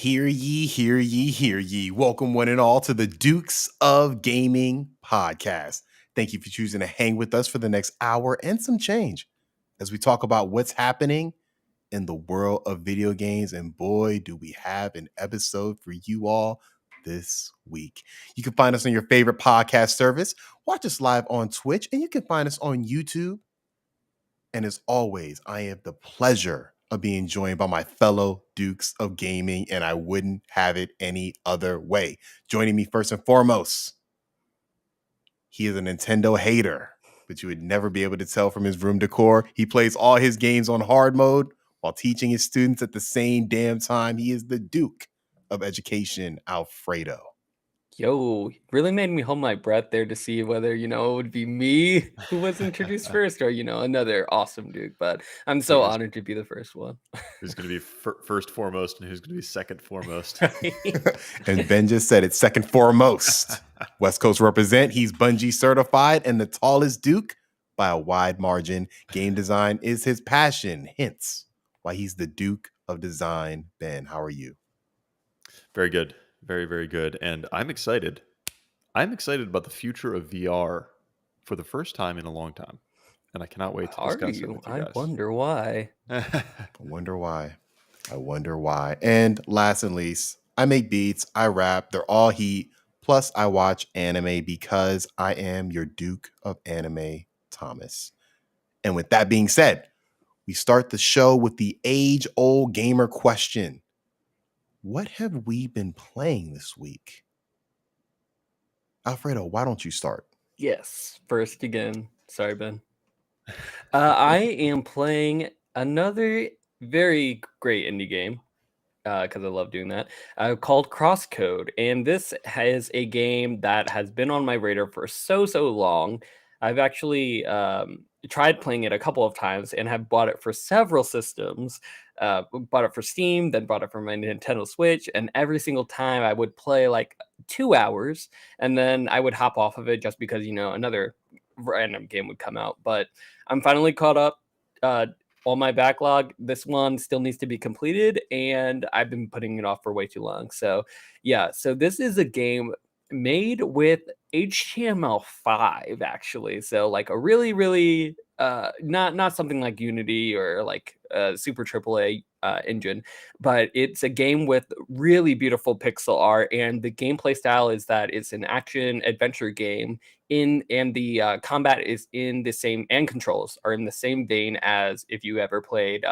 Hear ye, hear ye, hear ye. Welcome, one and all, to the Dukes of Gaming podcast. Thank you for choosing to hang with us for the next hour and some change as we talk about what's happening in the world of video games. And boy, do we have an episode for you all this week. You can find us on your favorite podcast service, watch us live on Twitch, and you can find us on YouTube. And as always, I have the pleasure of being joined by my fellow Dukes of Gaming, and I wouldn't have it any other way. Joining me first and foremost, he is a Nintendo hater, but you would never be able to tell from his room decor. He plays all his games on hard mode while teaching his students at the same damn time. He is the Duke of Education, Alfredo. Yo, really made me hold my breath there to see whether, it would be me who was introduced first or, another awesome Duke. But I'm so honored to be the first one. Who's going to be first foremost and who's going to be second foremost? And Ben just said it, second foremost. West Coast represent. He's Bungie certified and the tallest Duke by a wide margin. Game design is his passion, hence why he's the Duke of Design. Ben, how are you? Very good. Very, very good. And I'm excited. I'm excited about the future of VR for the first time in a long time. And I cannot wait to discuss it with you guys. I wonder why. I wonder why. And last and least, I make beats, I rap, they're all heat. Plus, I watch anime because I am your Duke of Anime, Thomas. And with that being said, we start the show with the age-old gamer question. What have we been playing this week? Alfredo, why don't you start? Yes, first again. Sorry, Ben. I am playing another very great indie game because I love doing that, called Crosscode. And this is a game that has been on my radar for so long. I've actually tried playing it a couple of times and have bought it for several systems. Bought it for Steam, then bought it for my Nintendo Switch, and every single time I would play like 2 hours, and then I would hop off of it just because, another random game would come out. But I'm finally caught up on my backlog. This one still needs to be completed, and I've been putting it off for way too long. So yeah, so this is a game made with HTML5 actually. So like a really not something like Unity or like Super AAA engine, but it's a game with really beautiful pixel art, and the gameplay style is that it's an action adventure game and the combat is in the same, and controls are in the same vein as if you ever played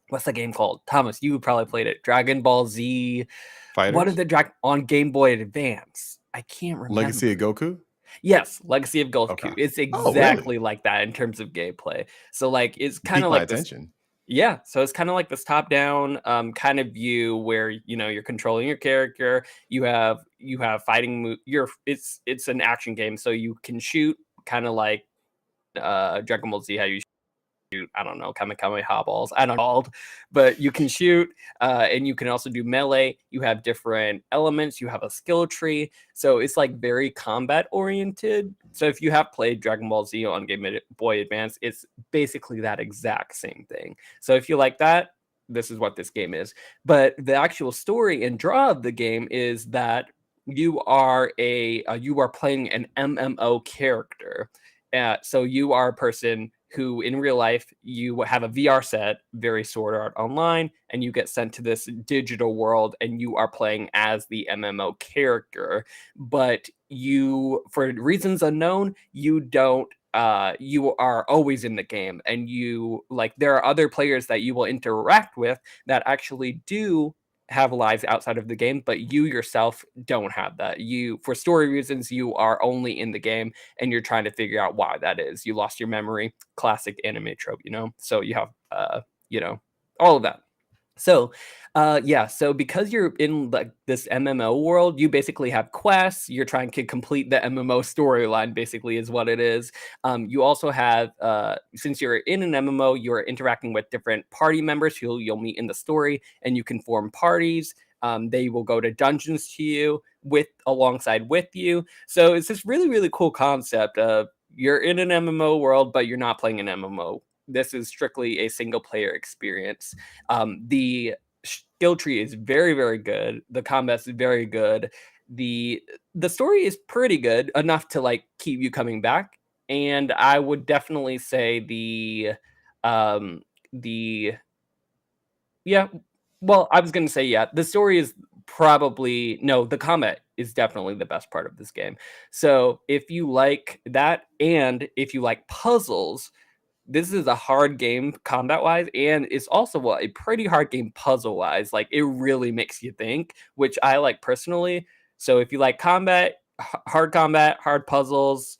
what's the game called? Thomas, you probably played it. Dragon Ball Z. Fighters? What did the on Game Boy Advance? I can't remember. Legacy of Goku? Yes, Legacy of Goku. Okay. It's exactly like that in terms of gameplay. So like it's kind of like attention. Yeah, so it's kind of like this top-down kind of view where you're controlling your character. You have fighting. It's an action game, so you can shoot kind of like Dragon Ball Z. How you shoot, I don't know, Kamehameha balls. I don't know, but you can shoot, and you can also do melee. You have different elements. You have a skill tree, so it's like very combat oriented. So if you have played Dragon Ball Z on Game Boy Advance, it's basically that exact same thing. So if you like that, this is what this game is. But the actual story and draw of the game is that you are playing an MMO character. So you are a person who in real life, you have a VR set, very Sword Art Online, and you get sent to this digital world and you are playing as the MMO character. But you, for reasons unknown, you don't, you are always in the game, and there are other players that you will interact with that actually do have lives outside of the game, but you yourself don't have that. You, for story reasons, you are only in the game and you're trying to figure out why that is. You lost your memory, classic anime trope, so you have all of that. So so because you're in like this MMO world, you basically have quests. You're trying to complete the MMO storyline, basically, is what it is. You also have, since you're in an MMO, you're interacting with different party members who you'll meet in the story, and you can form parties. They will go to dungeons to you alongside with you. So it's this really cool concept of you're in an MMO world, but you're not playing an MMO. This is strictly a single player experience. The skill tree is very, very good. The combat is very good. The story is pretty good, enough to like keep you coming back. And I would definitely say the yeah, well, I was gonna say, yeah, the story is probably no, the combat is definitely the best part of this game. So if you like that, and if you like puzzles, this is a hard game combat wise, and it's also a pretty hard game puzzle wise. Like it really makes you think, which I like personally. So if you like combat, hard puzzles,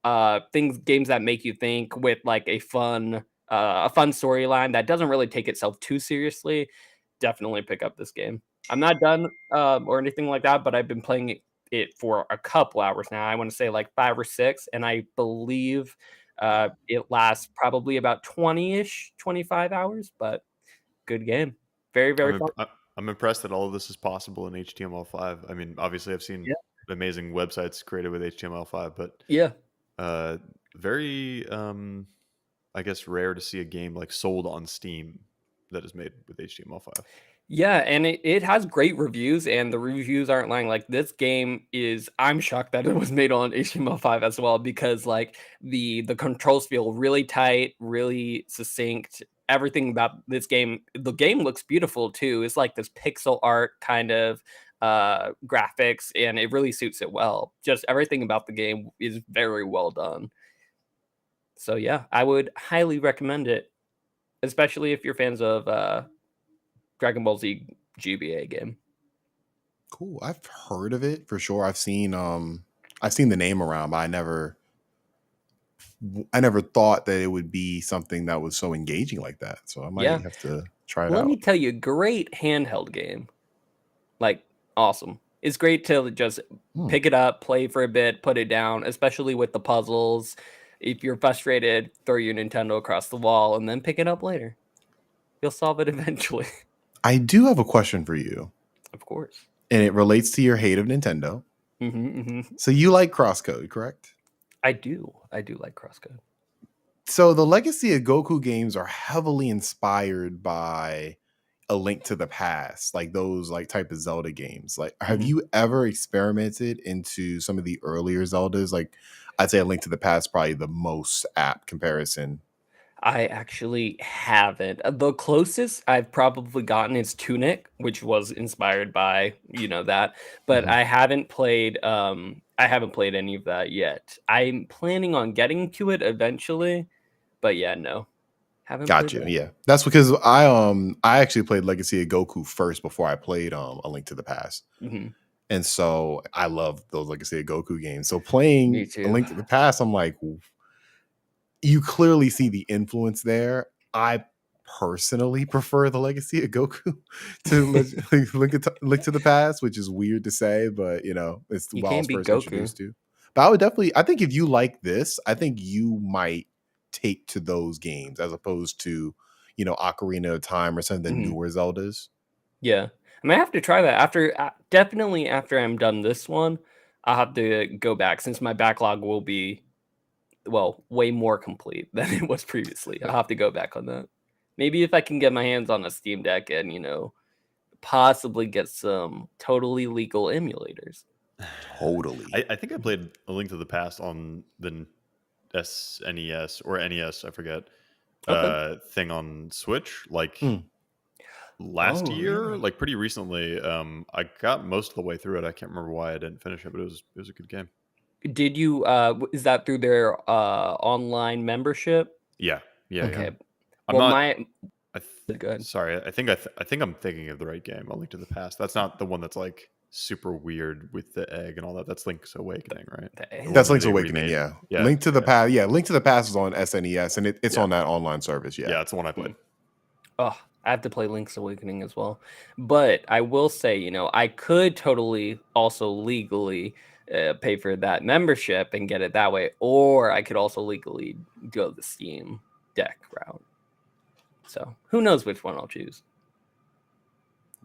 games that make you think with like a fun storyline that doesn't really take itself too seriously, definitely pick up this game. I'm not done or anything like that, but I've been playing it for a couple hours now. I want to say like 5 or 6, and I believe it lasts probably about 20-ish, 25 hours, but good game. Very, very fun. I'm impressed that all of this is possible in HTML5. I mean, obviously, I've seen amazing websites created with HTML5, but yeah, very, I guess, rare to see a game like sold on Steam that is made with HTML5. Yeah, and it has great reviews, and the reviews aren't lying. Like this game is, I'm shocked that it was made on HTML5 as well, because like the controls feel really tight, really succinct. Everything about this game, the game looks beautiful too. It's like this pixel art kind of graphics, and it really suits it well. Just everything about the game is very well done. So yeah, I would highly recommend it, especially if you're fans of Dragon Ball Z GBA game. Cool. I've heard of it for sure. I've seen the name around, but I never thought that it would be something that was so engaging like that. So I might have to try it Let out. me tell you, great handheld game. Like awesome. It's great to just pick it up, play for a bit, put it down, especially with the puzzles. If you're frustrated, throw your Nintendo across the wall and then pick it up later. You'll solve it eventually. I do have a question for you. Of course. And it relates to your hate of Nintendo. So you like crosscode, correct? I do. I do like crosscode. So the Legacy of Goku games are heavily inspired by A Link to the Past, like those like type of Zelda games. Like, have you ever experimented into some of the earlier Zeldas? Like, I'd say A Link to the Past probably the most apt comparison. I actually haven't. The closest I've probably gotten is Tunic, which was inspired by, that. But I haven't played any of that yet. I'm planning on getting to it eventually, but yeah, no. Haven't Gotcha. played that. Yeah. That's because I actually played Legacy of Goku first before I played A Link to the Past. And so I love those Legacy of Goku games. So playing A Link to the Past, I'm like, you clearly see the influence there. I personally prefer the Legacy of Goku to Link to the Past, which is weird to say, but it's what I was first introduced to. But I would definitely, I think if you like this, I think you might take to those games as opposed to, Ocarina of Time or some of the newer Zeldas. Yeah. I might have to try that definitely after I'm done this one. I'll have to go back since my backlog will be way more complete than it was previously. I'll have to go back on that. Maybe if I can get my hands on a Steam Deck and, possibly get some totally legal emulators. Totally. I think I played A Link to the Past on the SNES or NES, I forget, thing on Switch, like last year, like pretty recently. I got most of the way through it. I can't remember why I didn't finish it, but it was a good game. Did you is that through their online membership? Yeah. Okay. Yeah. Good. Sorry, I think I'm thinking of the right game. A Link to the Past. That's not the one that's like super weird with the egg and all that. That's Link's Awakening, right? That's Link's Awakening, yeah. Link to the Past. Yeah, Link to the Past is on SNES, and it's on that online service. Yeah, that's the one I played. Oh, I have to play Link's Awakening as well. But I will say, I could totally also legally pay for that membership and get it that way, or I could also legally go the Steam Deck route. So who knows which one I'll choose.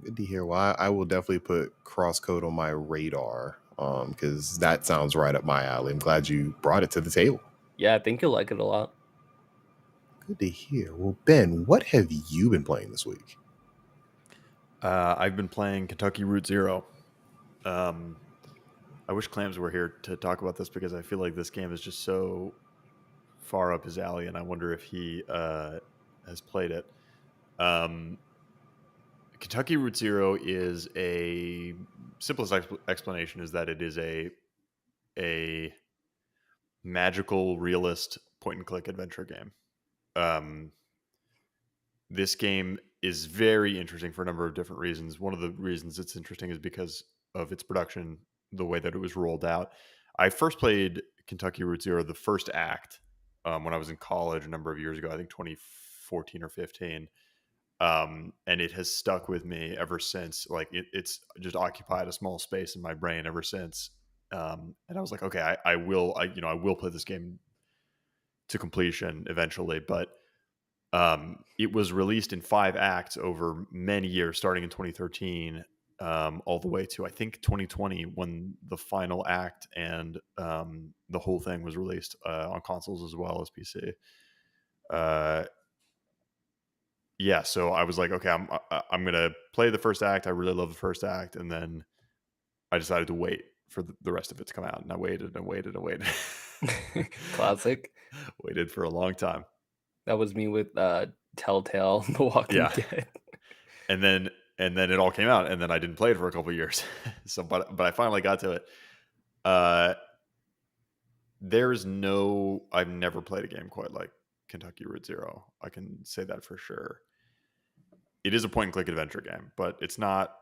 Good to hear. Well, I will definitely put crosscode on my radar because that sounds right up my alley. I'm glad you brought it to the table. Yeah, I think you'll like it a lot. Good to hear. Well, Ben, what have you been playing this week? I've been playing Kentucky Route Zero. I wish Clams were here to talk about this because I feel like this game is just so far up his alley, and I wonder if he has played it. Kentucky Route Zero is a simplest explanation is that it is a magical realist point and click adventure game. This game is very interesting for a number of different reasons. One of the reasons it's interesting is because of its production, the way that it was rolled out. I first played Kentucky Route Zero, the first act, when I was in college a number of years ago, I think 2014 or 15. And it has stuck with me ever since. Like it's just occupied a small space in my brain ever since. And I was like, okay, I will play this game to completion eventually, but it was released in 5 acts over many years, starting in 2013, all the way to I think 2020 when the final act and the whole thing was released on consoles as well as PC. Yeah, so I was like, okay, I'm gonna play the first act. I really love the first act, and then I decided to wait for the rest of it to come out, and I waited and waited and waited. Classic. Waited for a long time. That was me with Telltale, The Walking Dead. And then it all came out, and then I didn't play it for a couple of years. So, but I finally got to it. I've never played a game quite like Kentucky Route Zero. I can say that for sure. It is a point and click adventure game, but it's not.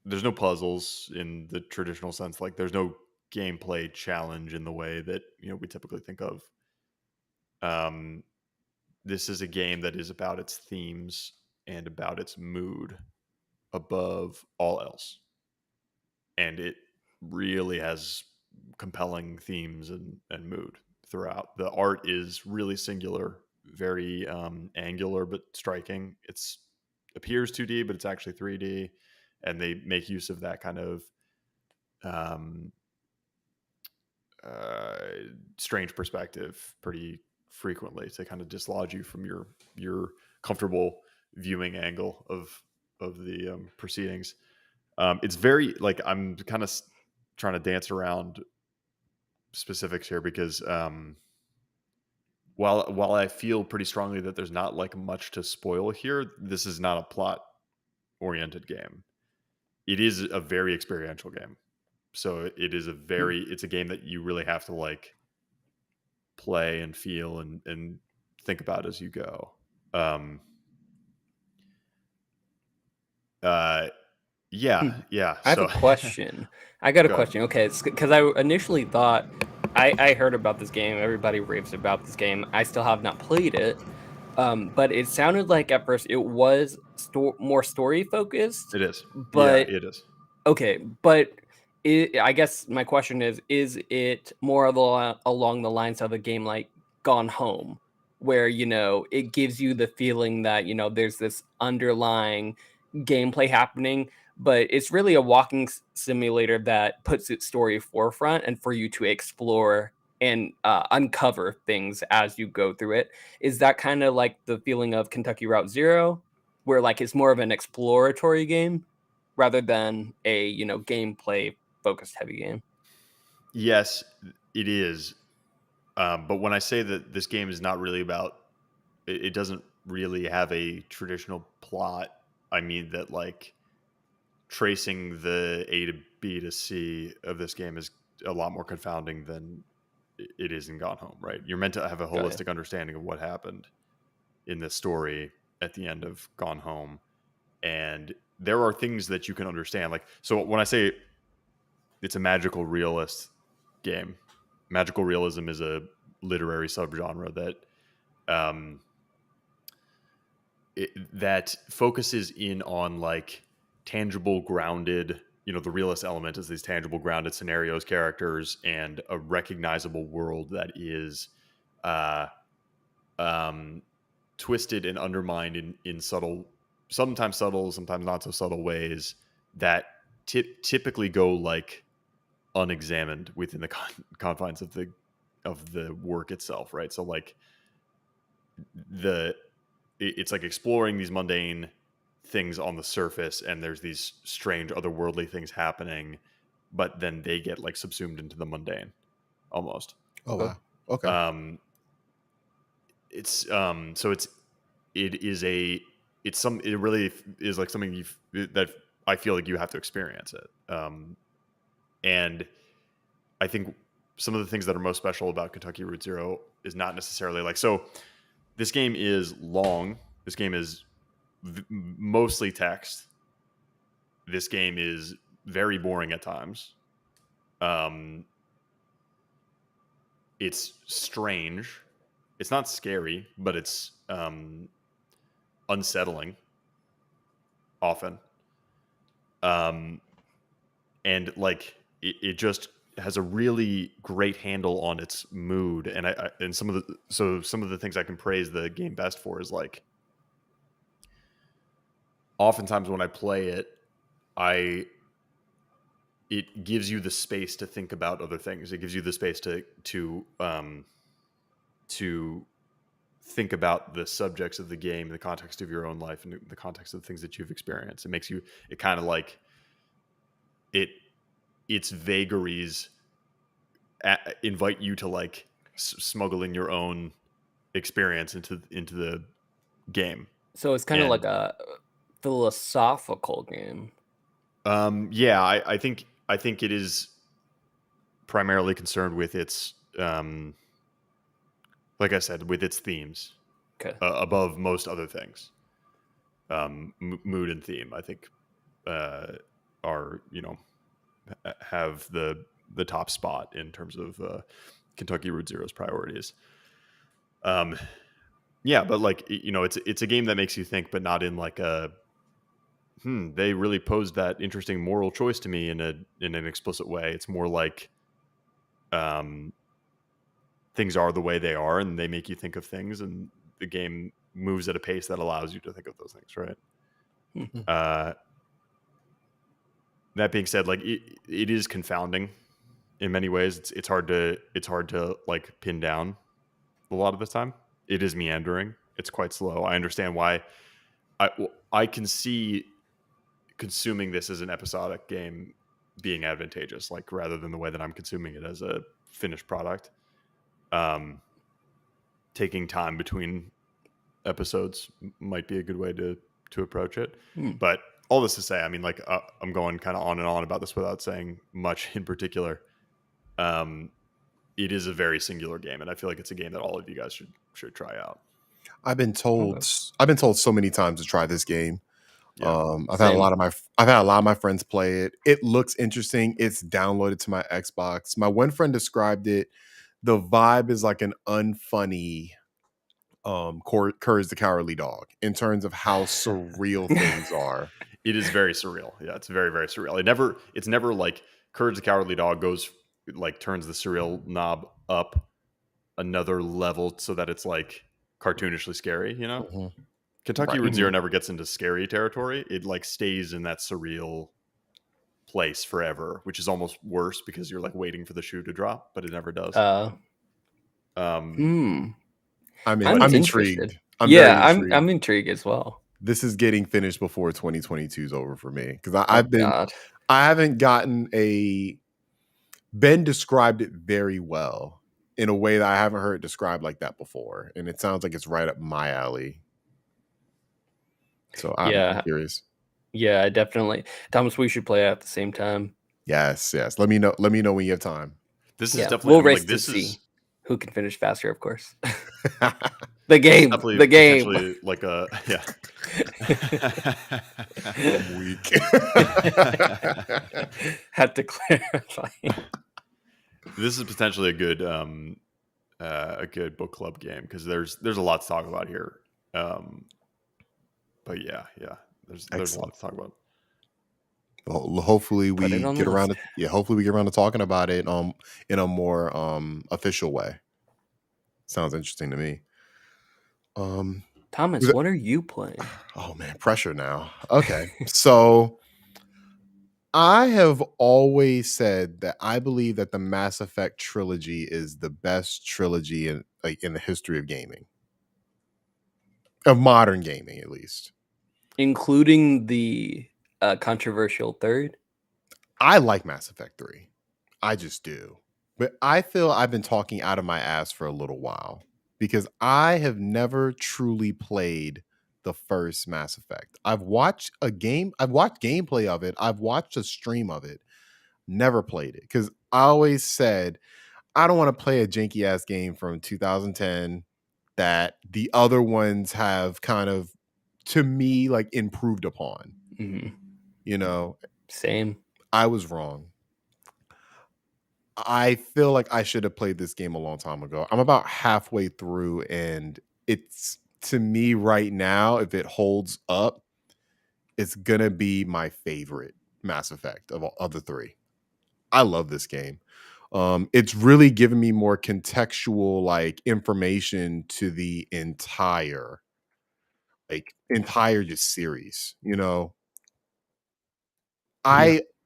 There's no puzzles in the traditional sense. Like there's no gameplay challenge in the way that we typically think of. This is a game that is about its themes and about its mood above all else, and it really has compelling themes and mood throughout. The art is really singular, very angular but striking. It's appears 2D, but it's actually 3D, and they make use of that kind of strange perspective pretty frequently to kind of dislodge you from your comfortable viewing angle of the proceedings. It's very like I'm kind of trying to dance around specifics here because while I feel pretty strongly that there's not like much to spoil here, this is not a plot oriented game. It is a very experiential game. So it is it's a game that you really have to like play and feel and think about as you go. Yeah. I have a question. I got a question. Okay, it's because I initially thought I heard about this game. Everybody raves about this game. I still have not played it, but it sounded like at first it was more story focused. It is. But yeah, it is. Okay, but I guess my question is it more along the lines of a game like Gone Home, where it gives you the feeling that there's this underlying gameplay happening, but it's really a walking simulator that puts its story forefront and for you to explore and uncover things as you go through it. Is that kind of like the feeling of Kentucky Route Zero, where like it's more of an exploratory game rather than a gameplay focused heavy game? Yes, it is. But when I say that this game is not really about, it doesn't really have a traditional plot. I mean that like tracing the A to B to C of this game is a lot more confounding than it is in Gone Home, right? You're meant to have a holistic understanding of what happened in this story at the end of Gone Home. And there are things that you can understand. Like, so when I say it's a magical realist game, magical realism is a literary subgenre that focuses in on like tangible, grounded, the realist element is these tangible, grounded scenarios, characters, and a recognizable world that is twisted and undermined in subtle, sometimes not so subtle ways that typically go like unexamined within the confines of the work itself, right? So like it's like exploring these mundane things on the surface, and there's these strange otherworldly things happening, but then they get like subsumed into the mundane almost. Oh wow. Okay. It's so it really is like something that I feel like you have to experience it. And I think some of the things that are most special about Kentucky Route Zero is not necessarily like, so this game is long. This game is mostly text. This game is very boring at times. It's strange. It's not scary, but it's unsettling often. And like it just has a really great handle on its mood, and some of the things I can praise the game best for is like, oftentimes when I play it, it gives you the space to think about other things. It gives you the space to think about the subjects of the game, the context of your own life, and the context of the things that you've experienced. It kind of like its vagaries invite you to like smuggle in your own experience into the game. So it's kind of like a philosophical game. Yeah, I think it is primarily concerned with its like I said, with its themes. Okay. Above most other things. Mood and theme, I think, are, have the top spot in terms of Kentucky Route Zero's priorities. Yeah, but like, it's a game that makes you think, but not in like a they really posed that interesting moral choice to me in an explicit way. It's more like things are the way they are, and they make you think of things, and the game moves at a pace that allows you to think of those things, right? Mm-hmm. That being said, like it is confounding in many ways. It's hard to like pin down a lot of the time. It is meandering. It's quite slow. I understand why. I can see consuming this as an episodic game being advantageous, like rather than the way that I'm consuming it as a finished product. Taking time between episodes might be a good way to approach it. But all this to say, I mean, like I'm going kind of on and on about this without saying much in particular. It is a very singular game, and I feel like it's a game that all of you guys should try out. I've been told so many times to try this game. Yeah. I've had a lot of my friends play it. It looks interesting. It's downloaded to my Xbox. My one friend described it. The vibe is like an unfunny Courage the Cowardly Dog in terms of how surreal things are. It is very surreal. Yeah, it's very, very surreal. It's never like Courage the Cowardly Dog goes like turns the surreal knob up another level so that it's like cartoonishly scary, Mm-hmm. Kentucky Route Zero never gets into scary territory. It like stays in that surreal place forever, which is almost worse because you're like waiting for the shoe to drop, but it never does. I'm intrigued. intrigued. I'm intrigued as well. This is getting finished before 2022 is over for me because I haven't gotten Ben described it very well in a way that I haven't heard described like that before, and it sounds like it's right up my alley. So I'm curious. Yeah, definitely. Thomas, we should play it at the same time. Yes. Let me know when you have time. This is definitely we'll race to see who can finish faster, of course. The game. Like a I'm weak. Had to clarify. This is potentially a good book club game because there's a lot to talk about here. But yeah, there's a lot to talk about. Well, hopefully we get around to talking about it in a more official way. Sounds interesting to me. Thomas, what are you playing? Oh man, pressure now. Okay. So I have always said that I believe that the Mass Effect trilogy is the best trilogy in the history of gaming. Of modern gaming, at least. including the controversial third. I like Mass Effect 3. I just do. But I feel I've been talking out of my ass for a little while because I have never truly played the first Mass Effect. I've watched gameplay of it, I've watched a stream of it, never played it because I always said, I don't want to play a janky ass game from 2010 that the other ones have kind of, to me, like improved upon. Mm-hmm. You know, Same. I was wrong. I feel like I should have played this game a long time ago. I'm about halfway through, and it's, to me right now, if it holds up, it's gonna be my favorite Mass Effect of the three. I love this game. It's really given me more contextual like information to the entire just series. You know,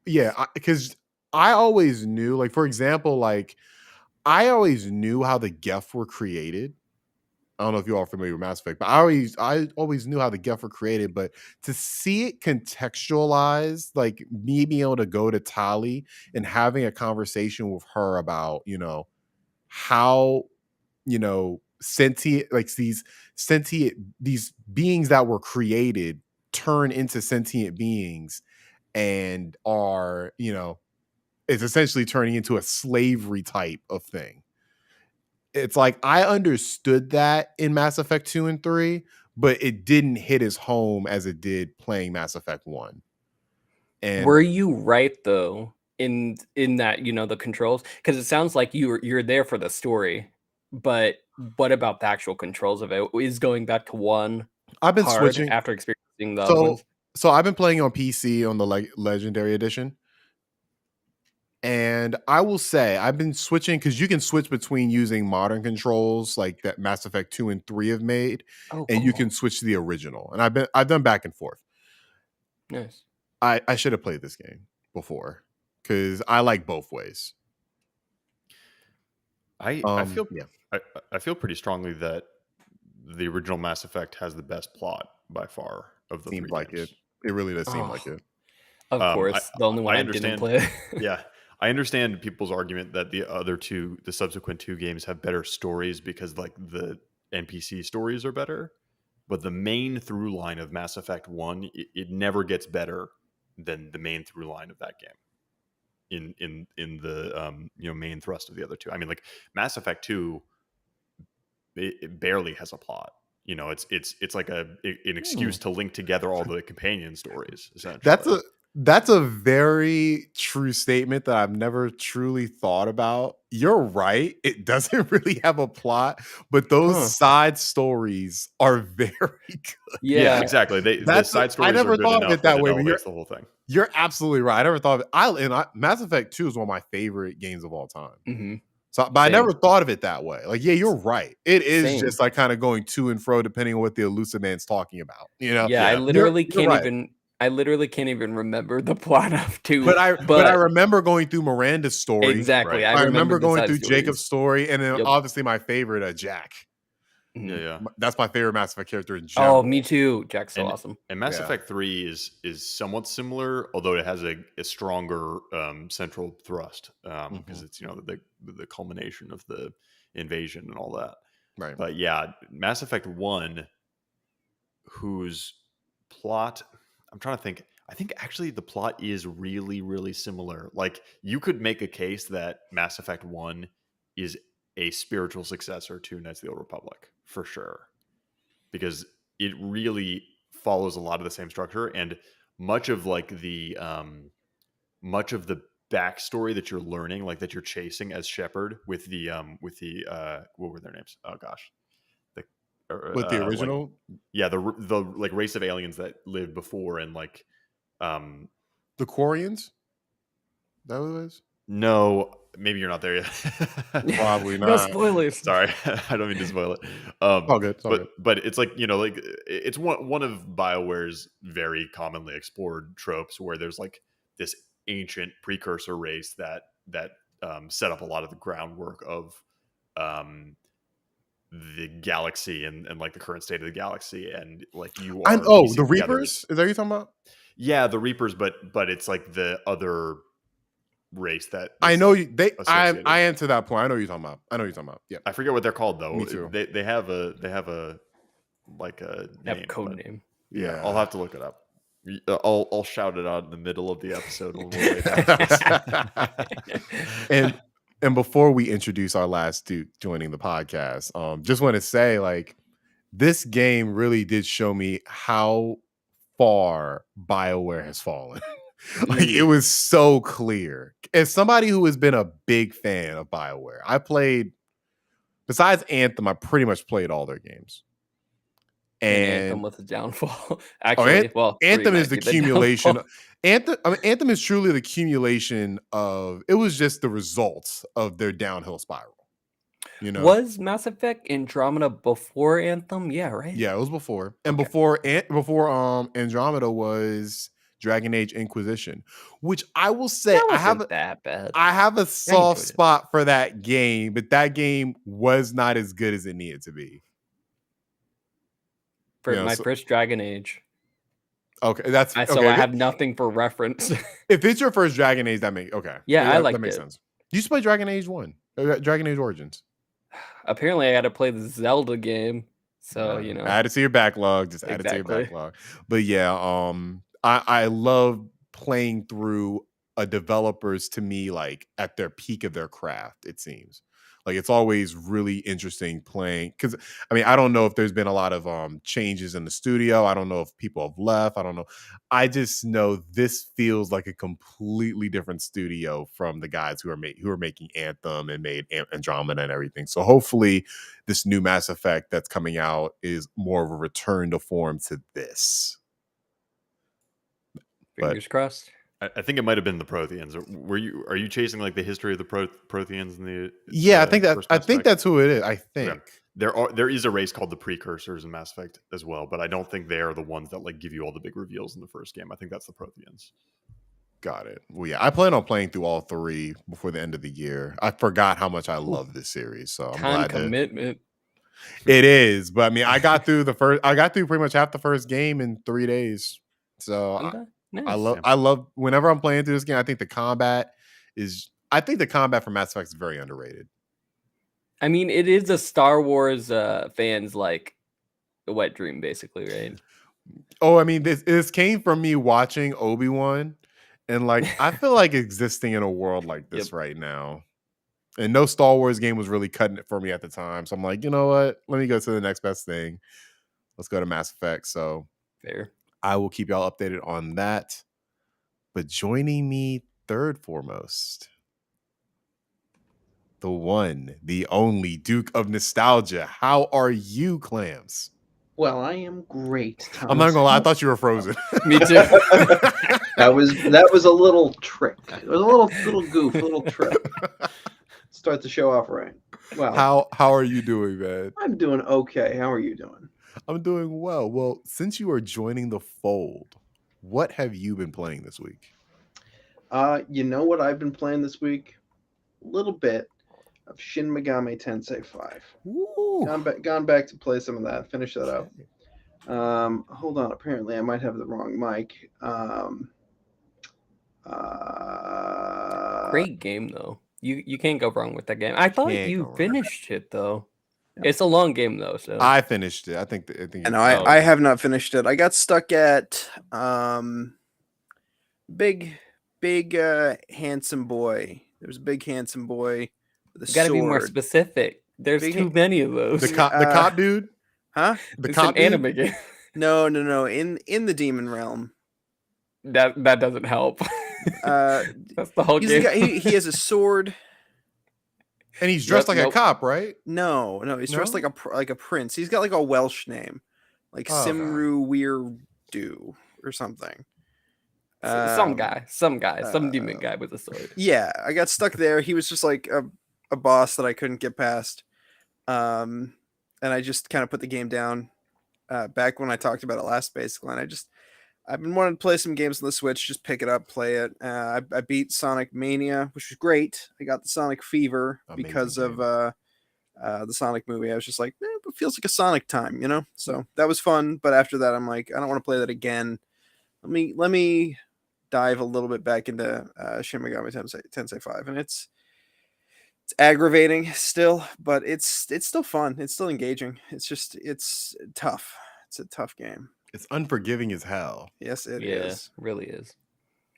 Yeah. because I always knew, like, for example, like I always knew how the Geth were created. I don't know if you all are familiar with Mass Effect, but I always knew how the Geth were created. But to see it contextualized, like me being able to go to Tali and having a conversation with her about, how, sentient, like these beings that were created turn into sentient beings and are, it's essentially turning into a slavery type of thing. It's like I understood that in Mass Effect 2 and 3, but it didn't hit as home as it did playing Mass Effect 1. And Were you right though in that, the controls? Because it sounds like you're there for the story, but what about the actual controls of it? Is going back to one I've been hard switching. after experiencing the other So ones? so I've been playing on PC on the Legendary Edition. And I will say I've been switching because you can switch between using modern controls like that Mass Effect 2 and 3 have made, Oh, and you cool. can switch to the original. And I've done back and forth. Nice. I should have played this game before because I like both ways. I feel Yeah, I feel pretty strongly that the original Mass Effect has the best plot by far of the seems three like it. games. It really does seem Oh, like it. of I course, the only one I I didn't understand. play. Yeah, I understand people's argument that the subsequent two games have better stories because like the NPC stories are better, but the main through line of Mass Effect 1, it never gets better than the main through line of that game in the main thrust of the other two. I mean, like Mass Effect 2, it barely has a plot. It's like an Hmm. excuse to link together all the companion stories That's essentially. a very true statement that I've never truly thought about. You're right. It doesn't really have a plot, but those Huh. side stories are very good. Yeah, Yeah. exactly. The side I stories are never good thought of enough it that that it way, but elevates the whole thing. you're absolutely right. I never thought of it. Mass Effect 2 is one of my favorite games of all time. Hmm. So, but I Same. never thought of it that way. Like, yeah, you're right. It is Same. just like kind of going to and fro depending on what the elusive man's talking about. Yeah, Yeah. You're right. I literally can't even remember the plot of 2, But I but remember going through Miranda's story. exactly, Right. I I remember remember the going side through Jacob's stories. story, and then Yep. obviously my favorite, Jack. Yeah, Mhm. yeah. That's my favorite Mass Effect character in Oh, general. me too. Jack's so And awesome. and Mass Yeah. Effect 3 is somewhat similar, although it has a stronger central thrust because Mhm. it's the culmination of the invasion and all that. Right. But yeah, Mass Effect 1, whose plot, I'm trying to think. I think actually the plot is really, really similar. Like you could make a case that Mass Effect 1 is a spiritual successor to Knights of the Old Republic for sure, because it really follows a lot of the same structure, and much of like the backstory that you're learning, like that you're chasing as Shepard with the what were their names? Oh gosh, the With the like original, yeah, the like race of aliens that lived before, and like um the Quarians. That what it is? no, maybe you're not there yet. Probably No not. spoilers. Sorry, I don't mean to spoil it. All good. It's all But good. it's like like it's one of BioWare's very commonly explored tropes, where there's like this ancient precursor race that set up a lot of the groundwork of um the galaxy and like the current state of the galaxy, and like you I are the piecing together. Reapers. Is that what you're talking about? Yeah, the Reapers, but it's like the other race that I know like I am to that point. I know what you're talking about. Yeah, I forget what they're called though. Me too. They have a like a name, have a code name. Yeah, I'll have to look it up. I'll shout it out in the middle of the episode when we're way back. And before we introduce our last Duke joining the podcast, just want to say, like, this game really did show me how far BioWare has fallen. Like, it was so clear. As somebody who has been a big fan of BioWare, I played, besides Anthem, I pretty much played all their games. And Anthem was the downfall. Actually, Anthem is the accumulation. Anthem is truly the accumulation of. It was just the results of their downhill spiral. You know, was Mass Effect Andromeda before Anthem? Yeah, right. Yeah, it was before, and before Andromeda was Dragon Age Inquisition, which I will say I have that bad. I have a soft spot for that game, but that game was not as good as it needed to be. For my first Dragon Age. Okay, that's so okay. I have nothing for reference. If it's your first Dragon Age, that makes that makes sense. You used to play Dragon Age 1, Dragon Age Origins. Apparently, I got to play the Zelda game, so you know. Add it to your backlog. Just add it to your backlog. But yeah, I love playing through a developers, to me, like at their peak of their craft. It seems like it's always really interesting playing, because I mean, I don't know if there's been a lot of changes in the studio. I don't know if people have left. I don't know. I just know this feels like a completely different studio from the guys who are making Anthem and made Andromeda and everything. So hopefully this new Mass Effect that's coming out is more of a return to form to this. Fingers crossed. I think it might have been the Protheans. Are you chasing like the history of the Protheans in the? Yeah, I think that's who it is. I think there is a race called the Precursors in Mass Effect as well, but I don't think they are the ones that like give you all the big reveals in the first game. I think that's the Protheans. Got it. Well, yeah, I plan on playing through all 3 before the end of the year. I forgot how much I love this series, so I'm glad. Commitment. It is, but I mean, I got through pretty much half the first game in 3 days. So nice. I love whenever I'm playing through this game. I think the combat for Mass Effect is very underrated. I mean, it is a Star Wars fans like a wet dream, basically, right? Oh, I mean, this came from me watching Obi-Wan, and like I feel like existing in a world like this right now. And no Star Wars game was really cutting it for me at the time, so I'm like, you know what? Let me go to the next best thing. Let's go to Mass Effect. So fair. I will keep y'all updated on that. But joining me third foremost, the one, the only Duke of Nostalgia. How are you, Clams? Well, I am great, Thomas. I'm not gonna lie, I thought you were frozen. Me too. That was a little trick. It was a little goof, a little trick. Start the show off right. Well, how are you doing, man? I'm doing okay. How are you doing? I'm doing well. Well, since you are joining the fold, what have you been playing this week? You know what I've been playing this week? A little bit of Shin Megami Tensei 5. Ooh. Gone back to play some of that. Finish that up. Hold on. Apparently, I might have the wrong mic. Great game though. You can't go wrong with that game. I thought you finished it though. Yeah. It's a long game though. So I finished it. I think. I have not finished it. I got stuck at big handsome boy. There's a big handsome boy with a sword. Gotta be more specific. There's too many of those. The cop dude? Huh? The cop dude? Anime game. No. In the demon realm. That doesn't help. That's the whole game. He has a sword. And he's dressed like a cop, right? No, he's dressed like a prince. He's got like a Welsh name, like Simru Weirdu or something. Some demon guy with a sword. Yeah, I got stuck there. He was just like a boss that I couldn't get past, and I just kind of put the game down back when I talked about it last, basically. And I've been wanting to play some games on the Switch, just pick it up, play it. I beat Sonic Mania, which was great. I got the Sonic Fever because of the Sonic movie. I was just like, it feels like a Sonic time, So that was fun. But after that, I'm like, I don't want to play that again. Let me dive a little bit back into Shin Megami Tensei 5, and it's aggravating still, but it's still fun. It's still engaging. It's tough. It's a tough game. It's unforgiving as hell. Yes, it is. Really is.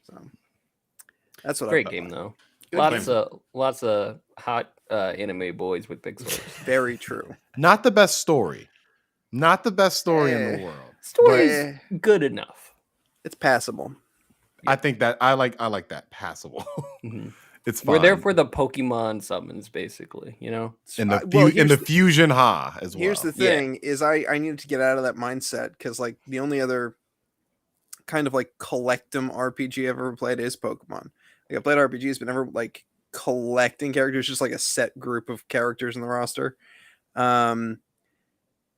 So that's what great game though. Lots of hot anime boys with big swords. Very true. Not the best story. Not the best story in the world. Story's good enough. It's passable. I think that I like that passable. Mm-hmm. It's fine. We're there for the Pokemon summons, basically, And the fusion ha as well. Here's the thing: is I needed to get out of that mindset because like the only other kind of like collectum RPG I've ever played is Pokemon. Like I played RPGs, but never like collecting characters, just like a set group of characters in the roster. And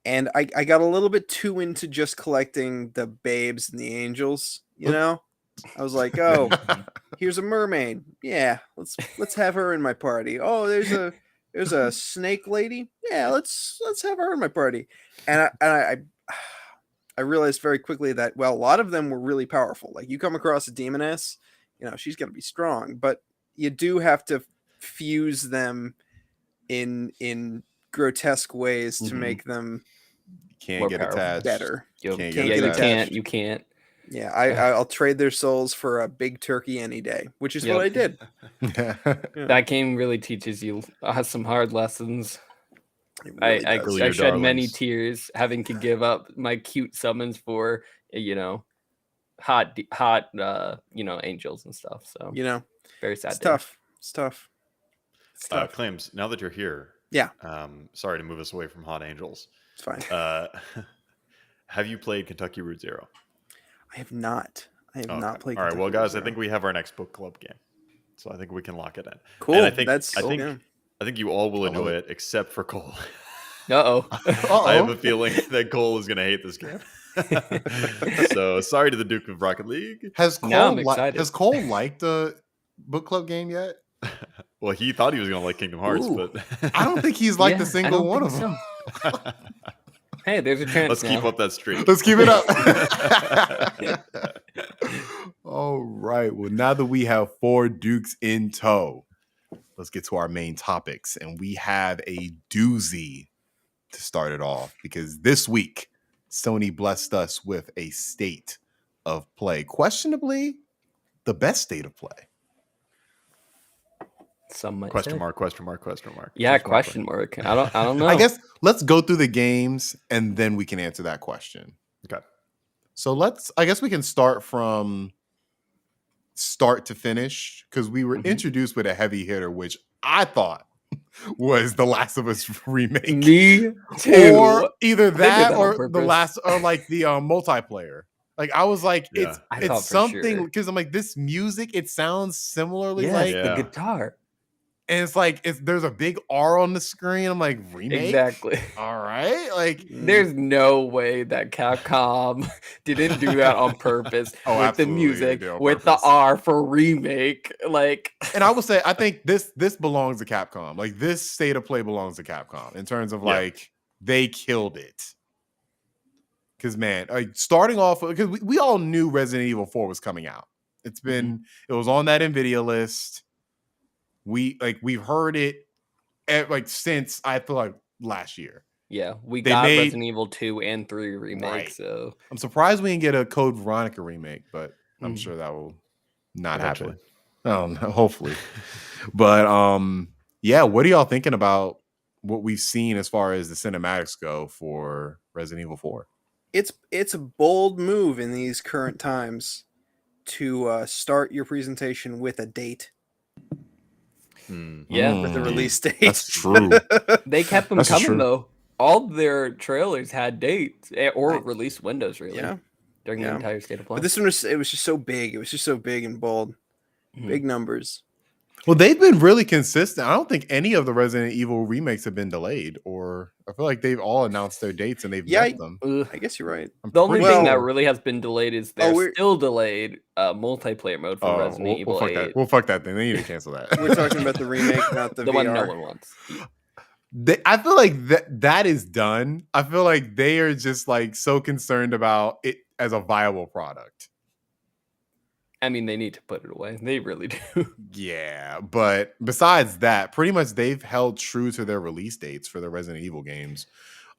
I got a little bit too into just collecting the babes and the angels, I was like, oh, here's a mermaid. Yeah, let's have her in my party. Oh, there's a snake lady. Yeah, let's have her in my party. And I realized very quickly that a lot of them were really powerful. Like you come across a demoness, she's gonna be strong, but you do have to fuse them in grotesque ways to make them can't get attached better. You can't. Yeah, I'll trade their souls for a big turkey any day, which is what I did. That game really teaches you some hard lessons. Really I shed many tears having to give up my cute summons for hot angels and stuff. So very sad. It's tough. It's tough. Claims. Now that you're here, yeah. Sorry to move us away from hot angels. It's fine. Have you played Kentucky Route Zero? I have not. I have not played. All right, well, guys, I think we have our next book club game, so I think we can lock it in. Cool. And I think you all will enjoy it, except for Cole. I have a feeling that Cole is going to hate this game. So sorry to the Duke of Rocket League. Has Cole liked a book club game yet? Well, he thought he was going to like Kingdom Hearts, but I don't think he's liked a single one of them. Hey, there's a chance. Let's keep up that streak. Let's keep it up. All right. Well, now that we have 4 Dukes in tow, let's get to our main topics. And we have a doozy to start it off because this week, Sony blessed us with a state of play. Questionably, the best state of play. Some might question say. mark. Yeah, question mark. I don't know. I guess let's go through the games and then we can answer that question. Okay. So I guess we can start from start to finish because we were introduced with a heavy hitter, which I thought was the Last of Us remake. Me too. Or either that or the last, or like the multiplayer. Like I was like, it's something because I'm like, this music, it sounds similarly like the guitar. And it's like there's a big R on the screen. I'm like, remake? Exactly. All right. Like there's no way that Capcom didn't do that on purpose with the music, with the R for remake. Like, and I will say, I think this belongs to Capcom. Like this state of play belongs to Capcom in terms of like they killed it. Because man, like starting off because we all knew Resident Evil 4 was coming out. It was on that Nvidia list. We've heard it since I feel like last year. Yeah, we got Resident Evil 2 and 3 remake. Right. So I'm surprised we didn't get a Code Veronica remake, but I'm sure that will not happen. Oh, no, hopefully. But what are y'all thinking about what we've seen as far as the cinematics go for Resident Evil 4? It's a bold move in these current times to start your presentation with a date. With the release date. That's true. They kept them coming though. All their trailers had dates or release windows really. Yeah. During the entire state of play. But this one was just so big. It was just so big and bold. Big numbers. Well, they've been really consistent. I don't think any of the Resident Evil remakes have been delayed, or I feel like they've all announced their dates and they've met them. I guess you're right. The only thing that really has been delayed is there's still delayed multiplayer mode for Resident Evil 8. We'll fuck that thing. They need to cancel that. We're talking about the remake, not the VR. one no one wants. I feel like that is done. I feel like they are just like so concerned about it as a viable product. I mean, they need to put it away. They really do. Yeah, but besides that, pretty much they've held true to their release dates for the Resident Evil games.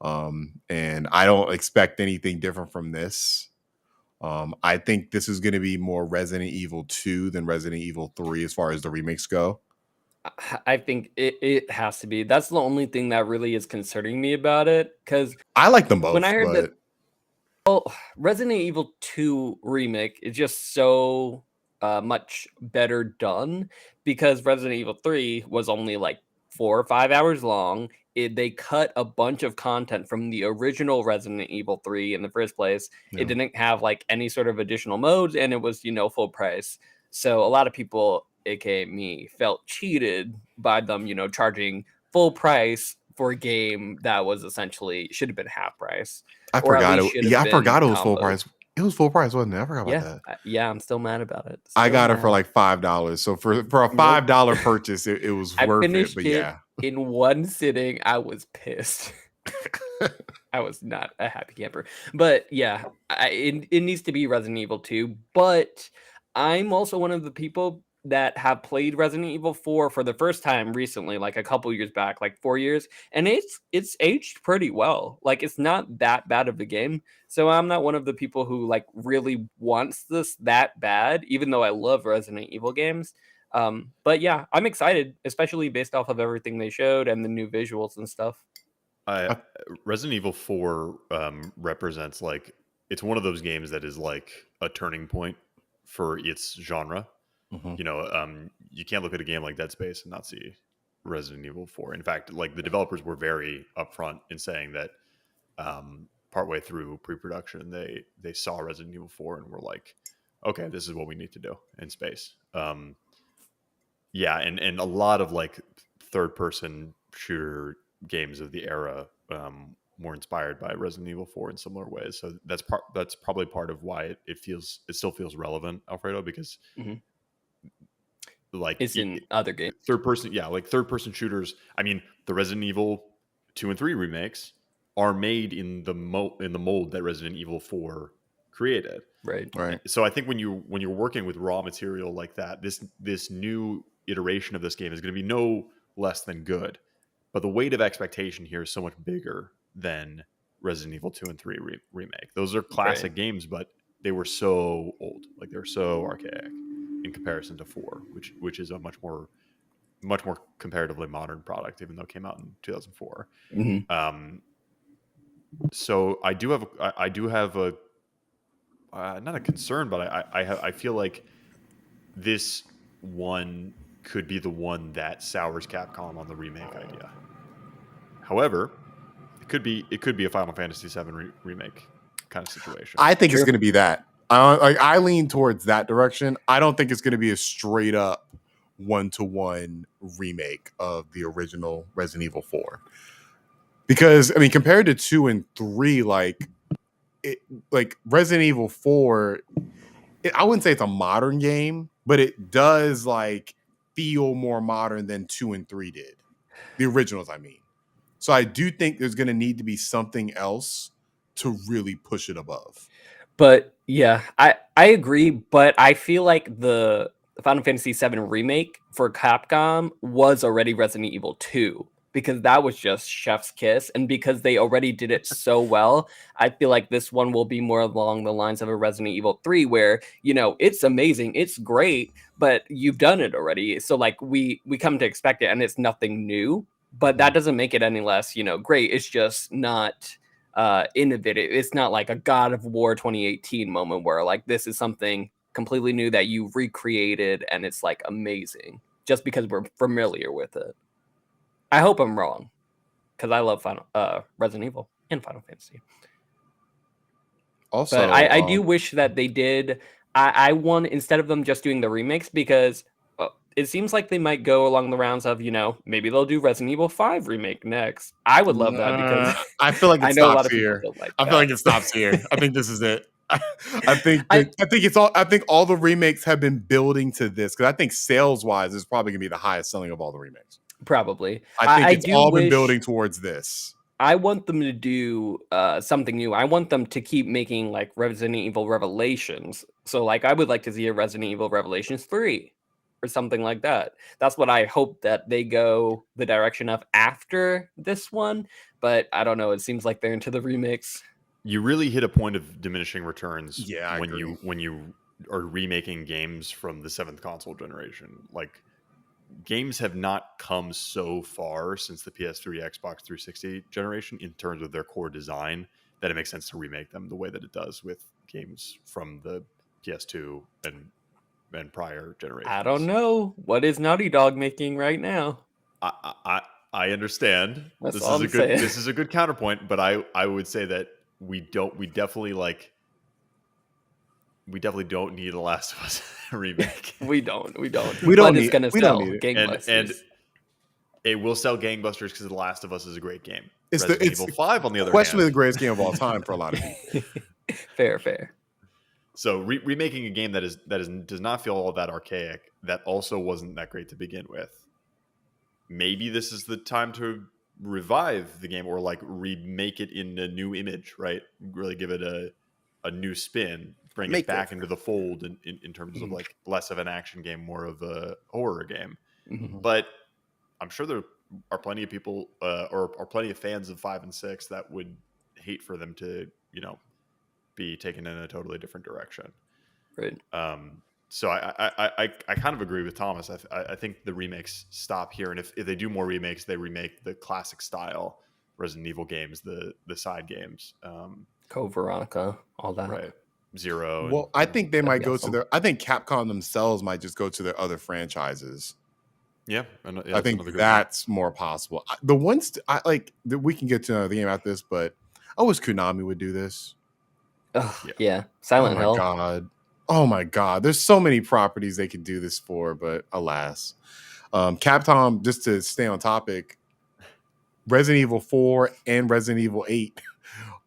And I don't expect anything different from this. I think this is going to be more Resident Evil 2 than Resident Evil 3 as far as the remakes go. I think it has to be. That's the only thing that really is concerning me about it. Because I like them both. When I heard that, Resident Evil 2 remake is just so much better done, because Resident Evil 3 was only like 4 or 5 hours long. They cut a bunch of content from the original Resident Evil 3 in the first place. Yeah. It didn't have like any sort of additional modes, and it was, full price. So a lot of people, aka me, felt cheated by them, charging full price for a game that was essentially should have been half price. I forgot it. Yeah, I forgot it was full price. It was full price, wasn't it? I forgot about that. Yeah, I'm still mad about it. I got it for like $5. So for a $5 purchase, it was worth it. But yeah, in one sitting, I was pissed. I was not a happy camper. But yeah, it needs to be Resident Evil 2. But I'm also one of the people that have played Resident Evil 4 for the first time recently, like a couple years back, like 4 years, and it's aged pretty well. Like, it's not that bad of a game. So I'm not one of the people who like really wants this that bad, even though I love Resident Evil games. But yeah, I'm excited, especially based off of everything they showed and the new visuals and stuff. Resident Evil 4 represents, like, it's one of those games that is like a turning point for its genre. Mm-hmm. You can't look at a game like Dead Space and not see Resident Evil 4. In fact, like, the developers were very upfront in saying that partway through pre-production, they saw Resident Evil 4 and were like, okay, this is what we need to do in space. Yeah, and a lot of like third-person shooter games of the era were inspired by Resident Evil 4 in similar ways. So that's probably part of why it still feels relevant, Alfredo, because mm-hmm. like it's in other games. Third person shooters. I mean, the Resident Evil 2 and 3 remakes are made in the mold that Resident Evil 4 created. Right. So I think when you're working with raw material like that, this new iteration of this game is going to be no less than good. But the weight of expectation here is so much bigger than Resident Evil 2 and 3 remake. Those are classic games, but they were so old. Like, they're so archaic in comparison to 4, which is a much more comparatively modern product, even though it came out in 2004. Mm-hmm. So I do have a not a concern, but I feel like this one could be the one that sours Capcom on the remake idea. However, it could be a Final Fantasy VII remake kind of situation. I think it's going to be that. I lean towards that direction. I don't think it's going to be a straight up 1-to-1 remake of the original Resident Evil 4. Because, I mean, compared to 2 and 3, like Resident Evil 4, I wouldn't say it's a modern game, but it does like feel more modern than 2 and 3 did. The originals, I mean. So I do think there's going to need to be something else to really push it above. But yeah, I agree. But I feel like the Final Fantasy VII remake for Capcom was already Resident Evil 2, because that was just chef's kiss. And because they already did it so well, I feel like this one will be more along the lines of a Resident Evil 3, where, it's amazing, it's great, but you've done it already. So like we come to expect it, and it's nothing new, but that doesn't make it any less, great. It's just not innovative. It's not like a God of War 2018 moment where like this is something completely new that you recreated and it's like amazing just because we're familiar with it. I hope I'm wrong, because I love Resident Evil and Final Fantasy. Also, but I do wish that they did. I want, instead of them just doing the remakes, because it seems like they might go along the rounds of, maybe they'll do Resident Evil 5 remake next. I would love that, because I feel like it stops here. I feel like it stops here. I think this is it. I think all the remakes have been building to this, because I think sales wise, it's probably gonna be the highest selling of all the remakes. Probably. I think it's do all been wish- building towards this. I want them to do something new. I want them to keep making like Resident Evil Revelations. So like I would like to see a Resident Evil Revelations 3 or something like that. That's what I hope that they go the direction of after this one. But I don't know. It seems like they're into the remix. You really hit a point of diminishing returns Yeah, when you are remaking games from the 7th console generation. Like, games have not come so far since the PS3, Xbox 360 generation in terms of their core design that it makes sense to remake them the way that it does with games from the PS2 and prior generations. I don't know. What is Naughty Dog making right now? I understand. That's all I'm saying. This is a good counterpoint, but I would say that we definitely don't need a Last of Us remake. We don't. We But don't it's need- gonna we don't sell need it. gangbusters. And it will sell gangbusters because The Last of Us is a great game. It's Resident Evil 5 on the other questionably the hand. greatest game of all time for a lot of people. Fair. So remaking a game that does not feel all that archaic, that also wasn't that great to begin with. Maybe this is the time to revive the game or like remake it in a new image, right? Really give it a new spin, bring it back into the fold in terms of like less of an action game, more of a horror game. Mm-hmm. But I'm sure there are plenty of people or plenty of fans of 5 and 6 that would hate for them to, be taken in a totally different direction. Right. So I kind of agree with Thomas. I think the remakes stop here, and if they do more remakes, they remake the classic style Resident Evil games, the side games, Code Veronica, all that. right? Zero. Well, I think they might be go awesome. to I think Capcom themselves might just go to their other franchises. Yeah, I think that's more possible. The ones we can get to the game after this, but I wish Konami would do this. Yeah. Silent Hill. Oh my god, there's so many properties they could do this for, but alas. Capcom, just to stay on topic, Resident Evil 4 and Resident Evil 8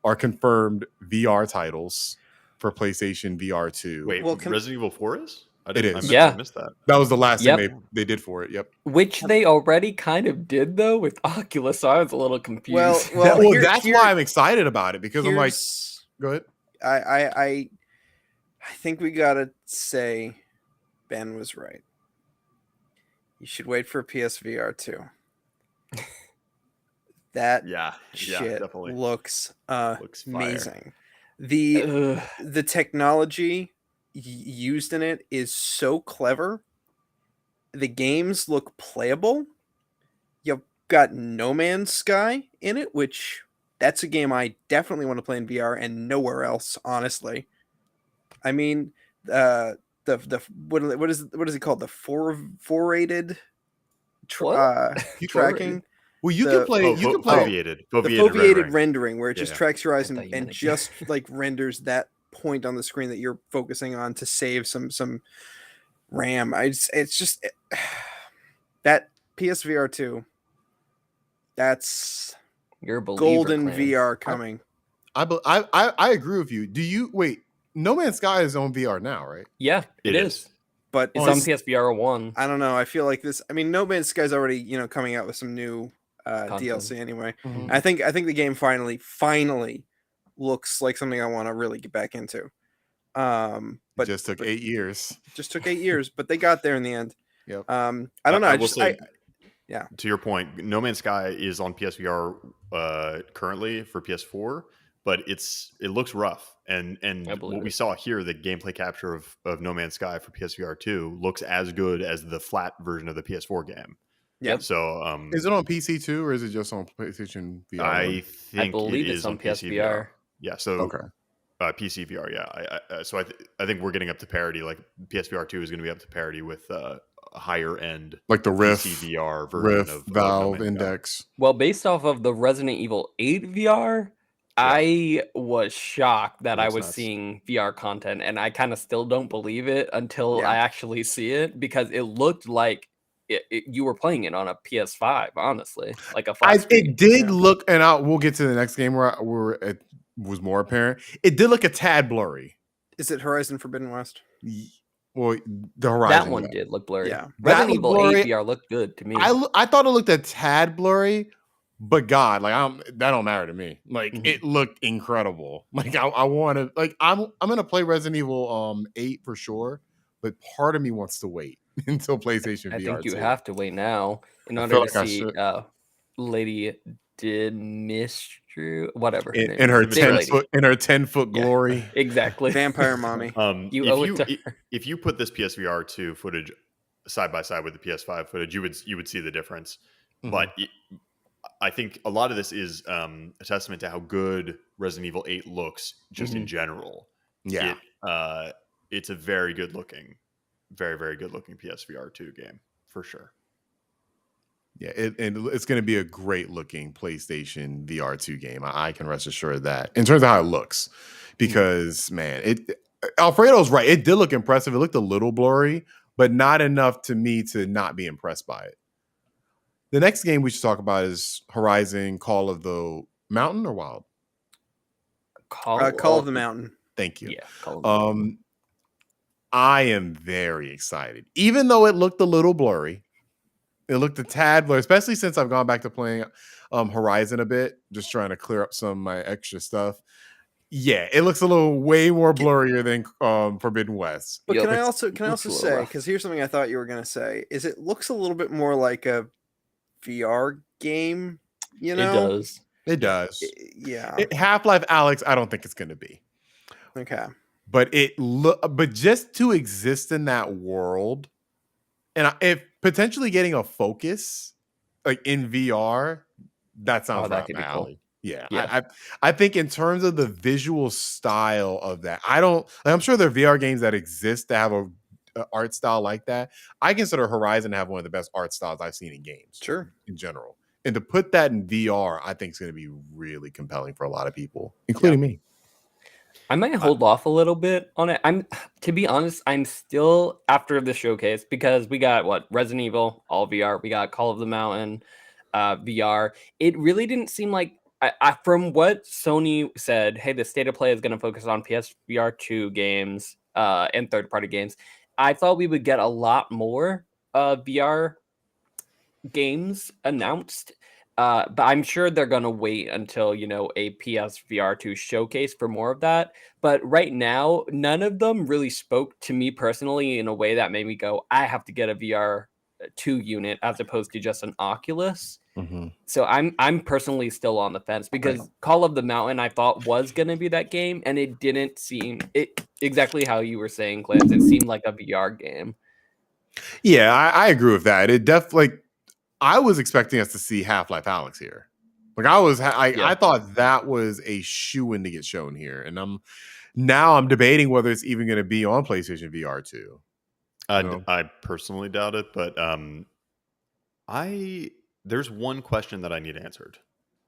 are confirmed VR titles for PlayStation VR 2. Wait, Resident Evil 4 is? It is. I missed that. That was the last thing they did for it. Yep. Which they already kind of did though with Oculus, so I was a little confused. That's why I'm excited about it, because I'm like, go ahead. I think we gotta say Ben was right. You should wait for PSVR 2. That shit definitely looks amazing. Fire. The technology used in it is so clever. The games look playable. You've got No Man's Sky in it, which that's a game I definitely want to play in VR and nowhere else, honestly. I mean, what is it called? The four-rated tracking. Well, you can play foveated rendering, where it just tracks your eyes and just like renders that point on the screen that you're focusing on to save some RAM. It's just that PSVR 2. That's your golden VR coming. I agree with you. Do you wait? No Man's Sky is on VR now, right? Yeah, it is. But it's on PSVR 1. I don't know. I feel like this. I mean, No Man's Sky is already coming out with some new DLC anyway. Mm-hmm. I think the game finally looks like something I want to really get back into. But it just took 8 years. Just took 8 years, but they got there in the end. Yep. I don't know. To your point, No Man's Sky is on PSVR currently for PS4, but it looks rough. And what we saw here, the gameplay capture of No Man's Sky for PSVR 2 looks as good as the flat version of the PS4 game. Yeah. So is it on PC too, or is it just on PlayStation VR? I believe it it's is on PSVR. Yeah. So okay. PC VR. Yeah. So I think we're getting up to parity. Like PSVR 2 is going to be up to parity with a higher end, like the Rift VR version of Valve Index. Well, based off of the Resident Evil 8 VR, I was shocked that I was seeing VR content, and I kind of still don't believe it until I actually see it, because it looked like you were playing it on a PS5, honestly, like a flat screen. It did look, and we'll get to the next game where it was more apparent. It did look a tad blurry. Is it Horizon Forbidden West? Well, the Horizon. That one did look blurry. Yeah. Resident Evil 8 VR looked good to me. I thought it looked a tad blurry, but God, like that don't matter to me. Like it looked incredible. Like I want to, like I'm gonna play Resident Evil 8 for sure, but part of me wants to wait until PlayStation VR. I think you have to wait now in order to see Lady Dimitri, whatever her name in her 10-foot Yeah, glory. exactly. Vampire mommy. If you put this PSVR 2 footage side by side with the PS5 footage, you would see the difference. But I think a lot of this is a testament to how good Resident Evil 8 looks just in general. Yeah. It's a very good looking, very, very good looking PSVR 2 game for sure. Yeah, it's going to be a great looking PlayStation VR 2 game. I can rest assured of that in terms of how it looks, because man, Alfredo's right. It did look impressive. It looked a little blurry, but not enough to me to not be impressed by it. The next game we should talk about is Horizon Call of the Mountain or Wild? Call of the Mountain. Thank you. Yeah, Call of the Mountain. I am very excited. Even though it looked a little blurry, it looked a tad blurry, especially since I've gone back to playing Horizon a bit, just trying to clear up some of my extra stuff. Yeah, it looks a little way more blurrier than Forbidden West. But can I also say, because here's something I thought you were going to say, is it looks a little bit more like a VR game, you know? It does. Yeah. Half-Life Alyx, I don't think it's going to be. Okay. But but just to exist in that world, and if potentially getting a focus like in VR, that sounds right up my alley. Cool. Yeah. I think in terms of the visual style of that, I'm sure there are VR games that exist that have a art style like that. I consider Horizon to have one of the best art styles I've seen in games. Sure. In general. And to put that in VR, I think is going to be really compelling for a lot of people, including me. I might hold off a little bit on it. To be honest, I'm still after the showcase, because we got Resident Evil all VR, we got Call of the Mountain VR. It really didn't seem like, from what Sony said, hey, the state of play is going to focus on PSVR 2 games and third-party games. I thought we would get a lot more VR games announced. But I'm sure they're going to wait until, a PSVR 2 showcase for more of that. But right now, none of them really spoke to me personally in a way that made me go, I have to get a VR 2 unit as opposed to just an Oculus. So I'm personally still on the fence, because Call of the Mountain I thought was going to be that game, and it didn't seem exactly how you were saying, Clarence. It seemed like a VR game. Yeah, I agree with that. It definitely... I was expecting us to see Half-Life Alyx here. Like I thought that was a shoo-in to get shown here, and I'm debating whether it's even going to be on PlayStation VR 2. I personally doubt it, but there's one question that I need answered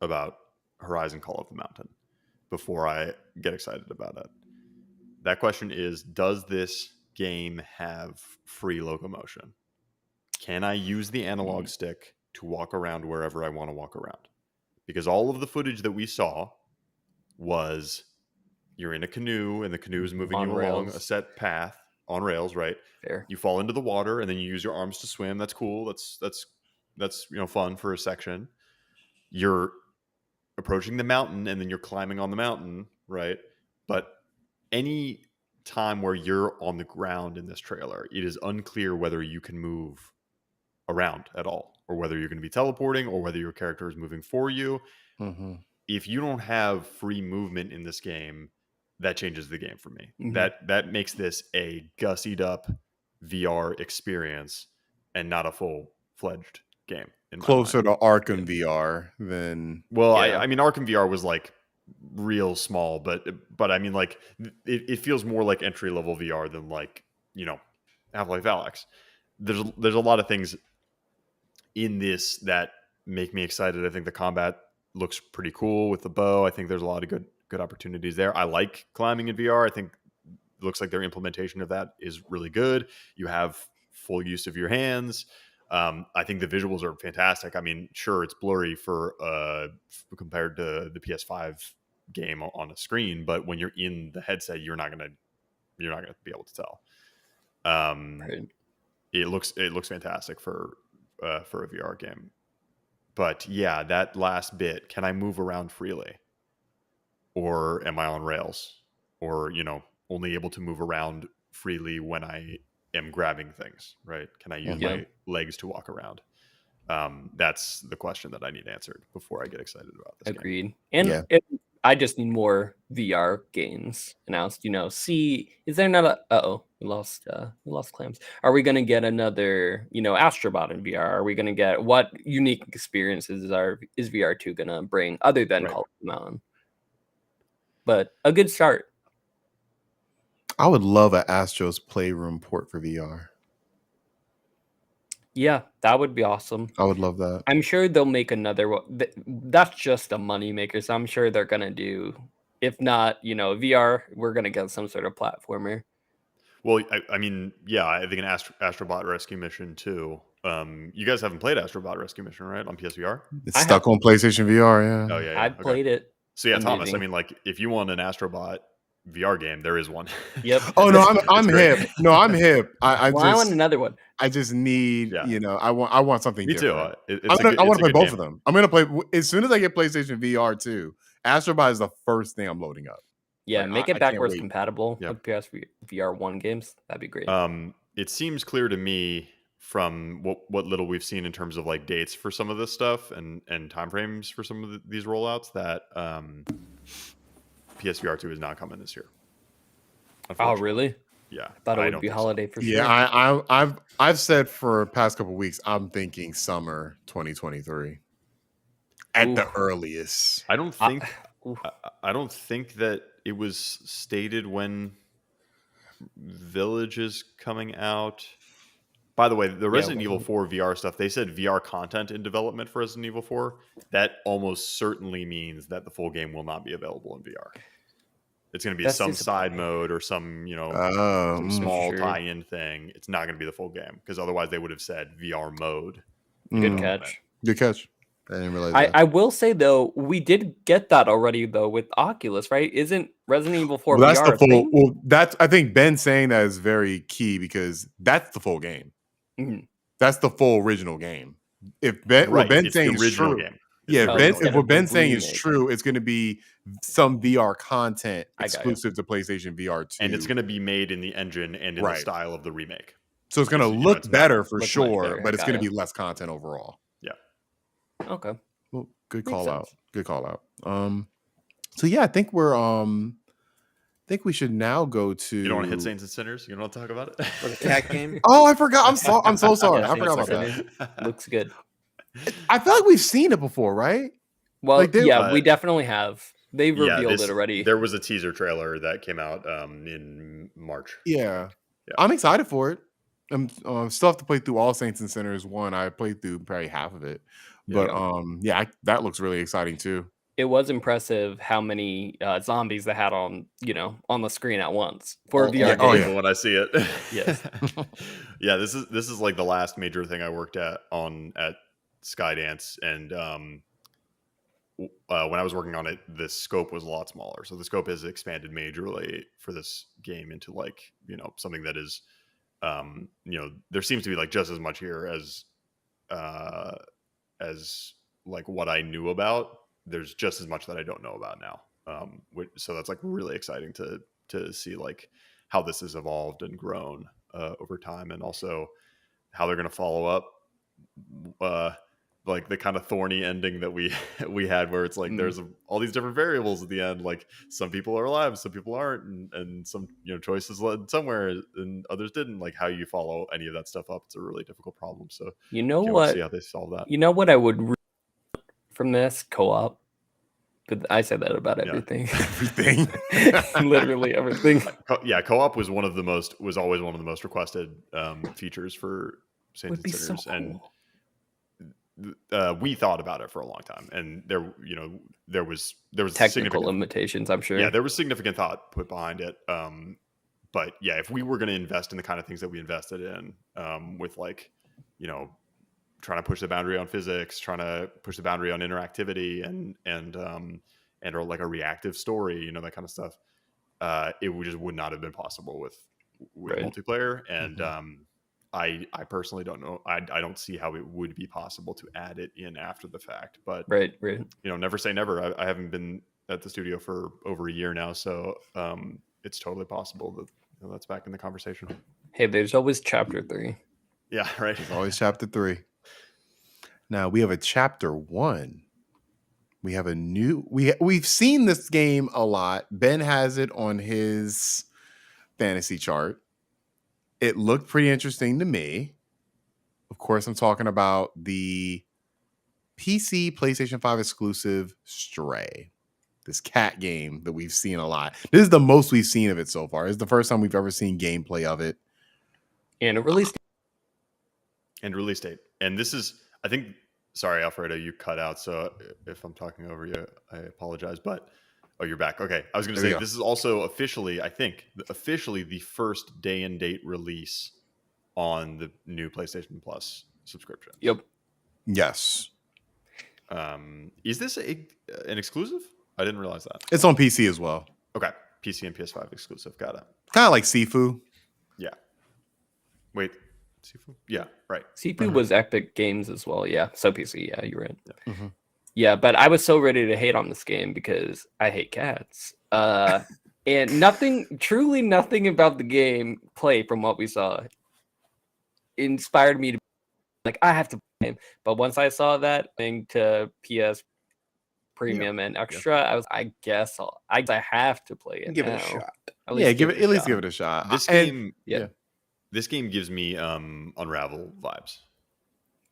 about Horizon Call of the Mountain before I get excited about it. That question is: does this game have free locomotion? Can I use the analog stick to walk around wherever I want to walk around? Because all of the footage that we saw was you're in a canoe and the canoe is moving you along a set path on rails, right? Fair. You fall into the water and then you use your arms to swim. That's cool. That's fun for a section. You're approaching the mountain and then you're climbing on the mountain, right? But any time where you're on the ground in this trailer, it is unclear whether you can move around at all, or whether you're going to be teleporting, or whether your character is moving for you. If you don't have free movement in this game, that changes the game for me. That makes this a gussied up VR experience and not a full-fledged game. Closer to Arkham VR than... Well, yeah. I mean, Arkham VR was like real small, but I mean, like it feels more like entry-level VR than like, Half-Life Alyx. There's a lot of things in this that make me excited. I think the combat looks pretty cool with the bow. I think there's a lot of good opportunities there. I like climbing in VR. I think it looks like their implementation of that is really good. You have full use of your hands. I think the visuals are fantastic. I mean, sure, it's blurry compared to the PS5 game on a screen, but when you're in the headset, you're not gonna be able to tell. Right. It looks fantastic for a VR game. But yeah, that last bit, can I move around freely? Or am I on rails? Or, only able to move around freely when I am grabbing things, right? Can I use my legs to walk around? That's the question that I need answered before I get excited about this Agreed. game. And I just need more VR games announced. Is there another? We lost clams. Are we gonna get another? Astrobot in VR? Are we gonna get what unique experiences is VR2 gonna bring other than Call of the Mountain? But a good start. I would love an Astro's Playroom port for VR. Yeah, that would be awesome. I would love that. I'm sure they'll make another one. That's just a moneymaker, so I'm sure they're gonna do. If not, VR, we're gonna get some sort of platformer. Well, I mean, yeah, I think an Astrobot Rescue Mission too. You guys haven't played Astrobot Rescue Mission, right? On PSVR? It's stuck on PlayStation VR, yeah. Oh, yeah. I've played it. So yeah, amazing. Thomas, I mean, like, if you want an Astrobot VR game, there is one. Yep. Oh no, I'm hip. No, I'm hip. I want another one. I just need, I want something different. Me too. I want to play both of them. I'm gonna play as soon as I get PlayStation VR 2. Astrobot is the first thing I'm loading up. Yeah, make it backwards compatible with PSVR 1 games. That'd be great. It seems clear to me from what little we've seen in terms of like dates for some of this stuff and timeframes for some of these rollouts that PSVR 2 is not coming this year. Oh, really? Yeah. I thought it would be holiday for sure. Yeah, I've said for the past couple of weeks, I'm thinking summer 2023 at the earliest. I don't think that it was stated when Village is coming out. By the way, the Resident Evil 4 VR stuff, they said VR content in development for Resident Evil 4. That almost certainly means that the full game will not be available in VR. It's going to be some side mode or some, some small tie-in thing. It's not going to be the full game because otherwise they would have said VR mode. Good catch. Good catch. I didn't realize that. I will say though, we did get that already though with Oculus, right? Isn't Resident Evil 4 that's VR the full? Well, that's I think Ben saying that is very key because that's the full game. Mm-hmm. That's the full original game. If Ben, what Ben's saying is true, game. Yeah, if what Ben's saying is true, it's going to be some VR content exclusive to PlayStation VR 2. And it's going to be made in the engine and in the style of the remake. So it's going to look better for sure, but it's going to be less content overall. Yeah. Okay. Well, good call out. Good call out. So yeah, I think we should now go to. You don't want to hit Saints and Sinners? You don't want to talk about it? Or the cat game? Oh, I forgot. I'm so sorry. I forgot about that. Looks good. I feel like we've seen it before, right? Well, we definitely have. They've revealed it already. There was a teaser trailer that came out in March. Yeah. I'm excited for it. I'm still have to play through all Saints and Sinners 1. I played through probably half of it, but that looks really exciting too. It was impressive how many zombies they had on the screen at once for VR. When I see it, yes, yeah. This is like the last major thing I worked at Skydance, and when I was working on it, the scope was a lot smaller. So the scope has expanded majorly for this game into something that is, there seems to be like just as much here as like what I knew about. There's just as much that I don't know about now. So that's like really exciting to see like how this has evolved and grown over time, and also how they're going to follow up like the kind of thorny ending that we had where it's like there's all these different variables at the end. Like some people are alive, some people aren't, and some choices led somewhere and others didn't. Like how you follow any of that stuff up, it's a really difficult problem. So what? See how they solve that. You know what I would from this co-op. But I said that about everything. Everything. Literally everything. Co-op was always one of the most requested features for Saints and Sinners, and we thought about it for a long time, and there was technical limitations, I'm sure. Yeah, there was significant thought put behind it. But yeah, if we were going to invest in the kind of things that we invested in, with like, trying to push the boundary on physics, trying to push the boundary on interactivity, and or like a reactive story, that kind of stuff, it just would not have been possible with multiplayer, and I personally don't know. I don't see how it would be possible to add it in after the fact. But right. Never say never. I haven't been at the studio for over a year now, so it's totally possible that that's back in the conversation. Hey, there's always chapter 3. Yeah, right. There's always chapter 3. Now we have a chapter 1. We have a new. We've seen this game a lot. Ben has it on his fantasy chart. It looked pretty interesting to me. Of course, I'm talking about the PC PlayStation 5 exclusive Stray. This cat game that we've seen a lot. This is the most we've seen of it so far. It's the first time we've ever seen gameplay of it. And a release date. And this is, I think, sorry, Alfredo, you cut out. So if I'm talking over you, I apologize. But, oh, you're back. Okay. I was going to say, this is also officially the first day and date release on the new PlayStation Plus subscription. Yep. Yes. Is this an exclusive? I didn't realize that. It's on PC as well. Okay. PC and PS5 exclusive. Got it. Kind of like Sifu. Yeah. Wait. Sifu? Yeah, right. Sifu was Epic Games as well. Yeah. So PC. Yeah, you're right. Yeah. Yeah, but I was so ready to hate on this game because I hate cats. And truly nothing about the game play from what we saw inspired me to I have to play him. But once I saw that thing to PS Premium and Extra, I guess I have to play it. Give it a shot. At least give it a shot. This game gives me Unravel vibes.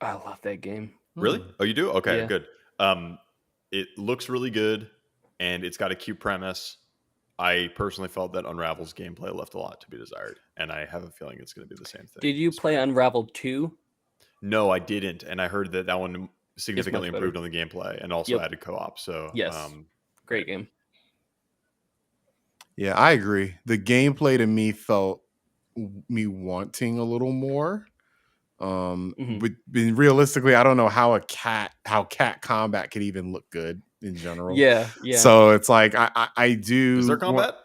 I love that game. Really? Oh, you do? Okay, good. It looks really good, and it's got a cute premise. I personally felt that Unravel's gameplay left a lot to be desired, and I have a feeling it's going to be the same thing. Did you play Unravel 2? No, I didn't, and I heard that one significantly improved on the gameplay and also added co-op. So yes, great game. Yeah, I agree. The gameplay to me felt me wanting a little more. But realistically, I don't know how cat combat could even look good in general. Yeah. So it's like I do. Is there combat?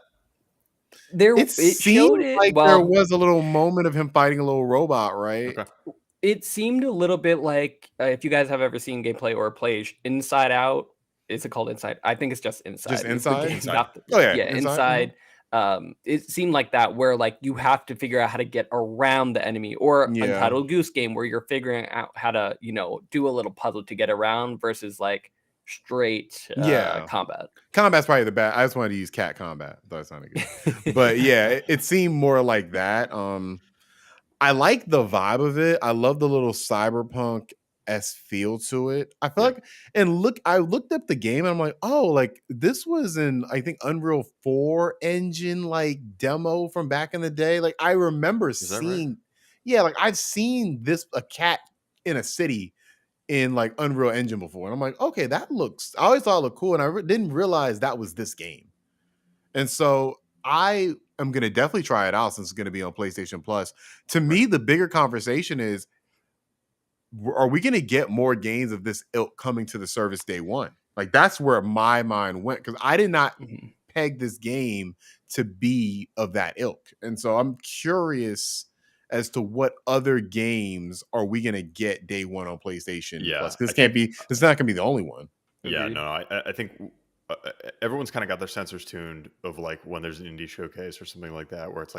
It seemed like there was a little moment of him fighting a little robot, right? Okay. It seemed a little bit like if you guys have ever seen gameplay or played Inside Out. Is it called Inside? I think it's just Inside. Just Inside? Inside. It seemed like that where you have to figure out how to get around the enemy, or Untitled Goose Game where you're figuring out how to do a little puzzle to get around versus straight combat. Combat's probably the bad. I just wanted to use cat combat. I thought it sounded good. But yeah, it seemed more like that. I like the vibe of it. I love the little cyberpunk-esque feel to it. I feel I looked up the game and I'm like, oh, this was an, I think, Unreal 4 engine demo from back in the day. I remember seeing, I've seen a cat in a city in Unreal Engine before. And I'm like, okay, I always thought it looked cool. And I didn't realize that was this game. And so I am going to definitely try it out since it's going to be on PlayStation Plus. To me, the bigger conversation is, are we going to get more games of this ilk coming to the service day one? That's where my mind went, because I did not peg this game to be of that ilk. And so I'm curious as to what other games are we going to get day one on PlayStation Plus. Because it's not going to be the only one. Yeah, no, I think everyone's kind of got their sensors tuned of when there's an indie showcase or something like that, where it's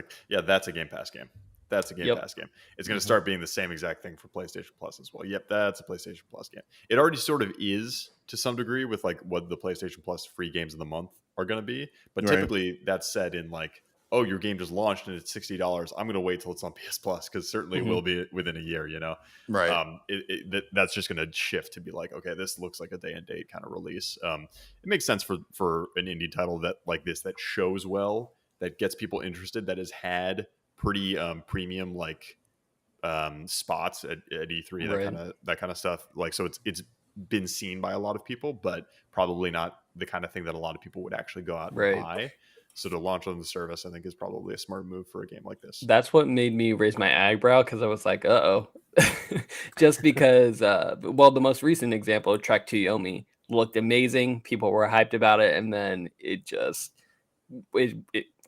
that's a Game Pass game. That's a Game Pass game. It's going to start being the same exact thing for PlayStation Plus as well. Yep, that's a PlayStation Plus game. It already sort of is to some degree with what the PlayStation Plus free games of the month are going to be. But typically that's said in oh, your game just launched and it's $60. I'm going to wait till it's on PS Plus because certainly it will be within a year, Right. That's just going to shift to be okay, this looks like a day and date kind of release. It makes sense for an indie title that that shows well, that gets people interested, that has had pretty premium spots at E3, that kind of stuff. So it's been seen by a lot of people, but probably not the kind of thing that a lot of people would actually go out and buy. So to launch on the service, I think, is probably a smart move for a game like this. That's what made me raise my eyebrow, because I was like, uh-oh. Just because, the most recent example, Trek to Yomi, looked amazing. People were hyped about it, and then it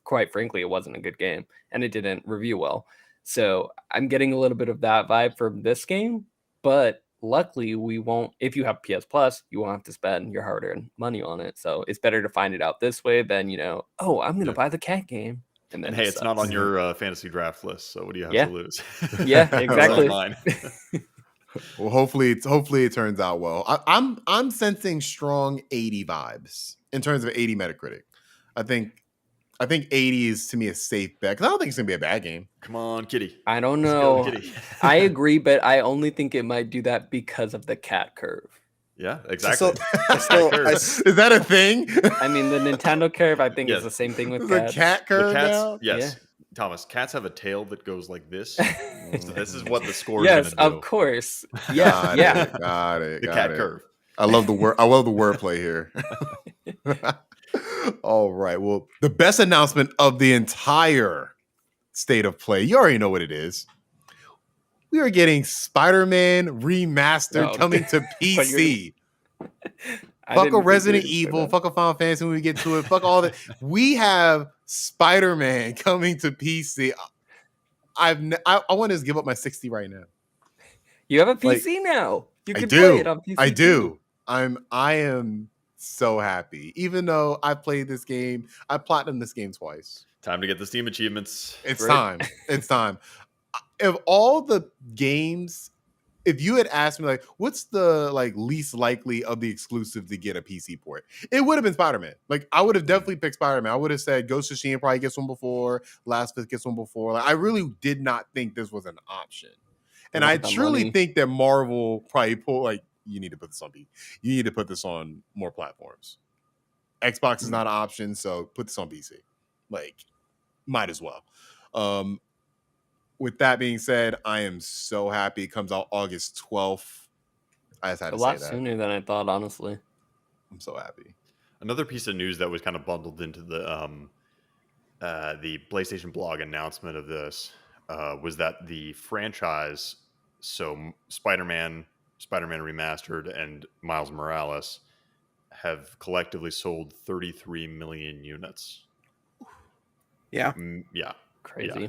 quite frankly, it wasn't a good game and it didn't review well. So I'm getting a little bit of that vibe from this game, but luckily we won't. If you have PS Plus, you won't have to spend your hard-earned money on it. So it's better to find it out this way than oh, I'm gonna buy the cat game. And then hey, it's not on your fantasy draft list, so what do you have to lose? Yeah, exactly. Well, hopefully it turns out well. I'm sensing strong 80 vibes in terms of 80 Metacritic. I think 80 is to me a safe bet because I don't think it's gonna be a bad game. Come on, Kitty. I don't know. Kitty. I agree, but I only think it might do that because of the cat curve. Yeah, exactly. Is that a thing? I mean, the Nintendo curve, I think, is the same thing with cats. The cat curve now? Yes. Yeah. Thomas, cats have a tail that goes like this. So this is what the score is going to do. Yes, of course. Yeah, Got it. The cat curve. I love the wordplay here. All right. Well, the best announcement of the entire state of play, you already know what it is. We are getting Spider-Man Remastered coming to PC. Fuck a Resident Evil, fuck a Final Fantasy when we get to it, fuck all that. We have Spider-Man coming to PC. I want to give up my 60 right now. You have a PC now. You can play it on PC. I do. I am so happy. Even though I played this game, I platinumed this game twice. Time to get the Steam achievements. It's time. It's time. Of all the games, if you had asked me like, what's the least likely of the exclusive to get a PC port, it would have been Spider-Man. Like I would have definitely picked Spider-Man. I would have said Ghost of Tsushima probably gets one before, Last of Us gets one before. Like I really did not think this was an option, and I truly think that Marvel probably pulled you need to put this on PC. You need to put this on more platforms. Xbox is not an option, so put this on PC. Might as well. With that being said, I am so happy. It comes out August 12th. I just had to say that. A lot sooner than I thought, honestly. I'm so happy. Another piece of news that was kind of bundled into the PlayStation blog announcement of this was that the franchise, so Spider-Man Remastered, and Miles Morales have collectively sold 33 million units. Yeah. Yeah. Crazy. Yeah.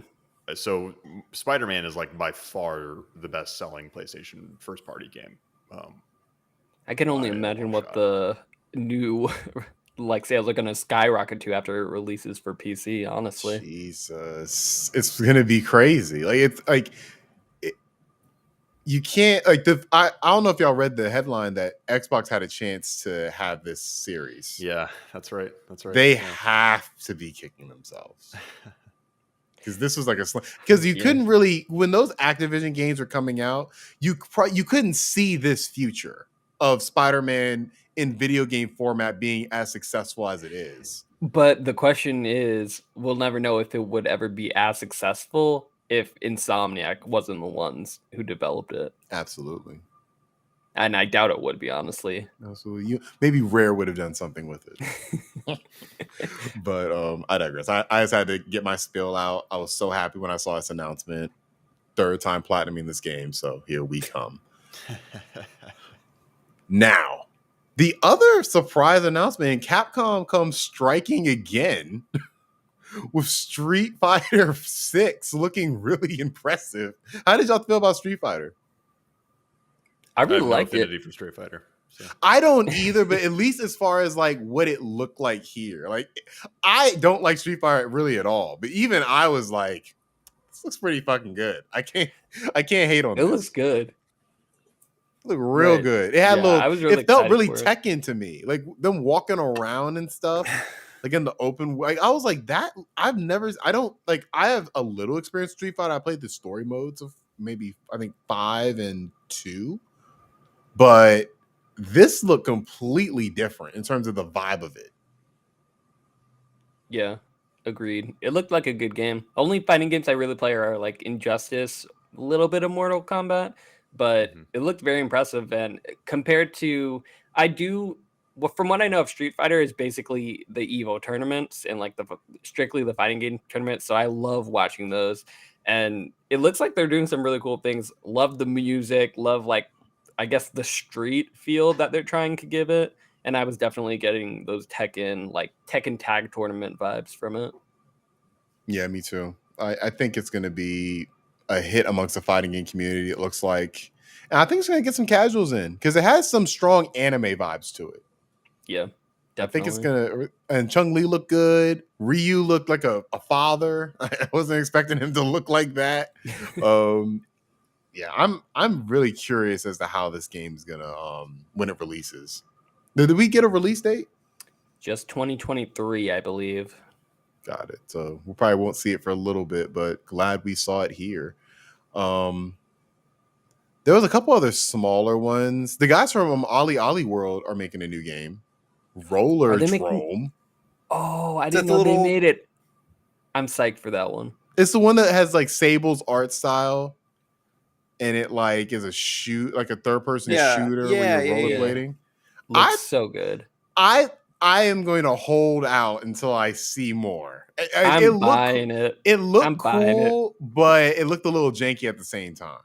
So Spider-Man is by far the best-selling PlayStation first-party game. I can only imagine what the new sales are going to skyrocket to after it releases for PC. Honestly, Jesus, it's going to be crazy. You can't I don't know if y'all read the headline that Xbox had a chance to have this series. Yeah, that's right. They have to be kicking themselves. Because this was because you couldn't really, when those Activision games were coming out, you couldn't see this future of Spider-Man in video game format being as successful as it is. But the question is, we'll never know if it would ever be as successful if Insomniac wasn't the ones who developed it. Absolutely. And I doubt it would be, honestly. Absolutely. Maybe Rare would have done something with it. But I digress. I just had to get my spill out. I was so happy when I saw this announcement. Third time platinuming this game, so here we come. Now, the other surprise announcement, Capcom comes striking again with Street Fighter 6 looking really impressive. How did y'all feel about Street Fighter? I really liked it for Street Fighter. So. I don't either, but at least as far as what it looked like here, I don't like Street Fighter really at all. But even I was like, this looks pretty fucking good. I can't hate on it. It looks good. It looked real good. It had it felt really Tekken to me, them walking around and stuff, in the open. I was like that. I have a little experience with Street Fighter. I played the story modes of maybe I think 5 and 2. But this looked completely different in terms of the vibe of it. Yeah, agreed. It looked like a good game. Only fighting games I really play are Injustice, a little bit of Mortal Kombat, but it looked very impressive. And compared to, from what I know of Street Fighter, is basically the EVO tournaments and strictly the fighting game tournaments. So I love watching those. And it looks like they're doing some really cool things. Love the music, love I guess the street feel that they're trying to give it. And I was definitely getting those Tekken tag tournament vibes from it. Yeah, me too. I think it's going to be a hit amongst the fighting game community. It looks like, and I think it's going to get some casuals in because it has some strong anime vibes to it. Yeah, definitely. I think it's gonna. And Chung Li looked good. Ryu looked like a father. I wasn't expecting him to look like that. Yeah, I'm really curious as to how this game is gonna when it releases. Did we get a release date? Just 2023, I believe. Got it. So we probably won't see it for a little bit, but glad we saw it here. There was a couple other smaller ones. The guys from Ali World are making a new game. Roller Drome. Oh, I didn't know they made it. I'm psyched for that one. It's the one that has like Sable's art style, and it like is a like a third person shooter where you're rollerblading. Looks so good. I am going to hold out until I see more. I'm buying it. It looked cool, but it looked a little janky at the same time.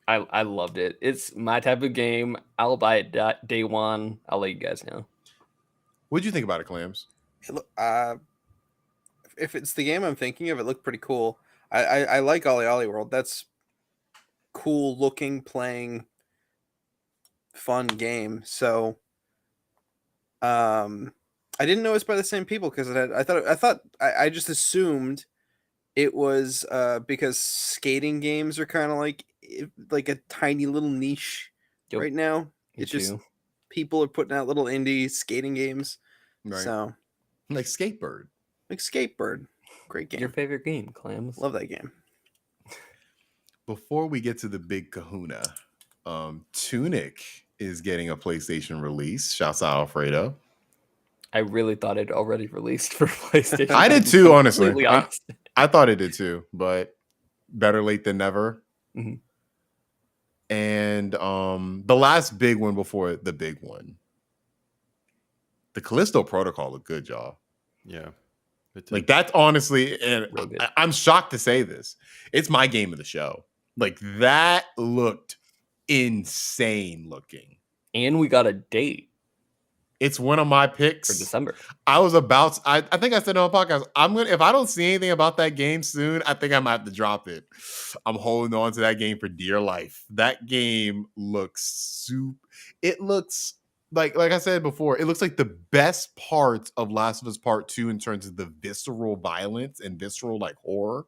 I loved it. It's my type of game. I'll buy it day one. I'll let you guys know. What'd you think about it, Clams? If it's the game I'm thinking of, it looked pretty cool. I like Ali World. That's cool looking, playing, fun game. So, I didn't know it's by the same people because I just assumed it was because skating games are kind of like a tiny little niche right now. It's just people are putting out little indie skating games. Right. So, like Skatebird. Great game. Your favorite game, Clams? Love that game. Before we get to the big kahuna, Tunic is getting a PlayStation release. Shouts out Alfredo. I really thought it already released for PlayStation. I did too, honestly. I thought it did too, but better late than never. Mm-hmm. And the last big one before the big one, the Callisto Protocol looked good, y'all. Yeah. Like that's honestly, and I'm shocked to say this, it's my game of the show. Like that looked insane looking. And we got a date. It's one of my picks for December. I think I said on the podcast, if I don't see anything about that game soon, I think I might have to drop it. I'm holding on to that game for dear life. That game looks it looks like I said before, it looks like the best parts of Last of Us Part 2 in terms of the visceral violence and visceral like horror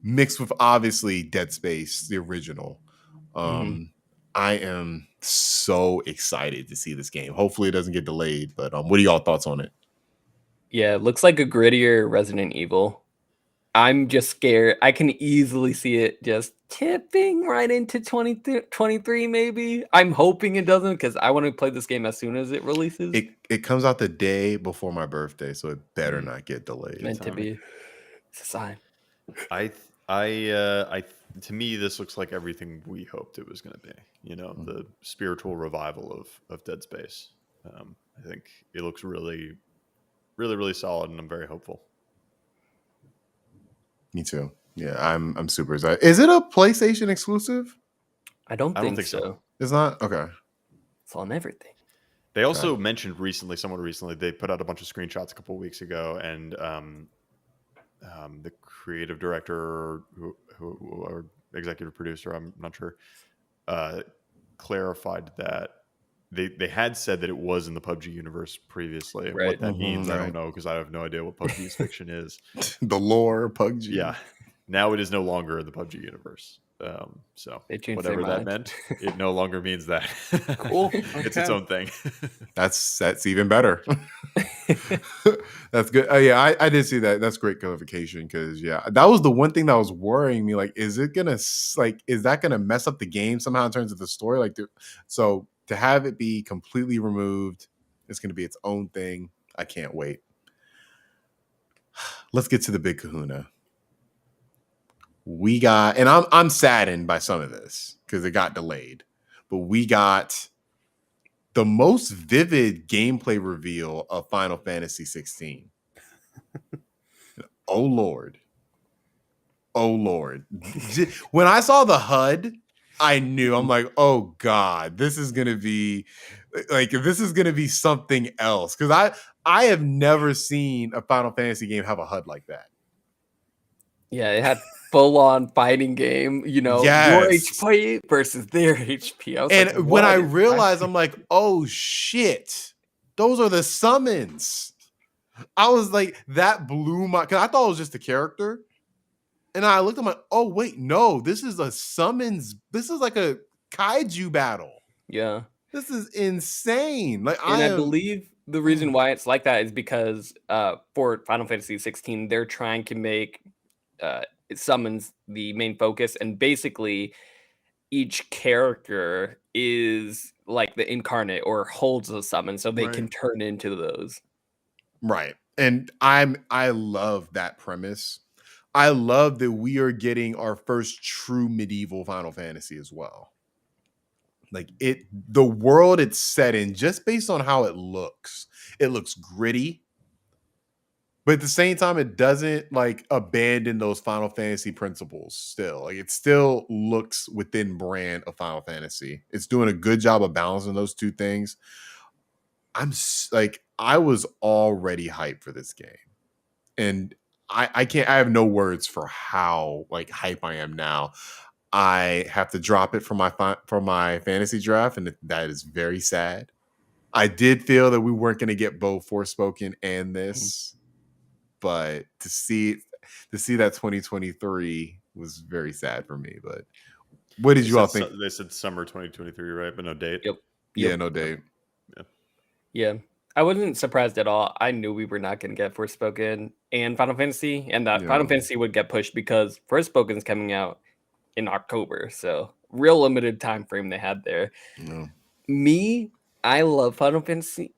mixed with obviously Dead Space, the original. I am so excited to see this game. Hopefully it doesn't get delayed, but what are y'all thoughts on it? Yeah, it looks like a grittier Resident Evil. I'm just scared. I can easily see it just tipping right into 2023 maybe. I'm hoping it doesn't because I want to play this game as soon as it releases. It comes out the day before my birthday, so it better not get delayed. Meant to be. It's a sign. To me, this looks like everything we hoped it was going to be. You know, the spiritual revival of Dead Space. I think it looks really, really, really solid, and I'm very hopeful. Me too. Yeah, I'm super excited. Is it a PlayStation exclusive? I don't think so. It's not? Okay. It's on everything. They also mentioned somewhat recently, they put out a bunch of screenshots a couple of weeks ago, and the creative director or executive producer, I'm not sure, clarified that they had said that it was in the PUBG universe previously. Right. What that means, I don't know, because I have no idea what PUBG's fiction is. The lore of PUBG. Yeah. Now it is no longer in the PUBG universe. So whatever that meant, it no longer means that. Cool. It's its own thing. That's even better. That's good. Yeah, I did see that. That's great clarification because that was the one thing that was worrying me. Like, is that gonna mess up the game somehow in terms of the story? So to have it be completely removed, it's gonna be its own thing. I can't wait. Let's get to the big kahuna. We got, and I'm saddened by some of this because it got delayed, but we got the most vivid gameplay reveal of Final Fantasy 16. Oh Lord. When I saw the HUD, I knew. I'm like, oh God, this is gonna be something else. Because I have never seen a Final Fantasy game have a HUD like that. Yeah, it had full-on fighting game, your HP versus their HP. I was and like, when I realized, I'm like, oh shit, those are the summons. I was like, that blew my, because I thought it was just a character. And I looked at my, oh wait, no, this is a summons. This is like a kaiju battle. Yeah. This is insane. Like, I believe the reason why it's like that is because for Final Fantasy 16, they're trying to make it summons the main focus, and basically each character is like the incarnate or holds a summon, so they can turn into those. Right. And I love that premise. I love that we are getting our first true medieval Final Fantasy as well. Like the world it's set in, just based on how it looks gritty, but at the same time, it doesn't like abandon those Final Fantasy principles still. Like, it still looks within brand of Final Fantasy. It's doing a good job of balancing those two things. I was already hyped for this game. And I have no words for how like hype I am now. I have to drop it for my fantasy draft, and that is very sad. I did feel that we weren't going to get both Forspoken and this, but to see that 2023 was very sad for me. But what did you all think? They said summer 2023, right? But no date. Yep. Yeah, no date. Yeah. I wasn't surprised at all. I knew we were not going to get Forspoken and Final Fantasy, and that Final Fantasy would get pushed because Forspoken is coming out in October, so real limited time frame they had there. Me, I love Final Fantasy.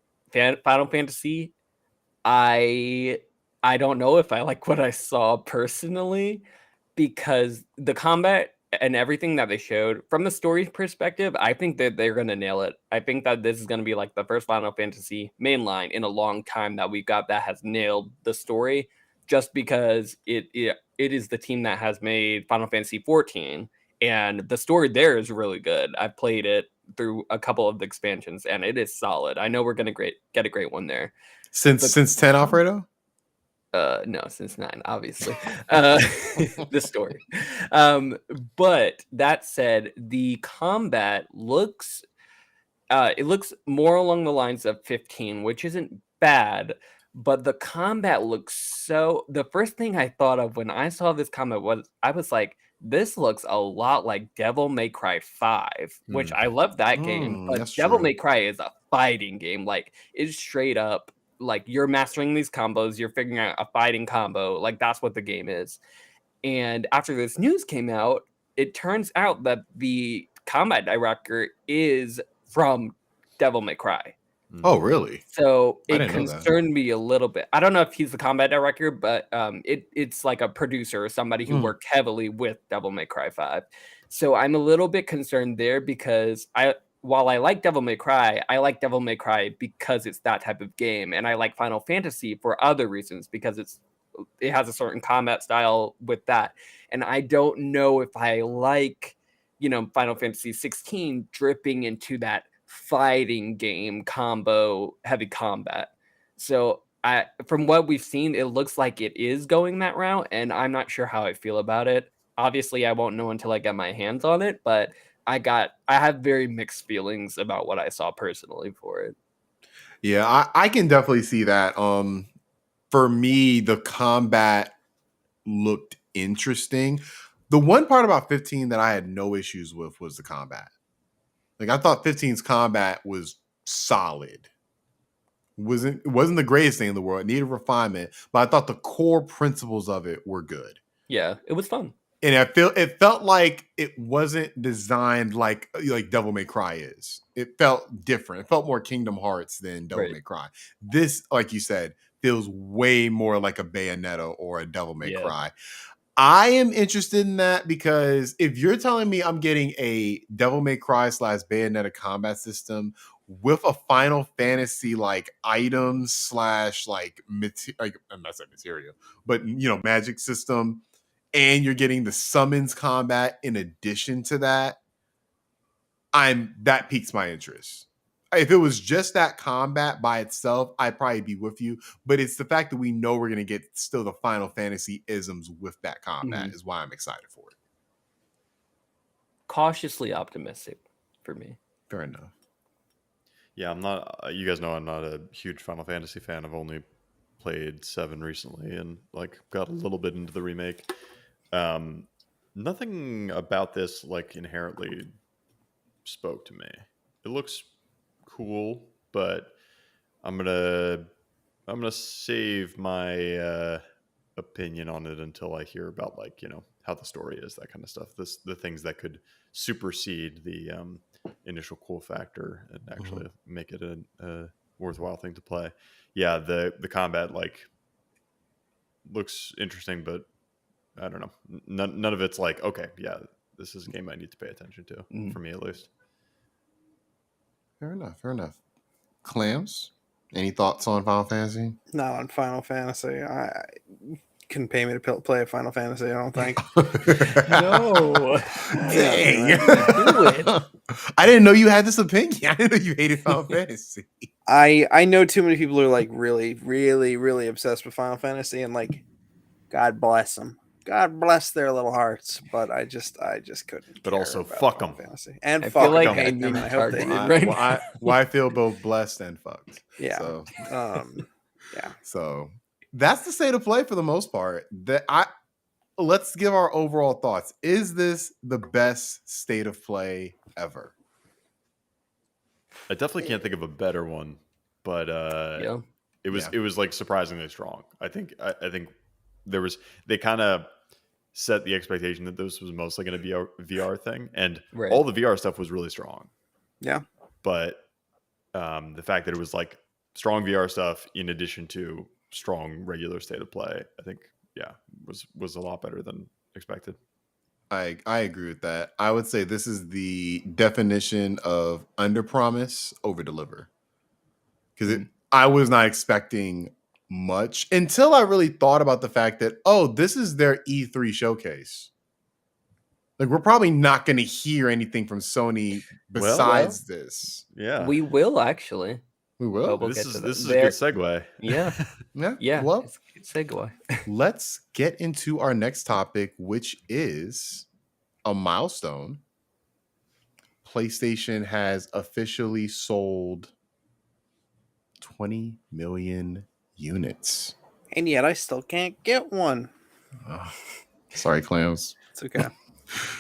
I don't know if I like what I saw personally, because the combat and everything that they showed from the story perspective, I think that they're going to nail it. I think that this is going to be like the first Final Fantasy mainline in a long time that we got that has nailed the story, just because it is the team that has made Final Fantasy 14, and the story there is really good. I've played it through a couple of the expansions, and it is solid. I know we're going to get a great one there. Since 10, Alfredo? No, since 9, obviously. The story. But that said, the combat looks more along the lines of 15, which isn't bad, but the combat looks the first thing I thought of when I saw this combat was, I was like, this looks a lot like Devil May Cry 5, which I love that game, but Devil May Cry is a fighting game. Like, it's straight up like you're mastering these combos, you're figuring out a fighting combo. Like, that's what the game is. And after this news came out, it turns out that the combat director is from Devil May Cry. Oh, really? So it concerned me a little bit. I don't know if he's the combat director, but it's like a producer or somebody who worked heavily with Devil May Cry 5. So I'm a little bit concerned there, because while I like Devil May Cry, I like Devil May Cry because it's that type of game. And I like Final Fantasy for other reasons, because it has a certain combat style with that. And I don't know if I like, Final Fantasy 16 dripping into that fighting game combo heavy combat. So from what we've seen, it looks like it is going that route, and I'm not sure how I feel about it. Obviously, I won't know until I get my hands on it, but I have very mixed feelings about what I saw personally for it. Yeah, I can definitely see that. For me, the combat looked interesting. The one part about 15 that I had no issues with was the combat. Like, I thought 15's combat was solid. It wasn't the greatest thing in the world. It needed refinement, but I thought the core principles of it were good. Yeah, it was fun. And it felt like it wasn't designed like Devil May Cry is. It felt different. It felt more Kingdom Hearts than Devil May Cry. This, like you said, feels way more like a Bayonetta or a Devil May Cry. I am interested in that, because if you're telling me I'm getting a Devil May Cry / Bayonetta combat system with a Final Fantasy like items / like I'm not saying material, but magic system, and you're getting the summons combat in addition to that, that piques my interest. if it was just that combat by itself, I'd probably be with you. But it's the fact that we know we're going to get still the Final Fantasy isms with that combat is why I'm excited for it. Cautiously optimistic for me. Fair enough. Yeah, I'm not. You guys know I'm not a huge Final Fantasy fan. I've only played 7 recently and like got a little bit into the remake. Nothing about this like inherently spoke to me. It looks cool, but I'm gonna save my opinion on it until I hear about like how the story is, that kind of stuff. The things that could supersede the initial cool factor and actually make it a worthwhile thing to play. Yeah, the combat like looks interesting, but I don't know. None of it's like, okay, yeah, this is a game I need to pay attention to, for me at least. Fair enough. Clams, any thoughts on Final Fantasy? Not on Final Fantasy. I couldn't pay me to play a Final Fantasy, I don't think. No. Dang. Do it. I didn't know you had this opinion. I didn't know you hated Final Fantasy. I know too many people who are like really, really, really obsessed with Final Fantasy, and like, God bless them. God bless their little hearts, but I just couldn't. But care also, about fuck Final 'em. Fantasy. And I fuck feel like them. I'm being I hope they targeted do. right I feel both blessed and fucked. Yeah. So, Yeah. so that's the state of play for the most part. Let's give our overall thoughts. Is this the best state of play ever? I definitely can't think of a better one, but it was like surprisingly strong. I think they kind of set the expectation that this was mostly going to be a VR thing, and all the VR stuff was really strong. Yeah, but the fact that it was like strong VR stuff in addition to strong regular state of play, I think, was a lot better than expected. I agree with that. I would say this is the definition of under promise, over deliver. Because I was not expecting much until I really thought about the fact that, this is their E3 showcase. Like, we're probably not going to hear anything from Sony besides this. Yeah, we will actually. We will. We'll this is a good segue. Yeah. Yeah. Well, it's a good segue. Let's get into our next topic, which is a milestone. PlayStation has officially sold 20 million units. and yet I still can't get one. Sorry, Clams. It's okay.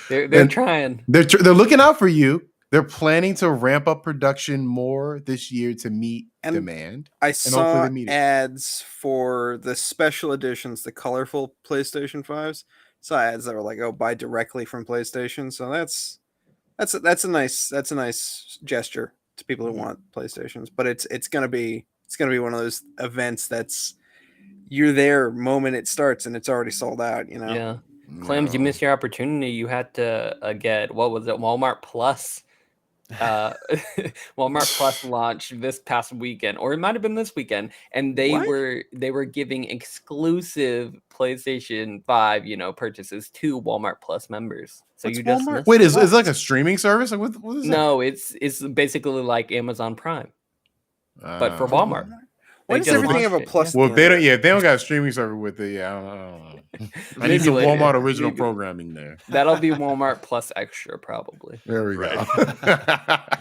They're trying. They're looking out for you. They're planning to ramp up production more this year to meet demand. I saw ads for the special editions, the colorful PlayStation 5s. Saw ads that were like, buy directly from PlayStation. So that's a nice gesture to people who want PlayStations. But it's gonna be one of those events that's you're there moment it starts and it's already sold out. Yeah. Clams, you missed your opportunity. You had to get, what was it, Walmart Plus? Walmart Plus launched this past weekend, or it might have been this weekend, and they were giving exclusive PlayStation 5 purchases to Walmart Plus members. So you just missed wait, is it like a streaming service? Like, what is that? No, it's basically like Amazon Prime, but for Walmart. Why does everything have a plus? Well, if they don't got a streaming server with it, I don't know. I need some Walmart original programming there. That'll be Walmart Plus Extra, probably. There we go.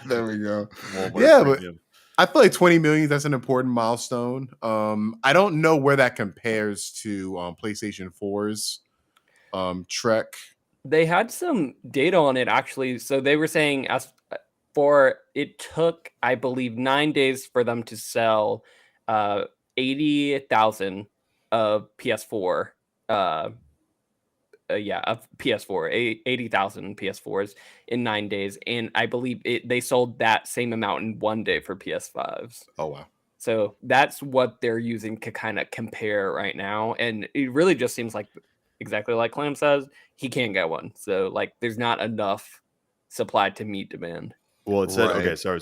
There we go. Walmart but I feel like 20 million, that's an important milestone. I don't know where that compares to PlayStation 4's Trek. They had some data on it, actually. So they were saying it took, I believe, 9 days for them to sell 80,000 of PS4. Of PS4, 80,000 PS4s in 9 days, and I believe they sold that same amount in 1 day for PS5s. Oh wow! So that's what they're using to kind of compare right now, and it really just seems like exactly like Clam says, he can't get one. So like, there's not enough supply to meet demand. Well, it said okay. Sorry.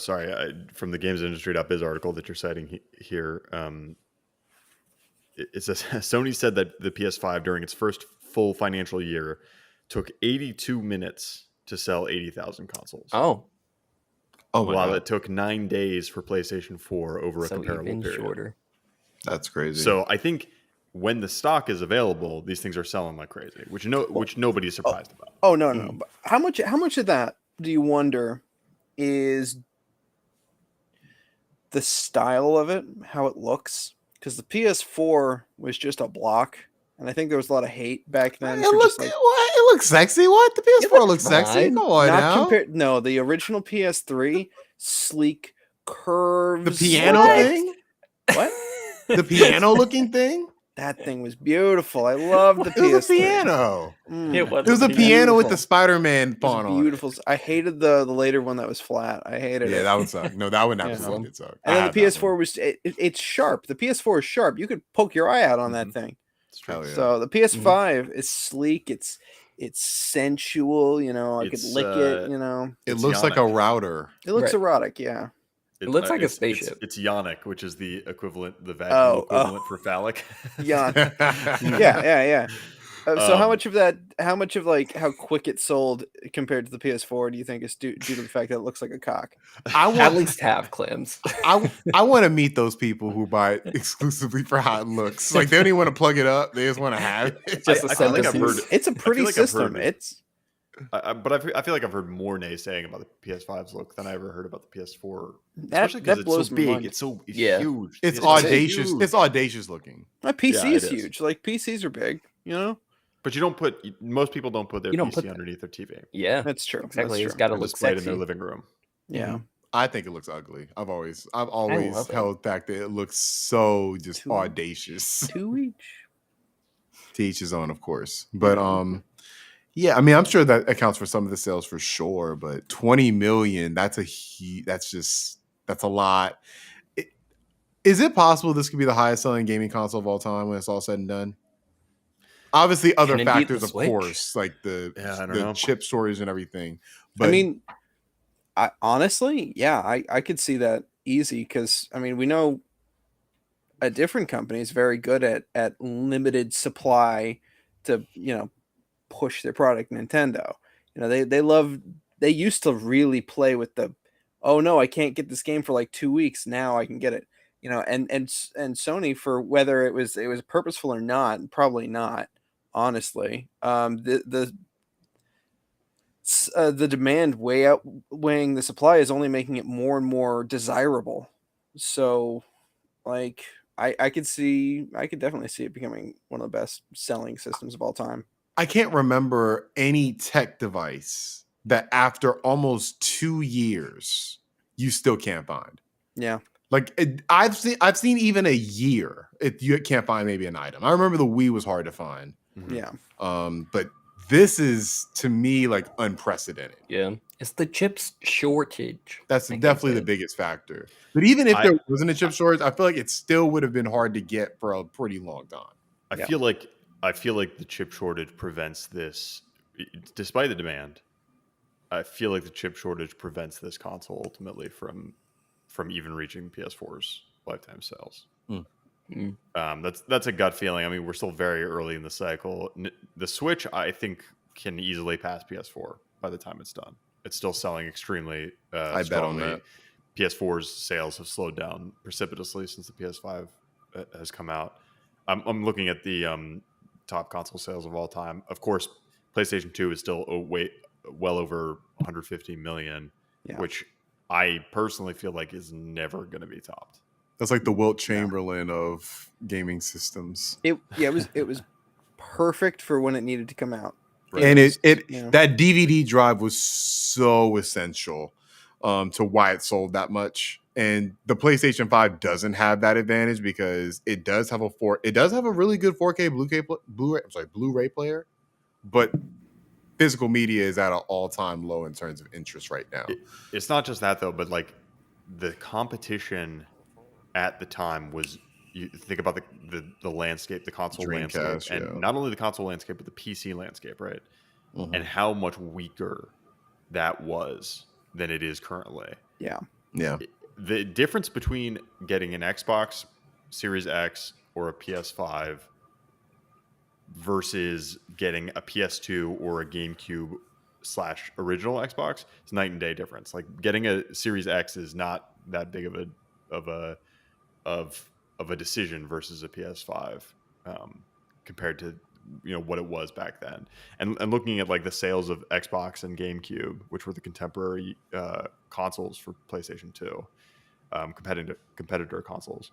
From the GamesIndustry.biz article that you're citing here, it says Sony said that the PS5 during its first full financial year took 82 minutes to sell 80,000 consoles. Oh, while it took 9 days for PlayStation 4 over a comparable even period. Shorter. That's crazy. So I think when the stock is available, these things are selling like crazy, which nobody's surprised about. Oh no. But how much of that do you wonder is the style of it, how it looks? Because the PS4 was just a block, and I think there was a lot of hate back then. It looks sexy. What? The PS4 looks sexy. Come on now. No, the original PS3, sleek curves. The piano thing. What? The piano looking thing. That thing was beautiful. I loved the PS3. It was a piano. It was a piano with the Spider-Man font on it. Beautiful. I hated the later one that was flat. I hated it. Yeah, that would suck. No, that would not did suck. And then the PS4 was it's sharp. The PS4 is sharp. You could poke your eye out on that thing. Yeah. So the PS5 is sleek. It's sensual. I could lick it. It looks Ionic. like a router. It looks erotic. Yeah. It looks like a spaceship. It's Ionic, which is the vaginal equivalent for phallic. Yeah. Yeah. So how much of like how quick it sold compared to the PS4 do you think is due to the fact that it looks like a cock? At least half clams. I want to meet those people who buy it exclusively for how it looks. Like they don't even want to plug it up; they just want to have it. It's a pretty system. But I feel like I've heard more naysaying about the PS5's look than I ever heard about the PS4. Especially because it's so big. It's so huge. It's audacious. It's audacious looking. My PC is huge. Like PCs are big, But most people don't put their PC underneath their TV. Yeah, that's true. Exactly. It's got to look sexy in their living room. Yeah. I think it looks ugly. I've always held back that it looks so just audacious. To each his own, of course. But yeah, I mean, I'm sure that accounts for some of the sales for sure. But 20 million, that's a lot. Is it possible this could be the highest selling gaming console of all time when it's all said and done? Obviously, other factors, of course, like the chip storage and everything. But I mean, honestly, I could see that easy because we know a different company is very good at limited supply to push their product. Nintendo, they used to really play with the, oh no, I can't get this game for like 2 weeks. Now I can get it. And Sony, for whether it was purposeful or not, probably not. Honestly, the demand outweighing the supply is only making it more and more desirable. So, like, I could definitely see it becoming one of the best selling systems of all time. I can't remember any tech device that after almost 2 years you still can't find. Yeah. Like I've seen even a year you can't find maybe an item. I remember the Wii was hard to find. Mm-hmm. Yeah. But this is to me like unprecedented. Yeah. It's the chips shortage. That's definitely the biggest factor. But even if there wasn't a chip shortage, I feel like it still would have been hard to get for a pretty long time. I feel like the chip shortage prevents this, despite the demand. I feel like the chip shortage prevents this console ultimately from even reaching PS4's lifetime sales. That's a gut feeling. I mean, we're still very early in the cycle. The Switch, I think, can easily pass PS4 by the time it's done. It's still selling extremely I bet on that. PS4's sales have slowed down precipitously since the PS5 has come out. I'm looking at the top console sales of all time. Of course, PlayStation 2 is still well over 150 million, which I personally feel like is never going to be topped. That's like the Wilt Chamberlain of gaming systems. It was perfect for when it needed to come out. Right. And that DVD drive was so essential to why it sold that much. And the PlayStation 5 doesn't have that advantage because it does have a really good 4K Blu-ray player, but physical media is at an all-time low in terms of interest right now. It's not just that though, but like the competition at the time was, you think about the landscape, the console Dreamcast, landscape, and not only the console landscape, but the PC landscape, right? Mm-hmm. And how much weaker that was than it is currently. Yeah. The difference between getting an Xbox Series X or a PS5 versus getting a PS2 or a GameCube / original Xbox, it's night and day difference. Like getting a Series X is not that big of a decision versus a PS5 compared to what it was back then. And looking at like the sales of Xbox and GameCube, which were the contemporary consoles for PlayStation 2, competitor consoles,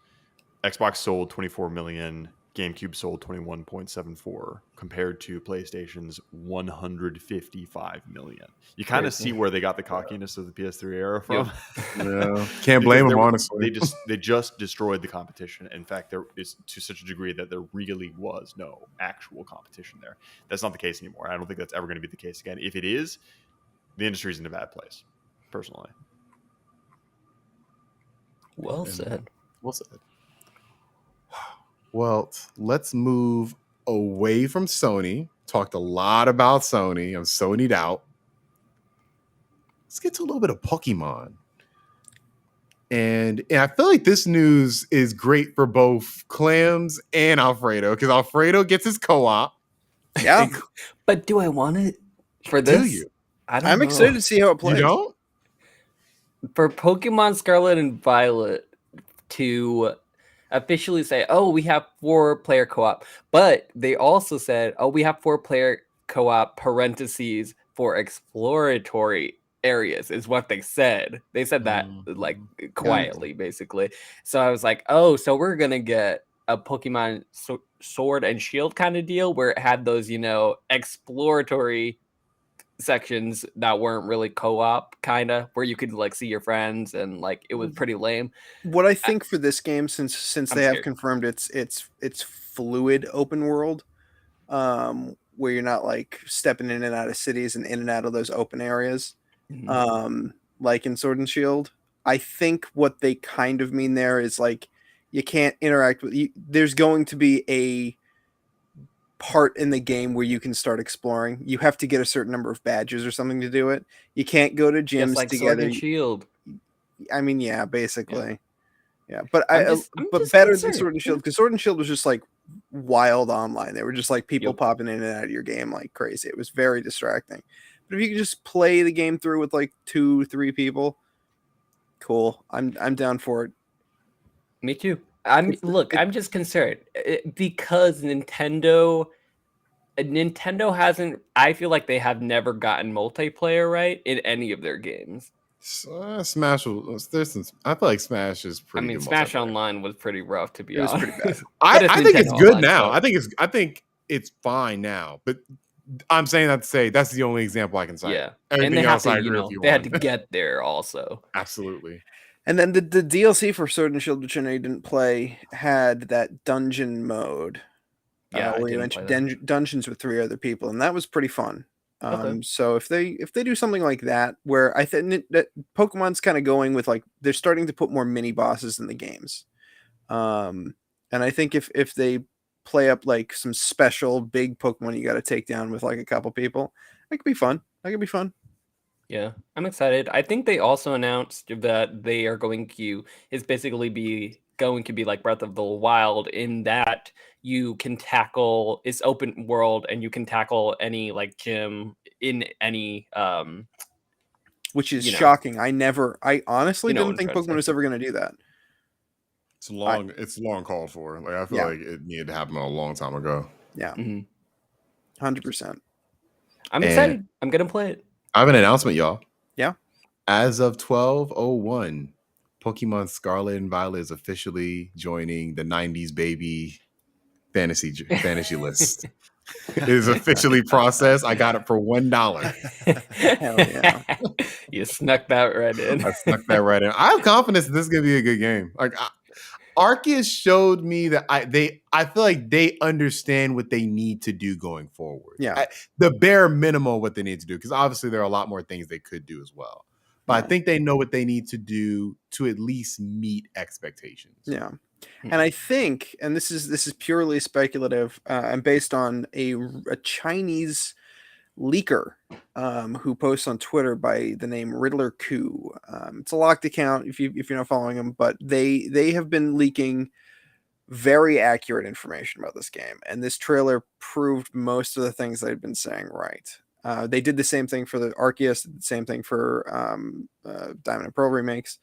Xbox sold 24 million. GameCube sold 21.74 compared to PlayStation's 155 million. You kind of see where they got the cockiness of the PS3 era from. Yeah. Can't blame them, honestly. They just destroyed the competition. In fact, there is to such a degree that there really was no actual competition there. That's not the case anymore. I don't think that's ever going to be the case again. If it is, the industry's in a bad place, personally. Well said. Well said. Well, let's move away from Sony. Talked a lot about Sony. I'm Sony'd out. Let's get to a little bit of Pokemon. And I feel like this news is great for both Clams and Alfredo, because Alfredo gets his co-op. Yeah. But do I want it for this? Do you? I'm excited to see how it plays. You don't? For Pokemon Scarlet and Violet to officially say, oh, we have 4-player co-op, but they also said, oh, we have 4-player co-op parentheses for exploratory areas is what they said. They said that like quietly, basically. So I was like, oh, so we're gonna get a Pokemon Sword and Shield kind of deal where it had those, exploratory sections that weren't really co-op, kind of, where you could like see your friends, and like it was pretty lame. What I think for this game, since they have confirmed it's fluid open world, where you're not like stepping in and out of cities and in and out of those open areas, like in Sword and Shield. I think what they kind of mean there is like you can't interact with you. There's going to be a part in the game where you can start exploring. You have to get a certain number of badges or something to do it. You can't go to gyms like together. Sword and Shield. I mean, yeah, basically. Yeah, but I'm better than Sword and Shield, because Sword and Shield was just like wild online. They were just like people popping in and out of your game like crazy. It was very distracting. But if you could just play the game through with like 2-3 people, cool. I'm down for it. Me too. I'm just concerned because Nintendo hasn't. I feel like they have never gotten multiplayer right in any of their games. Smash. I feel like Smash is pretty. I mean, Smash Online was pretty rough, to be honest. It was pretty bad. I think it's good now. I think it's fine now. But I'm saying that to say that's the only example I can cite. Yeah, everything and they else had to, I agree with you they had on. to get there also. Absolutely. And then the DLC for Sword and Shield, which I know you didn't play, had that dungeon mode. Yeah, where you enter dungeons with 3 other people, and that was pretty fun. So if they do something like that, where I think that Pokemon's kind of going with like they're starting to put more mini bosses in the games, and I think if they play up like some special big Pokemon you got to take down with like a couple people, that could be fun. Yeah, I'm excited. I think they also announced that they are going to be like Breath of the Wild, in that you can tackle it's open world and you can tackle any like gym in any which is shocking. I honestly didn't think Pokemon was ever going to do that. It's long called for. Like I feel like it needed to happen a long time ago. Yeah. 100%. I'm excited. I'm going to play it. I have an announcement, y'all. Yeah. As of 12/01, Pokemon Scarlet and Violet is officially joining the 90s baby fantasy list. It is officially processed. I got it for $1. Hell yeah. You snuck that right in. I snuck that right in. I have confidence that this is going to be a good game. Like Arceus showed me that I feel like they understand what they need to do going forward. Yeah. The bare minimum what they need to do, because obviously there are a lot more things they could do as well. But I think they know what they need to do to at least meet expectations. Yeah. And I think, and this is purely speculative, and based on a Chinese leaker who posts on Twitter by the name Riddler Coup. It's a locked account if you're not following them, but they have been leaking very accurate information about this game, and this trailer proved most of the things they've been saying right. They did the same thing for the Arceus, the same thing for Diamond and Pearl remakes.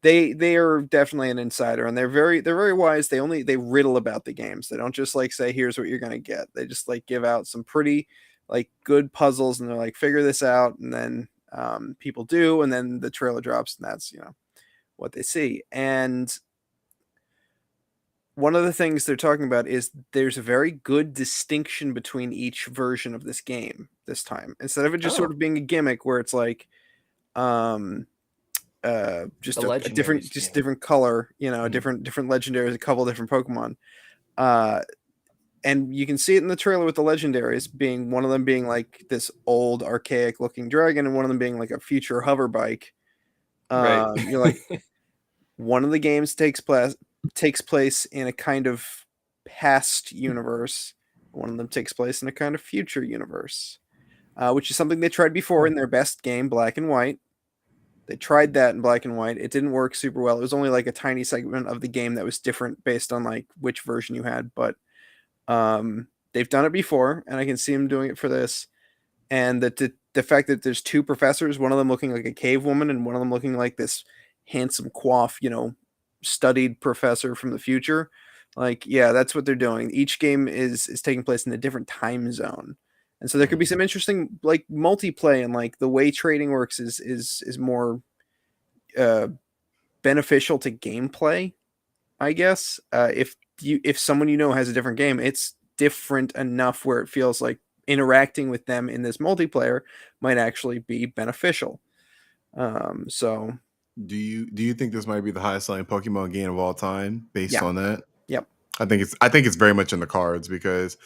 They are definitely an insider, and they're very wise. They riddle about the games. They don't just like say here's what you're gonna get. They just like give out some pretty like good puzzles, and they're like figure this out, and then people do, and then the trailer drops, and that's what they see. And one of the things they're talking about is there's a very good distinction between each version of this game this time, instead of it just sort of being a gimmick where it's like just a different color, different legendaries, a couple different Pokemon. And you can see it in the trailer with the legendaries being one of them being like this old archaic looking dragon, and one of them being like a future hover bike. Right. You're like, one of the games takes place in a kind of past universe. One of them takes place in a kind of future universe, which is something they tried before in their best game, Black and White. They tried that in Black and White. It didn't work super well. It was only like a tiny segment of the game that was different based on like which version you had. But they've done it before, and I can see them doing it for this. And the fact that there's two professors, one of them looking like a cave woman, and one of them looking like this handsome coif, studied professor from the future. Like, yeah, that's what they're doing. Each game is taking place in a different time zone. And so there could be some interesting like multiplayer, and like the way trading works is more beneficial to gameplay, I guess. If someone has a different game, it's different enough where it feels like interacting with them in this multiplayer might actually be beneficial. So do you think this might be the highest selling Pokemon game of all time based on that? Yep. I think it's very much in the cards, because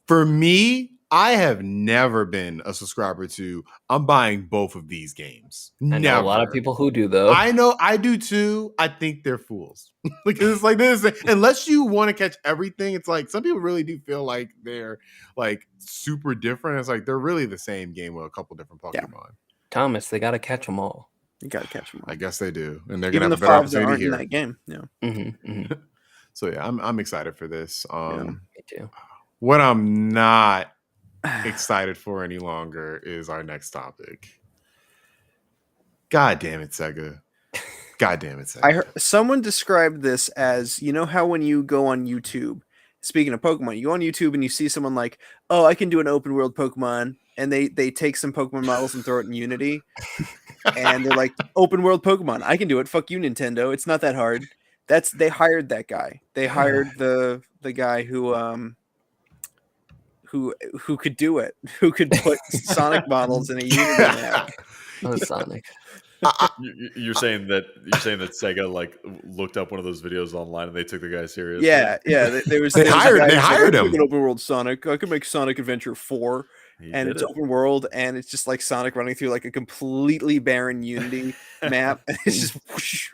for me, I have never been a subscriber to I'm buying both of these games. I know a lot of people who do, though. I know I do too. I think they're fools. Because it's like this, unless you want to catch everything, it's like some people really do feel like they're like super different. It's like they're really the same game with a couple different Pokemon. Yeah. Thomas, they got to catch them all. You got to catch them all. I guess they do, and they're Even gonna have the a better five that opportunity aren't here. in that game. Yeah. Mm-hmm, mm-hmm. So yeah, I'm excited for this. Me too. What I'm not excited for any longer is our next topic. God damn it, Sega. God damn it, Sega. I heard someone described this as, how when you go on YouTube, speaking of Pokemon, you go on YouTube and you see someone like, oh, I can do an open world Pokemon, and they take some Pokemon models and throw it in Unity, and they're like, open world Pokemon, I can do it. Fuck you, Nintendo. It's not that hard. They hired that guy. They hired the guy who could do it, who could put Sonic models in a Unity map. Oh, Sonic. You're saying that Sega like looked up one of those videos online and they took the guy serious. Yeah. They hired him. An open world Sonic. I could make Sonic Adventure 4, and it's open world, and it's just like Sonic running through like a completely barren Unity map, and it's just. Whoosh.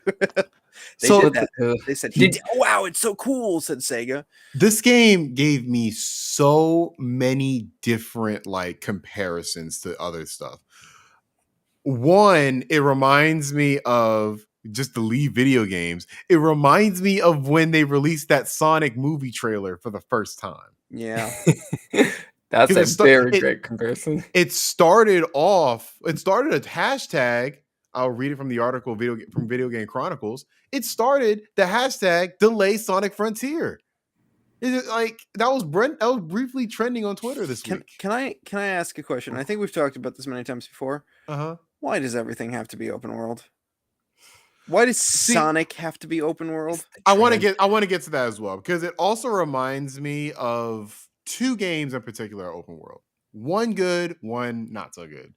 They did that. They said, "Wow, it's so cool," said Sega. This game gave me so many different like comparisons to other stuff. One, it reminds me of just the lead video games. It reminds me of when they released that Sonic movie trailer for the first time. Yeah. That's a very great comparison. It started a hashtag. I'll read it from the article from Video Game Chronicles. It started the hashtag delay Sonic Frontier. Is it like that was briefly trending on Twitter this week? Can I ask a question? I think we've talked about this many times before. Uh-huh. Why does everything have to be open world? Why does Sonic have to be open world? I want to get to that as well, because it also reminds me of two games in particular open world. One good, one not so good.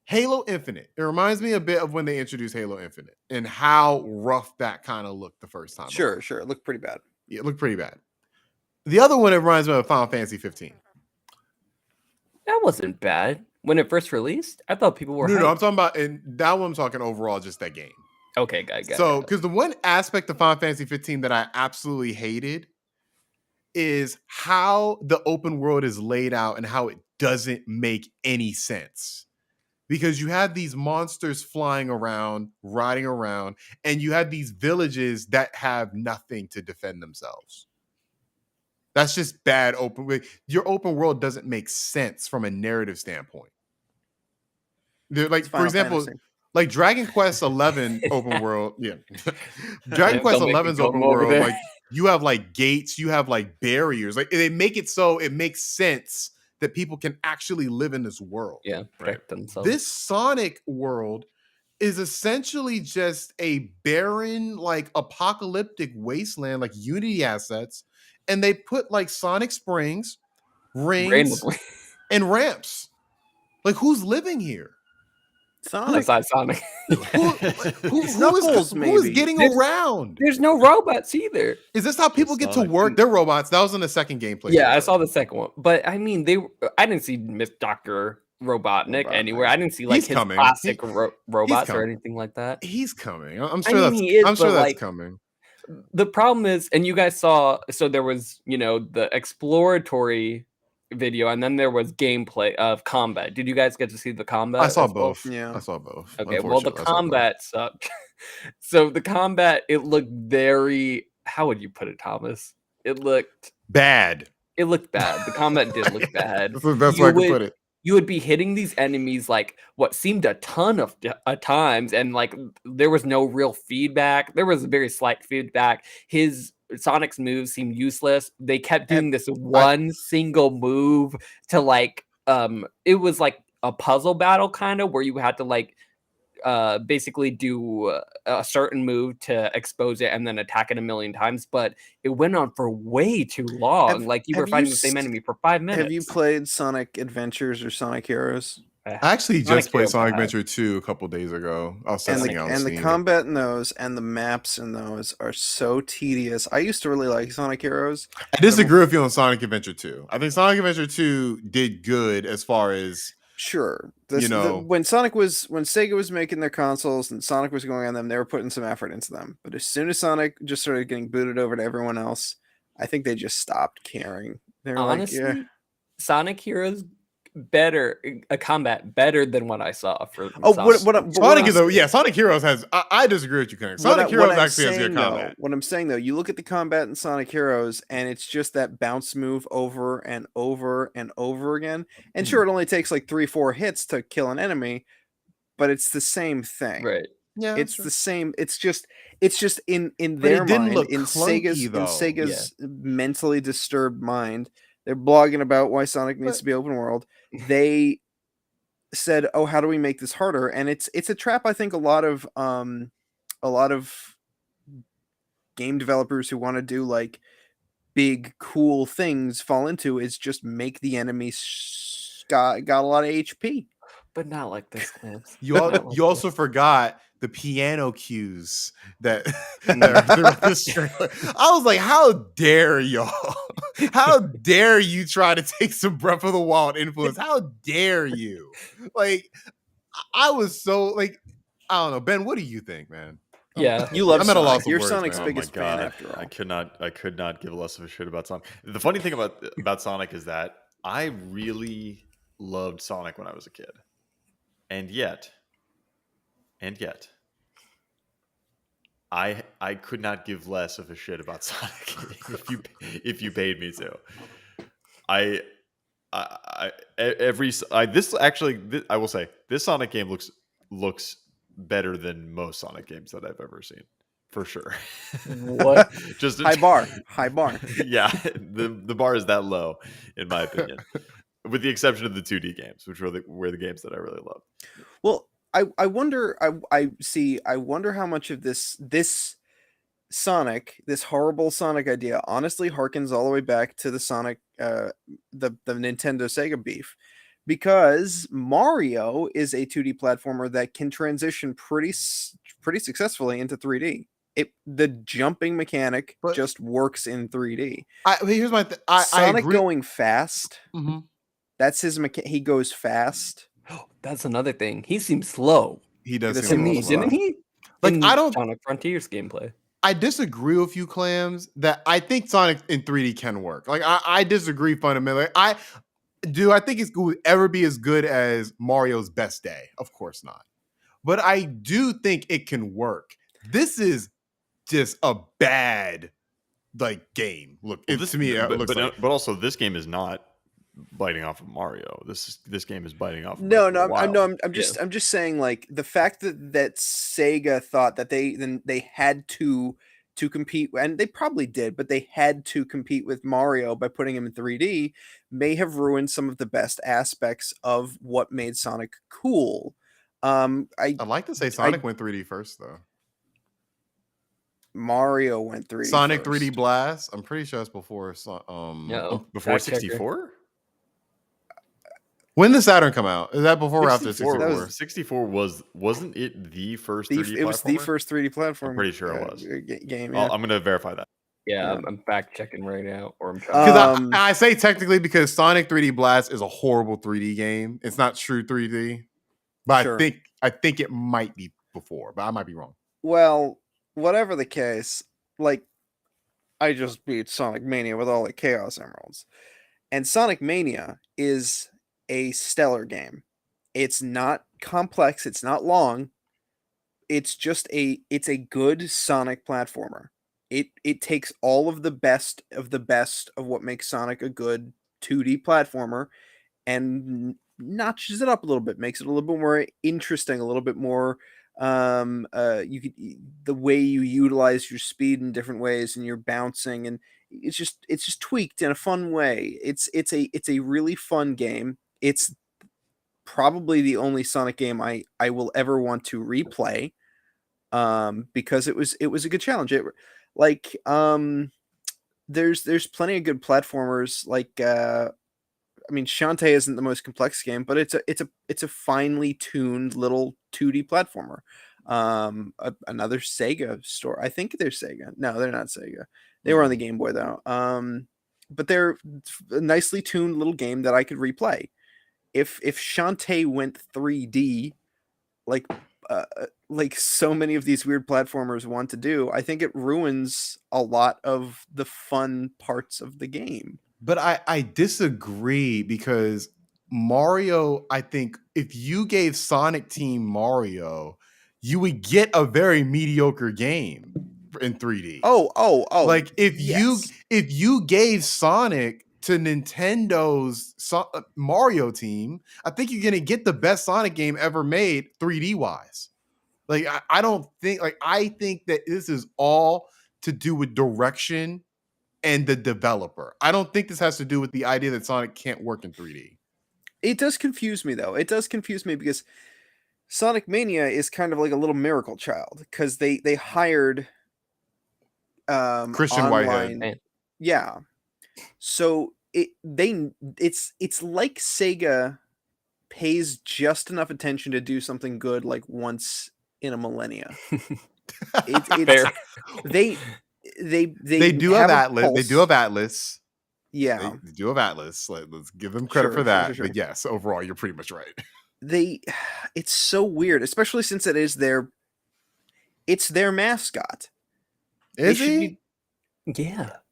Halo Infinite. It reminds me a bit of when they introduced Halo Infinite and how rough that kind of looked the first time. Sure. It looked pretty bad. Yeah, it looked pretty bad. The other one, it reminds me of Final Fantasy 15. That wasn't bad when it first released. I thought people were. No, I'm talking about, and that one I'm talking overall, just that game. Okay, got So, because the one aspect of Final Fantasy 15 that I absolutely hated is how the open world is laid out and how it doesn't make any sense. Because you have these monsters flying around, riding around, and you have these villages that have nothing to defend themselves. That's just bad open. Your open world doesn't make sense from a narrative standpoint. Like, for example, Fantasy. like Dragon Quest 11 open world. Yeah. Dragon Quest Don't make me 11's come open over world, there. like you have like gates, you have like barriers. Like they make it so it makes sense that people can actually live in this world. Yeah, protect themselves. This Sonic world is essentially just a barren, like apocalyptic wasteland, like Unity assets, and they put like Sonic Springs, rings, Randomly. and ramps. Like, who's living here? Sonic. Besides Sonic. Who Knuckles, who is maybe. getting There's- around? There's no robots either. Is this how people get to Sonic. work? They're robots. That was in the second gameplay. Yeah, I trailer. saw the second one, but I mean, I didn't see Miss Dr. Robotnik anywhere. I didn't see like He's his coming. plastic robots or coming. anything like that. He's coming. I'm I sure mean, that's. he is, I'm sure but, that's like, coming. The problem is, and you guys saw, so there was, the exploratory video, and then there was gameplay of combat. Did you guys get to see the combat? I saw as well? both. Yeah. I saw both. Okay, well, the Unfortunately, I saw both. combat sucked. So the combat, it looked very, how would you put it, Thomas? It looked Bad. bad. The combat did look bad. That's the best way I can put it. You would be hitting these enemies like what seemed a ton of times, and like there was no real feedback. There was very slight feedback. Sonic's moves seemed useless. They kept doing this one single move to like it was like a puzzle battle kind of where you had to like basically do a certain move to expose it and then attack it a million times, but it went on for way too long. Like you were fighting the same enemy for 5 minutes. Have you played Sonic Adventures or Sonic Heroes? I actually Sonic just played Heroes Sonic I have. Adventure 2 a couple days ago. I was And testing out the Steam. combat in those and the maps in those are so tedious. I used to really like Sonic Heroes. I disagree with you on Sonic Adventure 2. I think Sonic Adventure 2 did good as far as Sure. when Sega was making their consoles and Sonic was going on them, they were putting some effort into them. But as soon as Sonic just started getting booted over to everyone else, I think they just stopped caring. They're Honestly, like, yeah. Sonic Heroes a combat better than what I saw for Sonic Heroes has. I disagree with you, Connor. Sonic Heroes actually has good combat. What I'm saying though, you look at the combat in Sonic Heroes, and it's just that bounce move over and over and over again. And sure, it only takes like 3-4 hits to kill an enemy, but it's the same thing. right. Yeah, It's the same. It's just in But their it didn't mind, look in clunky, though. Sega's mentally disturbed mind. They're blogging about why Sonic needs to be open world. They said, "Oh, how do we make this harder?" And it's a trap. I think a lot of game developers who want to do like big cool things fall into is just make the enemy got a lot of HP. But not like this, Clamps. You also forgot the piano cues that are throughout this trailer. I was like, how dare y'all? How dare you try to take some Breath of the Wild influence? How dare you? Like, I was so like, I don't know. Ben, what do you think, man? Yeah. You love I'm at a Sonic. loss of You're words, Sonic's man. biggest fan after all. I could not give less of a shit about Sonic. The funny thing about Sonic is that I really loved Sonic when I was a kid. And yet, I could not give less of a shit about Sonic if you paid me to. I will say this Sonic game looks better than most Sonic games that I've ever seen, for sure. What? Just High bar. Yeah, the bar is that low, in my opinion. With the exception of the 2D games, which were the games that I really loved. Well, I wonder. I wonder how much of this Sonic, this horrible Sonic idea, honestly harkens all the way back to the Sonic, the Nintendo Sega beef, because Mario is a 2D platformer that can transition pretty successfully into 3D. The jumping mechanic just works in 3D. Here's my Sonic going fast. Mm-hmm. That's his mechanic. He goes fast. That's another thing. He seems slow. He does To seem me, slow. didn't he? Like, In I don't. Sonic Frontiers gameplay. I disagree with you, Clams, that I think Sonic in 3D can work. Like, I disagree fundamentally. I think it's going to ever be as good as Mario's Best Day? Of course not. But I do think it can work. This is just a bad like game. Look, Well, to me, it looks like. But also, this game is not biting off of Mario. This game is biting off. Of No, Breath of the Wild. I'm just saying, like, the fact that Sega thought that they had to compete, and they probably did, but they had to compete with Mario by putting him in 3D, may have ruined some of the best aspects of what made Sonic cool. I'd like to say Sonic went 3D first, though. Mario went 3D. Sonic first. 3D Blast. I'm pretty sure that's before. Before 64. When did Saturn come out? Is that before or after 64? 64 wasn't it the first 3D platformer? It was the first 3D platform. I'm pretty sure it was. Game. Yeah. I'm going to verify that. Yeah, I'm fact checking right now, or I'm trying. Because I say technically because Sonic 3D Blast is a horrible 3D game. It's not true 3D, but sure. I think it might be before, but I might be wrong. Well, whatever the case, like, I just beat Sonic Mania with all the Chaos Emeralds, and Sonic Mania is a stellar game. It's not complex. It's not long. It's just it's a good Sonic platformer. It takes all of the best of what makes Sonic a good 2D platformer and notches it up a little bit, makes it a little bit more interesting, a little bit more the way you utilize your speed in different ways and you're bouncing, and it's just tweaked in a fun way. It's a really fun game. It's probably the only Sonic game I will ever want to replay, because it was a good challenge. There's plenty of good platformers. Like, I mean, Shantae isn't the most complex game, but it's a finely tuned little 2D platformer. Another Sega store. I think they're Sega. No, they're not Sega. They were on the Game Boy though. But they're a nicely tuned little game that I could replay. If Shantae went 3D, like so many of these weird platformers want to do, I think it ruins a lot of the fun parts of the game. But I disagree, because Mario, I think if you gave Sonic Team Mario, you would get a very mediocre game in 3D. Oh. Like if you gave Sonic to Nintendo's Mario team, I think you're going to get the best Sonic game ever made 3D wise. Like, I don't think, like, I think that this is all to do with direction and the developer. I don't think this has to do with the idea that Sonic can't work in 3D. It does confuse me, though. It does confuse me because Sonic Mania is kind of like a little miracle child, because they hired Christian Whitehead. Yeah. So it's like Sega pays just enough attention to do something good like once in a millennia. They do have Atlas. They do have Atlas. Yeah, they do have Atlas. Let's give them credit for that. Sure. But yes, overall, you're pretty much right. It's so weird, especially since it's their mascot. Is he?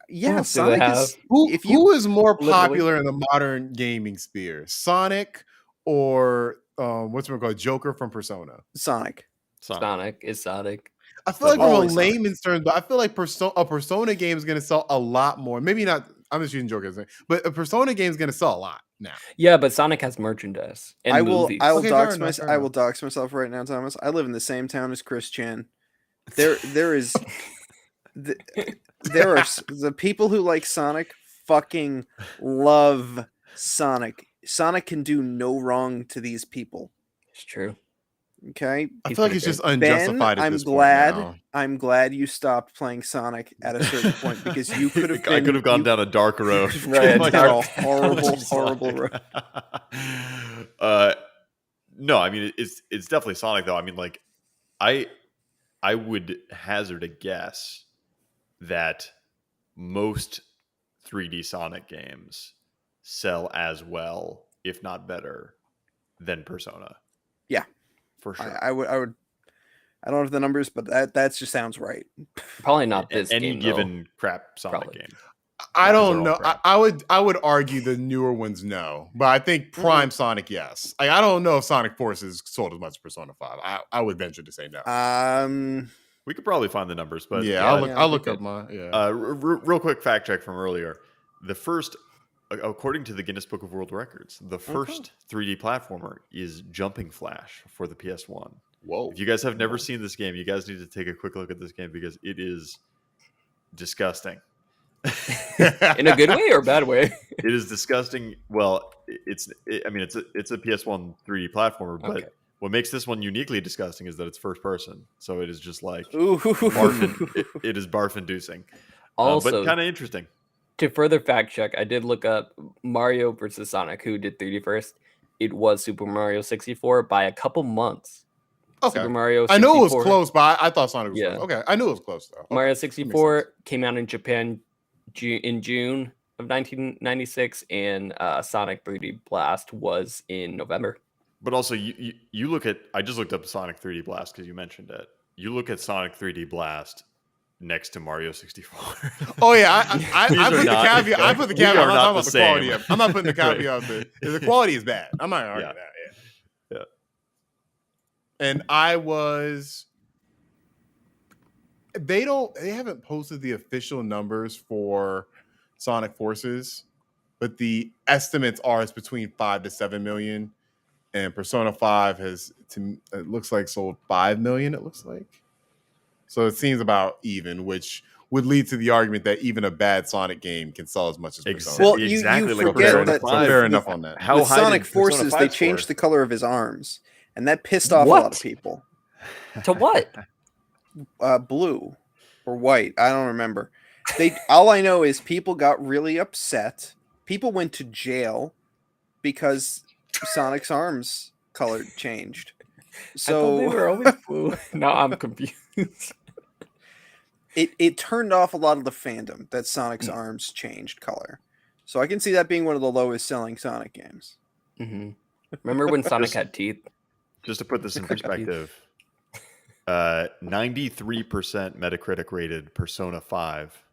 Yeah, Sonic is. Who is more popular in the modern gaming sphere, Sonic or what's it called, Joker from Persona? Sonic. Sonic is Sonic. I feel like from a layman's terms, but I feel like a Persona game is going to sell a lot more. Maybe not. I'm just using Joker as a thing, but a Persona game is going to sell a lot now. Yeah, but Sonic has merchandise and movies. I will dox myself right now, Thomas. I live in the same town as Chris Chan. There are the people who like Sonic fucking love Sonic. Sonic can do no wrong to these people. It's true. Okay, I feel like it's just unjustified. Ben, I'm glad you stopped playing Sonic at a certain point, because you could have. I could have gone down a dark road. Right, a horrible road. No, I mean it's definitely Sonic though. I mean, like, I would hazard a guess that most 3D Sonic games sell as well, if not better, than Persona. Yeah. For sure. I would. I don't have the numbers, but that just sounds right. Probably not this any game, given crap Sonic game. I don't know. I would argue the newer ones no, but I think Prime Sonic yes. Like, I don't know if Sonic Forces sold as much as Persona 5. I would venture to say no. We could probably find the numbers, but I'll look up mine. Yeah. Real quick fact check from earlier. The first, according to the Guinness Book of World Records, the first 3D platformer is Jumping Flash for the PS1. Whoa! If you guys have never seen this game, you guys need to take a quick look at this game because it is disgusting. In a good way or a bad way? It is disgusting. Well, it's a PS1 3D platformer, but what makes this one uniquely disgusting is that it's first person. So it is just like it is barf inducing. Also, but kind of interesting. To further fact check, I did look up Mario versus Sonic, who did 3D first. It was Super Mario 64 by a couple months. Okay. Super Mario 64. I know it was close, but I thought Sonic was close. Okay, I knew it was close though. Okay. Mario 64 came out in Japan in June of 1996, and Sonic 3D Blast was in November. But also, you look at, I just looked up Sonic 3D Blast because you mentioned it. You look at Sonic 3D Blast next to Mario 64. Oh yeah, I put the caveat. I put the caveat. I'm not talking about the quality of it. I'm not putting the caveat of it. The quality is bad. I'm not arguing that. Yeah. And they haven't posted the official numbers for Sonic Forces, but the estimates are it's between 5 to 7 million. And Persona 5 it looks like sold 5 million, it looks like. So it seems about even, which would lead to the argument that even a bad Sonic game can sell as much as Persona. Well, you forget that fair enough on that. With Sonic Forces, they changed the color of his arms, and that pissed off a lot of people. To what? Blue or white. I don't remember. All I know is people got really upset. People went to jail because Sonic's arms color changed. So they were always blue. Now I'm confused. It turned off a lot of the fandom that Sonic's arms changed color. So I can see that being one of the lowest selling Sonic games. Mm-hmm. Remember when Sonic had teeth? Just to put this in perspective, 93% Metacritic rated Persona 5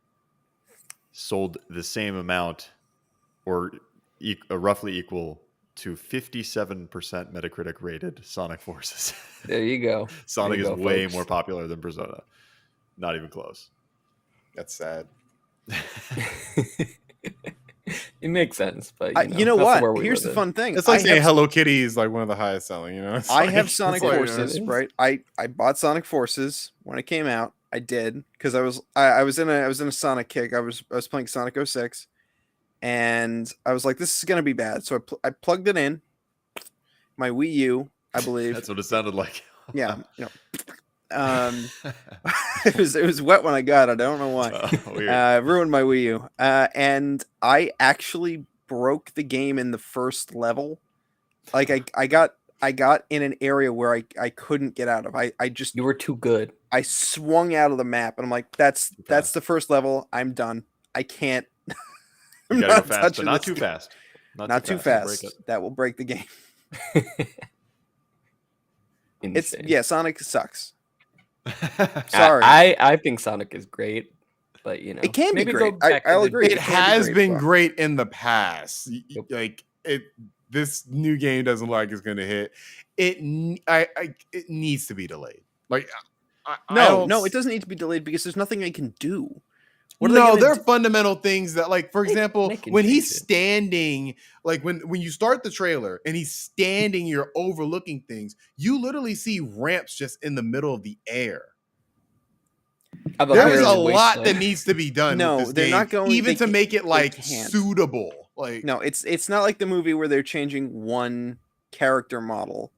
sold the same amount or roughly equal to 57% Metacritic rated Sonic Forces. There you go. Sonic is way more popular than Persona. Not even close. That's sad. It makes sense, but you know what? Here's the fun thing. It's like saying Hello Kitty is like one of the highest selling. You know, I have Sonic Forces, right? I bought Sonic Forces when it came out. I did because I was in a Sonic kick. I was playing Sonic 06, and I was like, this is gonna be bad. So I plugged it in my Wii U, I believe. That's what it sounded like. Yeah, it was wet when I got it. I don't know why. Ruined my Wii U. And I actually broke the game in the first level. Like I got in an area where I couldn't get out of. You were too good. I swung out of the map, and I'm like, that's the first level. I'm done. I can't. You gotta go fast, but not too fast. Not too fast. That will break the game. Sonic sucks. Sorry. I think Sonic is great, but it can be great. I'll agree. It has been great in the past. Like this new game doesn't look like it's going to hit. It needs to be delayed. Like no, it doesn't need to be delayed because there's nothing I can do. There are fundamental things that, like, for example, when he's standing, like when you start the trailer and he's standing, you're overlooking things. You literally see ramps just in the middle of the air. There's a lot that needs to be done. No, with this they're game, not going even to make it like suitable. Like, no, it's not like the movie where they're changing one character model.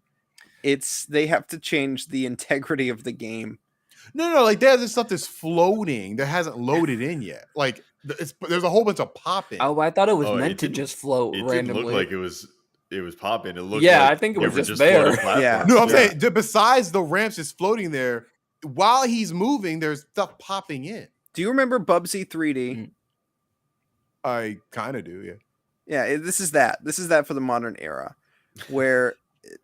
They have to change the integrity of the game. No, like there's this stuff that's floating that hasn't loaded in yet. Like there's a whole bunch of popping. Oh, I thought it was meant to just float randomly. It didn't look like it was popping. It looked I think it was just there. Yeah. No, I'm saying besides the ramps just floating there, while he's moving, there's stuff popping in. Do you remember Bubsy 3D? I kind of do, yeah. Yeah, this is that. This is that for the modern era, where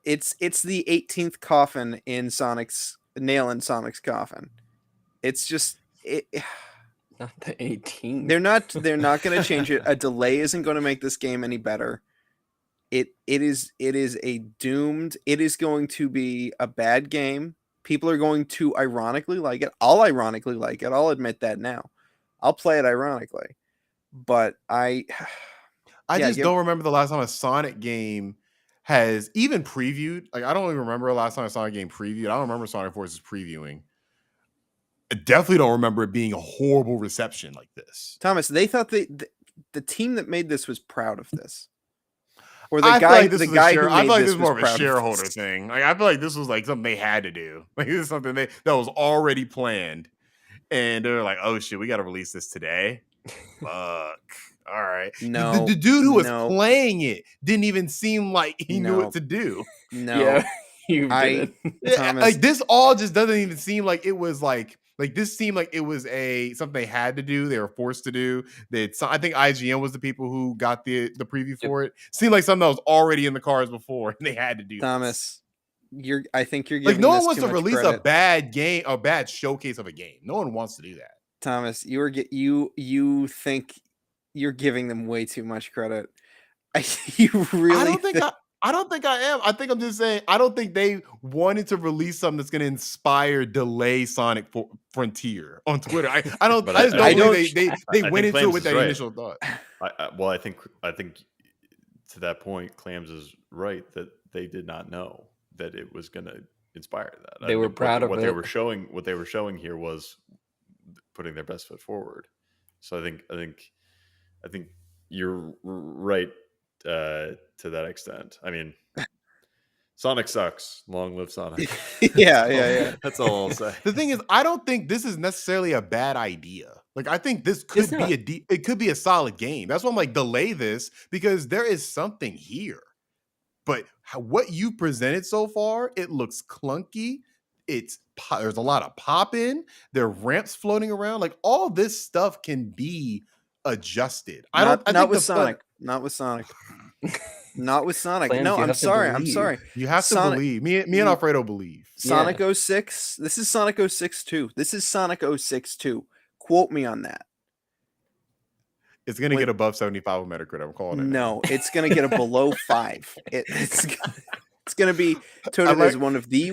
it's the 18th coffin in Sonic's nail in Sonic's coffin. It's just not the 18th. They're not going to change it. A delay isn't going to make this game any better. It is a doomed. It is going to be a bad game. People are going to ironically like it. I'll ironically like it. I'll admit that now. I'll play it ironically. But I just don't remember the last time a Sonic game has even previewed. Like, I don't even remember the last time a Sonic game previewed. I don't remember Sonic Forces previewing. I definitely don't remember it being a horrible reception like this. Thomas, they thought the team that made this was proud of this. Or the guy who made this was more of a shareholder thing. Like, I feel like this was like something they had to do. Like, this is something that was already planned. And they're like, oh shit, we got to release this today. Fuck. All right. No. The dude who was playing it didn't even seem like he knew what to do. No. Yeah, you did. Thomas, like, this all just doesn't even seem like it was like this seemed like it was something they had to do. They were forced to do. I think IGN was the people who got the preview for it. Seemed like something that was already in the cars before, and they had to do. Thomas, I think you're like, giving no this one wants too to much release credit. a bad game, a bad showcase of a game. No one wants to do that. Thomas, you think you're giving them way too much credit. You really? I don't think I am. I think I'm just saying I don't think they wanted to release something that's going to inspire delay Sonic Frontier on Twitter. I just don't think they went into it with that initial thought. I think to that point, Clams is right that they did not know that it was going to inspire that. They were proud of what it. What they were showing here was putting their best foot forward. So I think you're right to that extent. I mean, Sonic sucks. Long live Sonic. Yeah. That's all I'll say. The thing is, I don't think this is necessarily a bad idea. Like, I think this could it could be a solid game. That's why I'm like, delay this, because there is something here. But what you presented so far, it looks clunky. There's a lot of pop in. There are ramps floating around. Like, all this stuff can be adjusted. Not with Sonic. Not with Sonic. Clams, No, I'm sorry. You have to believe. Me and Alfredo believe. Sonic 06. This is Sonic 06 2. This is Sonic 06 2. Quote me on that. It's going to get above 75 on Metacritic. I'm calling it. No, it's going to get a below 5. It's going to be touted as one of the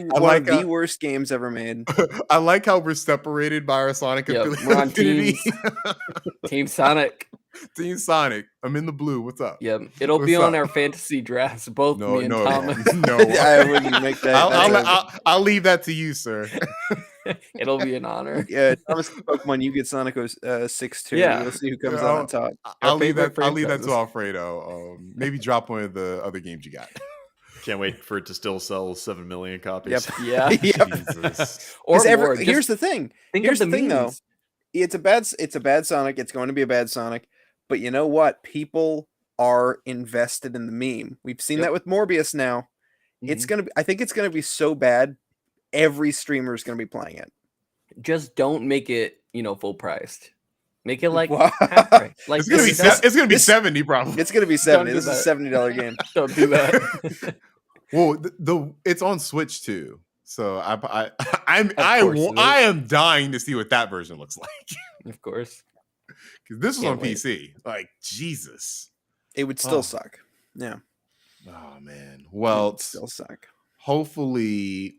worst games ever made. I like how we're separated by our Sonic affiliate. We're on Team Sonic. Team Sonic. I'm in the blue. What's up? Yep. It'll be on our fantasy drafts, both me and Thomas. No. I wouldn't make that. I'll leave that to you, sir. It'll be an honor. Yeah, Thomas Pokemon, you get Sonic 6-2. Yeah. We'll see who comes out on top. I'll leave that to Alfredo. Maybe drop one of the other games you got. Can't wait for it to still sell 7 million copies. Yep. Yeah. Jesus. Here's the thing. Here's the thing, though. It's a bad Sonic. It's going to be a bad Sonic. But you know what? People are invested in the meme. We've seen that with Morbius now. Mm-hmm. I think it's gonna be so bad. Every streamer is gonna be playing it. Just don't make it, full priced. Make it like, Wow. like it's gonna be 70 probably. It's gonna be 70. This is a $70 game. Don't do that. Well, it's on Switch too. So I am dying to see what that version looks like. Of course. Because this was on PC. Like, Jesus. It would still suck. Yeah. Oh, man. Well, it would still suck. Hopefully,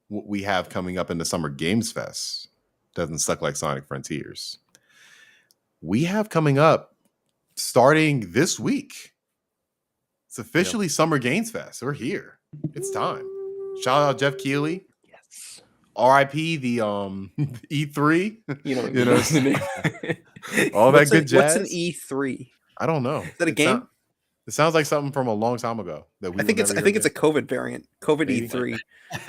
what we have coming up in the Summer Games Fest doesn't suck like Sonic Frontiers. We have coming up starting this week. It's officially Summer Games Fest. We're here. It's time. Shout out Jeff Keighley. Yes. R.I.P. the E3. All What's that good jazz. What's an E3? I don't know. Is that a game? It sounds like something from a long time ago. I think it's a COVID variant. COVID Maybe. E3.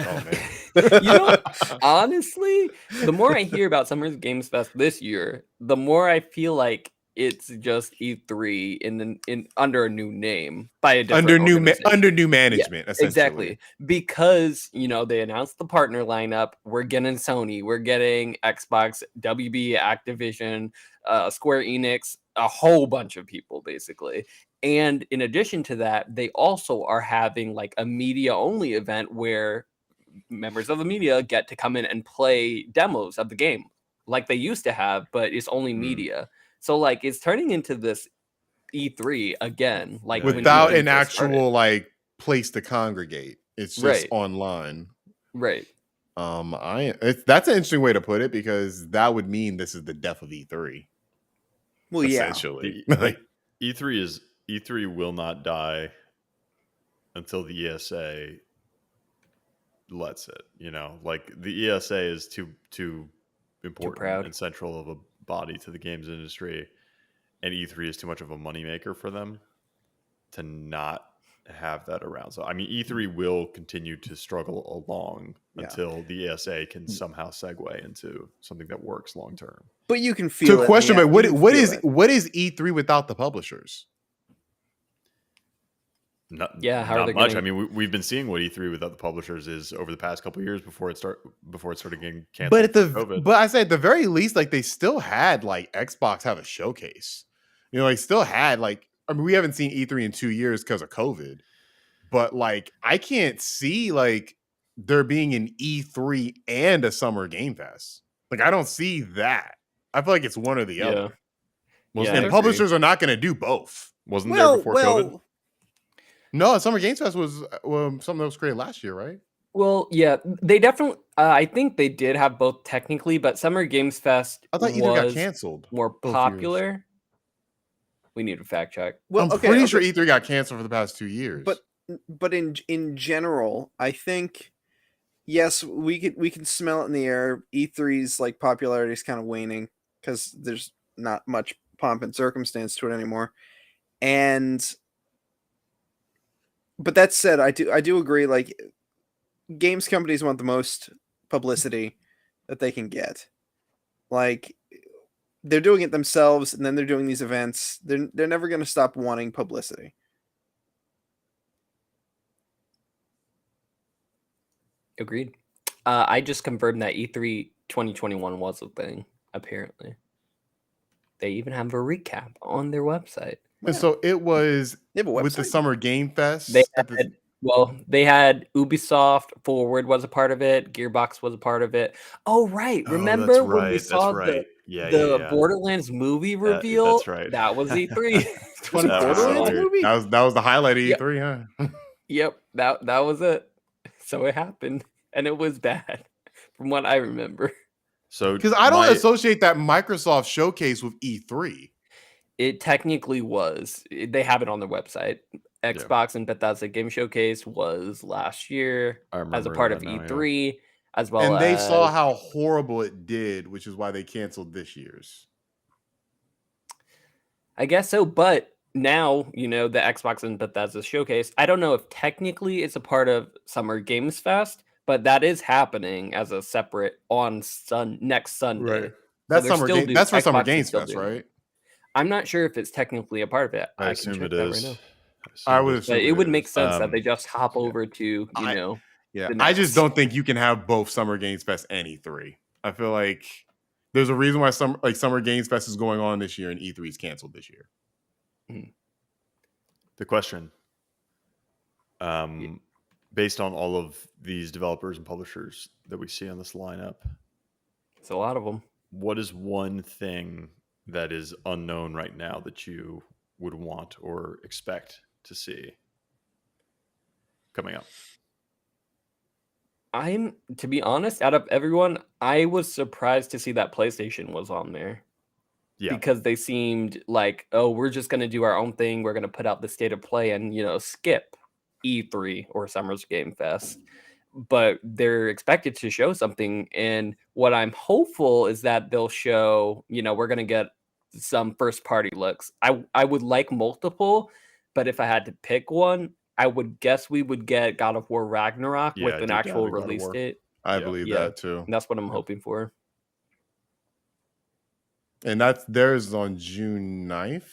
Oh man. Honestly, the more I hear about Summer Games Fest this year, the more I feel like it's just E3 in under a new name by a different under new management. Yeah, exactly, because they announced the partner lineup. We're getting Sony, we're getting Xbox, WB, Activision, Square Enix, a whole bunch of people basically. And in addition to that, they also are having like a media only event where members of the media get to come in and play demos of the game like they used to have, but it's only media. So like it's turning into this E3 again, like without an actual like place to congregate. It's just online. Right. That's an interesting way to put it because that would mean this is the death of E3. Well, essentially. Like E3 will not die until the ESA lets it. Like the ESA is too important and central of a body to the games industry, and E3 is too much of a moneymaker for them to not have that around. So I mean, E3 will continue to struggle along until the ESA can somehow segue into something that works long term. But you can feel it. Question, but what is E3 without the publishers? Not how much. I mean, we've been seeing what E3 without the publishers is over the past couple of years before it started getting canceled. But I say at the very least, like they still had like Xbox have a showcase. Like still had like. I mean, we haven't seen E3 in 2 years because of COVID, but like I can't see like there being an E3 and a Summer Game Fest. Like I don't see that. I feel like it's one or the other. And publishers are not going to do both. Wasn't there before COVID? No, Summer Games Fest was something that was created last year, right? Well, yeah, they definitely. I think they did have both technically, but Summer Games Fest I thought E3 got canceled. More popular. Years. We need a fact check. Well, I'm pretty sure E3 got canceled for the past 2 years. But in general, I think yes, we can smell it in the air. E3's like popularity is kind of waning because there's not much pomp and circumstance to it anymore. But that said, I do agree. Like, games companies want the most publicity that they can get. Like, they're doing it themselves, and then they're doing these events. They're never going to stop wanting publicity. Agreed. I just confirmed that E3 2021 was a thing. Apparently, they even have a recap on their website. And so it was with the Summer Game Fest. They had Ubisoft Forward was a part of it. Gearbox was a part of it. Oh, right. Remember when we saw the Borderlands movie reveal? That's right. That was E3. Borderlands movie? That was the highlight of E3, huh? Yep. That was it. So it happened. And it was bad from what I remember. So because I don't associate that Microsoft showcase with E3. It technically was. They have it on their website. Xbox and Bethesda Game Showcase was last year as a part of E3, as well and they saw how horrible it did, which is why they canceled this year's. I guess so, but now, the Xbox and Bethesda Showcase, I don't know if technically it's a part of Summer Games Fest, but that is happening as a separate on next Sunday. Right. That's for Summer Games Fest, right? I'm not sure if it's technically a part of it. I assume it is. Right, I would assume it would make sense that they just hop over to, I just don't think you can have both Summer Games Fest and E3. I feel like there's a reason why Summer Games Fest is going on this year and E3 is canceled this year. The question, based on all of these developers and publishers that we see on this lineup, it's a lot of them. What is one thing that is unknown right now that you would want or expect to see coming up? To be honest, out of everyone, I was surprised to see that PlayStation was on there. Yeah. Because they seemed like, oh, we're just going to do our own thing. We're going to put out the state of play and, skip E3 or Summer's Game Fest. But they're expected to show something. And what I'm hopeful is that they'll show, we're going to get some first party looks. I would like multiple, but if I had to pick one, I would guess we would get God of War Ragnarok with an actual release date. I believe that too. And that's what I'm hoping for. And theirs on June 9th.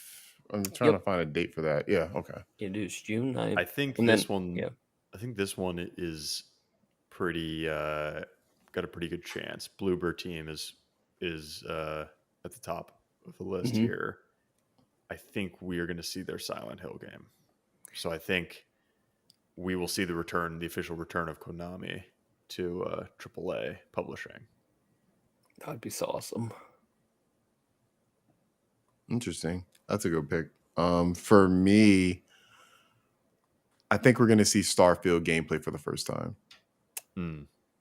I'm trying to find a date for that. Yeah, okay. It is June 9th. I think this one is pretty got a pretty good chance. Bluebird team is at the top of the list here. I think we are going to see their Silent Hill game. So I think we will see the official return of Konami to AAA publishing. That would be so awesome. Interesting. That's a good pick. For me, I think we're going to see Starfield gameplay for the first time.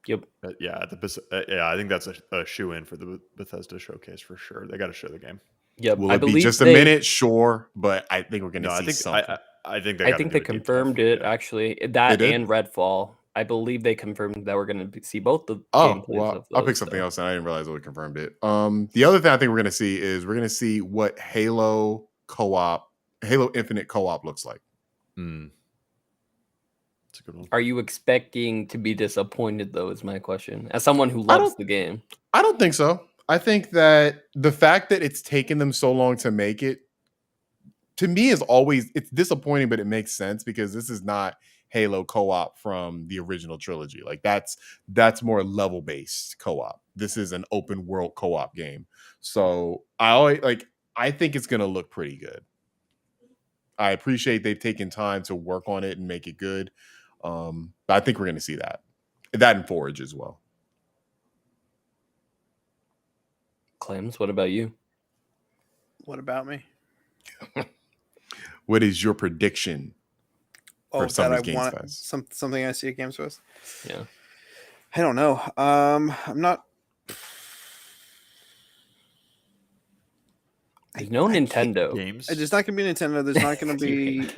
Yep. Yeah, I think that's a shoe in for the Bethesda showcase for sure. They got to show the game. Yep. Will I it be believe just a minute? Sure, but I think we're going to No, see something. I think they I got to think do they a deep dive. confirmed it Yeah. actually. They That did? and Redfall. I believe they confirmed that we're going to see both the Oh, gameplays well, of those. I'll pick something else, and I didn't realize we confirmed it. The other thing I think we're going to see is we're going to see what Halo Infinite co-op looks like. That's a good one. Are you expecting to be disappointed though? Is my question. As someone who loves the game, I don't think so. I think that the fact that it's taken them so long to make it, to me, it's disappointing, but it makes sense because this is not Halo co-op from the original trilogy. Like that's more level-based co-op. This is an open world co-op game. So I think it's gonna look pretty good. I appreciate they've taken time to work on it and make it good. But I think we're gonna see that in Forge as well. Clams, what about you? What about me? What is your prediction for Summer's Games Fest? Something I see at Games Fest. Yeah, I don't know. I'm not. there's no Nintendo games. There's not going to be Nintendo. There's not going to be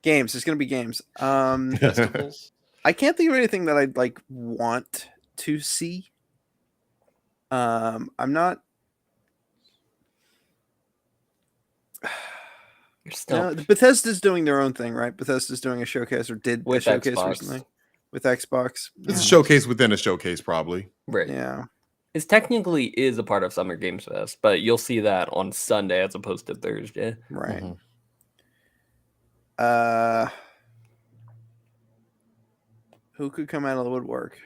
games. There's going to be games. Festivals. I can't think of anything that I'd like want to see. I'm not. No, Bethesda's doing their own thing, right? Bethesda's doing a showcase or did a showcase recently with Xbox. It's a showcase within a showcase, probably. Right. Yeah. It technically is a part of Summer Games Fest, but you'll see that on Sunday as opposed to Thursday. Right. Who could come out of the woodwork?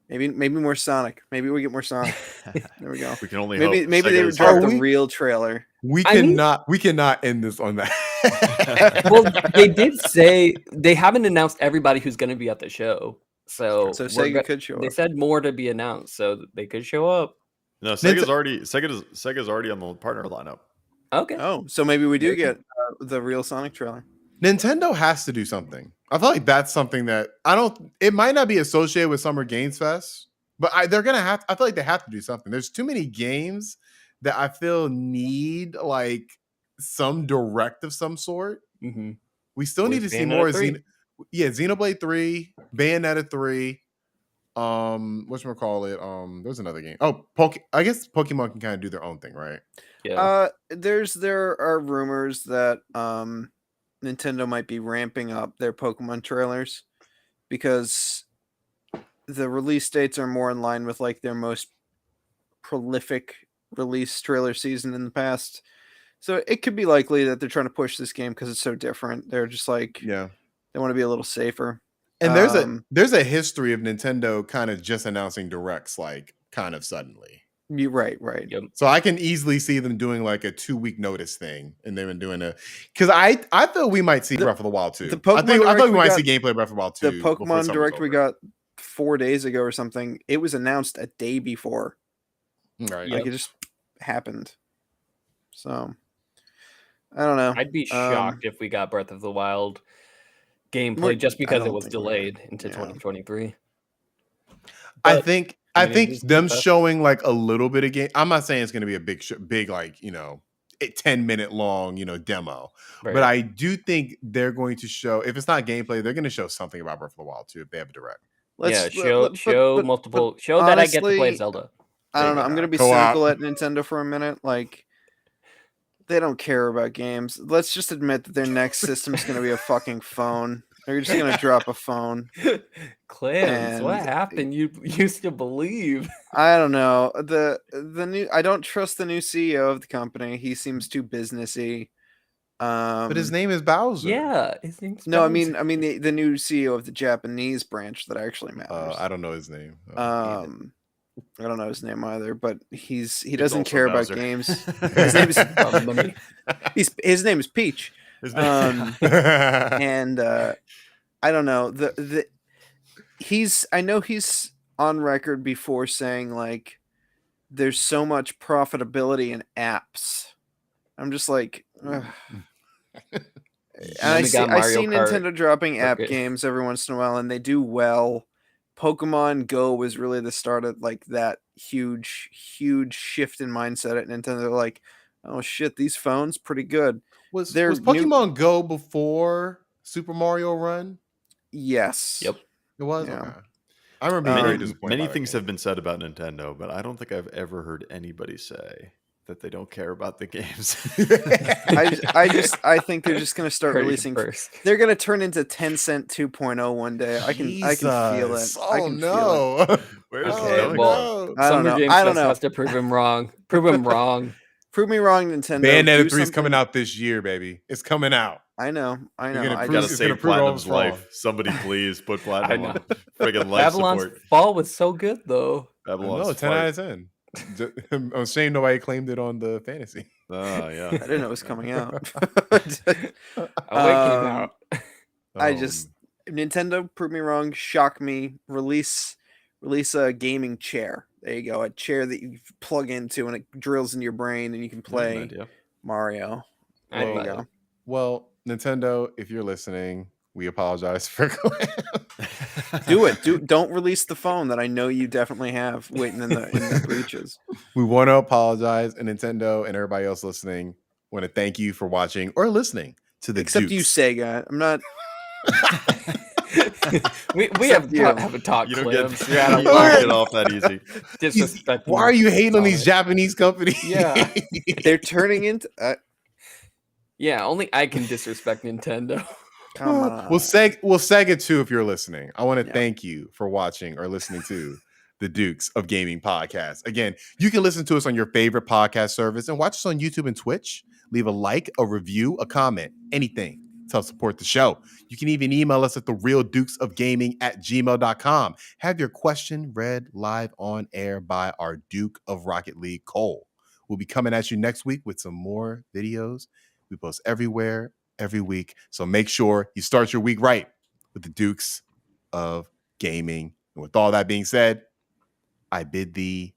Maybe more Sonic. Maybe we get more Sonic. There we go. We can only maybe hope they would drop the real trailer. We cannot end this on that. Well, they did say they haven't announced everybody who's going to be at the show. So Sega could show up. They said more to be announced, so they could show up. No, Sega's already on the partner lineup. Okay. Oh, so maybe we do get the real Sonic trailer. Nintendo has to do something. I feel like that's something that it might not be associated with Summer Games Fest, but they're gonna have. I feel like they have to do something. There's too many games that I feel need like some direct of some sort. Mm-hmm. We still need to see more. Xenoblade 3, Bayonetta 3. Whatchamacallit? There's another game. Oh, I guess Pokemon can kind of do their own thing, right? Yeah. There are rumors that Nintendo might be ramping up their Pokemon trailers because the release dates are more in line with like their most prolific release trailer season in the past. So it could be likely that they're trying to push this game because it's so different. They're just like, they want to be a little safer. And there's a history of Nintendo kind of just announcing directs like kind of suddenly. You're right. Yep. So I can easily see them doing like a 2-week notice thing, and they've been doing because I thought we might see Breath of the Wild 2. I thought we might see gameplay of Breath of the Wild 2. The Pokemon Direct we got 4 days ago or something. It was announced a day before. Right. Like it just happened. So I don't know. I'd be shocked if we got Breath of the Wild gameplay just because it was delayed into 2023. I think them showing like a little bit of game. I'm not saying it's going to be a big like 10-minute long demo, but I do think they're going to show, if it's not gameplay, they're going to show something about Breath of the Wild too if they have a direct. Show multiple. Show that I get to play Zelda. I don't know. I'm going to be cynical at Nintendo for a minute. Like, they don't care about games. Let's just admit that their next system is going to be a fucking phone. They're just going to drop a phone. Clams, what happened? You used to believe. I don't know. The new. I don't trust the new CEO of the company. He seems too businessy. But his name is Bowser. Yeah, his name's Bowser. No, I mean the new CEO of the Japanese branch that actually matters. I don't know his name. I don't know his name either, but he doesn't care about games. His name is Peach. And I don't know. I know he's on record before saying like there's so much profitability in apps. I'm just like I see Nintendo dropping app games every once in a while and they do well. Pokemon Go was really the start of like that huge shift in mindset at Nintendo. They're like, oh shit, these phones pretty good. Was Pokemon Go before Super Mario Run? Yes. Yep. It was? Yeah. Okay. I remember being very disappointed. Many things have been said about Nintendo, but I don't think I've ever heard anybody say that they don't care about the games. I think they're just going to start releasing. They're going to turn into Tencent 2.0 one day. I can feel it. Oh no! Where's Summer Games Fest has to prove him wrong. Prove him wrong. Prove me wrong, Nintendo. Bayonetta 3 is coming out this year, baby. It's coming out. I know. I gotta save Platinum's life. Somebody please put Platinum on friggin' life Babylon's support. Fall was so good though. Babylon's 10 out of 10. I'm ashamed nobody claimed it on the fantasy. Oh yeah, I didn't know it was coming out. It came out. Nintendo, prove me wrong, shock me, release a gaming chair. There you go, a chair that you plug into and it drills in your brain and you can play Mario. There you go. Well, Nintendo, if you're listening, we apologize for Do it. Don't release the phone that I know you definitely have waiting in the breaches. We want to apologize, and Nintendo and everybody else listening want to thank you for watching or listening to the Except Dukes. you, Sega. I'm not. we have a talk. You don't clips. get off that easy. Disrespect. Why are you hating on these Japanese companies? Yeah, they're turning into. Yeah, only I can disrespect Nintendo. Come on. Well, Sega too, if you're listening. I want to thank you for watching or listening to the Dukes of Gaming podcast. Again, you can listen to us on your favorite podcast service and watch us on YouTube and Twitch. Leave a like, a review, a comment, anything to help support the show. You can even email us at therealdukesofgaming@gmail.com. Have your question read live on air by our Duke of Rocket League, Cole. We'll be coming at you next week with some more videos. We post everywhere, every week. So make sure you start your week right with the Dukes of Gaming. And with all that being said, I bid thee